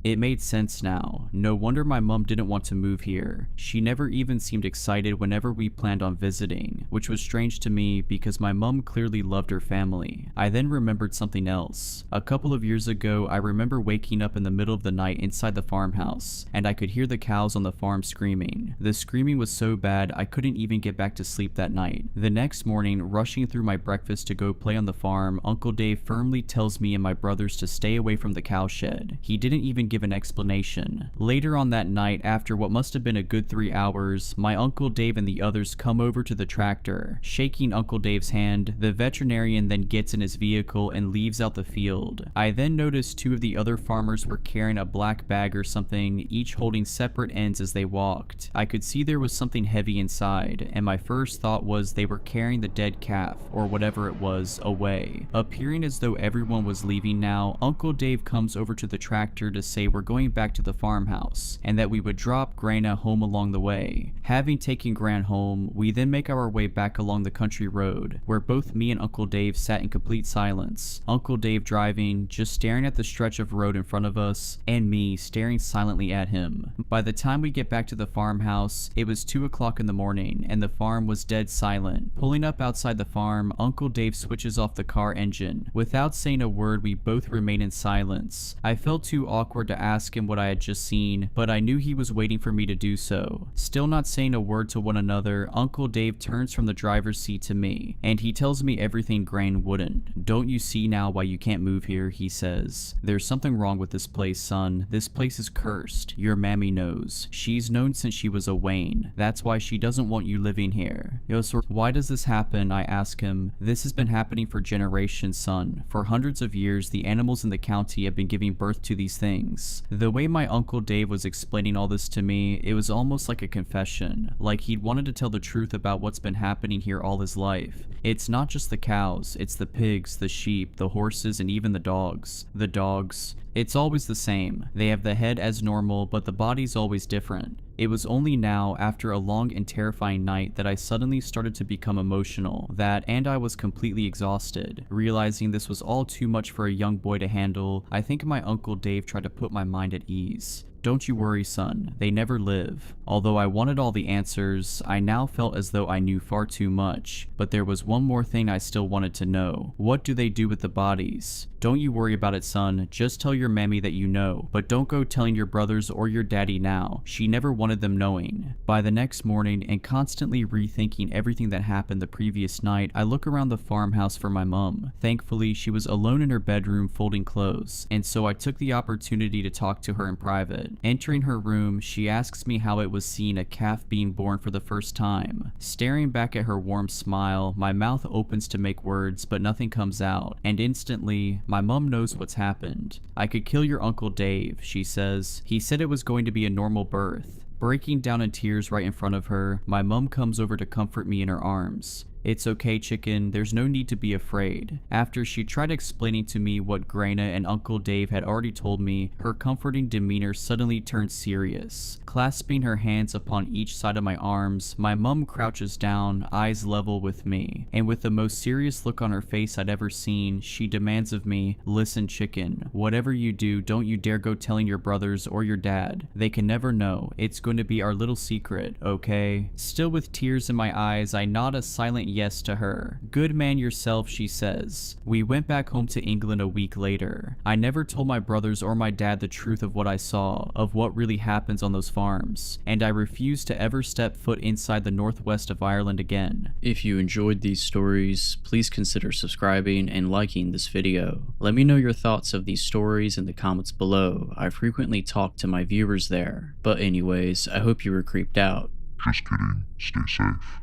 It made sense now. No wonder my mum didn't want to move here. She never even seemed excited whenever we planned on visiting, which was strange to me because my mum clearly loved her family. I then remembered something else. A couple of years ago, I remember waking up in the middle of the night inside the farmhouse, and I could hear the cows on the farm screaming. The screaming was so bad I couldn't even get back to sleep that night. The next morning, rushing through my breakfast to go play on the farm, Uncle Dave firmly tells me and my brothers to stay away from the cowshed. He didn't even give an explanation. Later on that night, after what must have been a good 3 hours, my Uncle Dave and the others come over to the tractor. Shaking Uncle Dave's hand, the veterinarian then gets in his vehicle and leaves out the field. I then noticed 2 of the other farmers were carrying a black bag or something, each holding separate ends as they walked. I could see there was something heavy inside, and my first thought was they were carrying the dead calf, or whatever it was, away. Appearing as though everyone was leaving now, Uncle Dave comes over to the tractor to say say we're going back to the farmhouse, and that we would drop Grana home along the way. Having taken Gran home, we then make our way back along the country road, where both me and Uncle Dave sat in complete silence. Uncle Dave driving, just staring at the stretch of road in front of us, and me staring silently at him. By the time we get back to the farmhouse, it was 2 o'clock in the morning, and the farm was dead silent. Pulling up outside the farm, Uncle Dave switches off the car engine. Without saying a word, we both remain in silence. I felt too awkward to ask him what I had just seen, but I knew he was waiting for me to do so. Still not saying a word to one another, Uncle Dave turns from the driver's seat to me, and he tells me everything Gran wouldn't. "Don't you see now why you can't move here?" he says. "There's something wrong with this place, son. This place is cursed. Your mammy knows. She's known since she was a Wayne. That's why she doesn't want you living here." Yo, so why does this happen? I ask him. "This has been happening for generations, son. For hundreds of years, the animals in the county have been giving birth to these things." The way my Uncle Dave was explaining all this to me, it was almost like a confession. Like he'd wanted to tell the truth about what's been happening here all his life. It's not just the cows, it's the pigs, the sheep, the horses, and even the dogs. The dogs, it's always the same. They have the head as normal, but the body's always different. It was only now, after a long and terrifying night, that I suddenly started to become emotional, and I was completely exhausted. Realizing this was all too much for a young boy to handle, I think my Uncle Dave tried to put my mind at ease. "Don't you worry, son. They never live." Although I wanted all the answers, I now felt as though I knew far too much. But there was one more thing I still wanted to know. What do they do with the bodies? "Don't you worry about it, son. Just tell your mammy that you know. But don't go telling your brothers or your daddy now. She never wanted them knowing." By the next morning, and constantly rethinking everything that happened the previous night, I look around the farmhouse for my mom. Thankfully, she was alone in her bedroom folding clothes, and so I took the opportunity to talk to her in private. Entering her room, she asks me how it was seeing a calf being born for the first time. Staring back at her warm smile, my mouth opens to make words, but nothing comes out, and instantly, my mom knows what's happened. "I could kill your Uncle Dave," she says. "He said it was going to be a normal birth." Breaking down in tears right in front of her, my mom comes over to comfort me in her arms. "It's okay, chicken, there's no need to be afraid." After she tried explaining to me what Grana and Uncle Dave had already told me, her comforting demeanor suddenly turned serious. Clasping her hands upon each side of my arms, my mum crouches down, eyes level with me, and with the most serious look on her face I'd ever seen, she demands of me, "Listen, chicken, whatever you do, don't you dare go telling your brothers or your dad. They can never know. It's going to be our little secret, okay?" Still with tears in my eyes, I nod a silent yes to her. "Good man yourself," she says. We went back home to England a week later. I never told my brothers or my dad the truth of what I saw, of what really happens on those farms, and I refused to ever step foot inside the northwest of Ireland again. If you enjoyed these stories, please consider subscribing and liking this video. Let me know your thoughts of these stories in the comments below. I frequently talk to my viewers there. But anyways, I hope you were creeped out. Just kidding. Stay safe.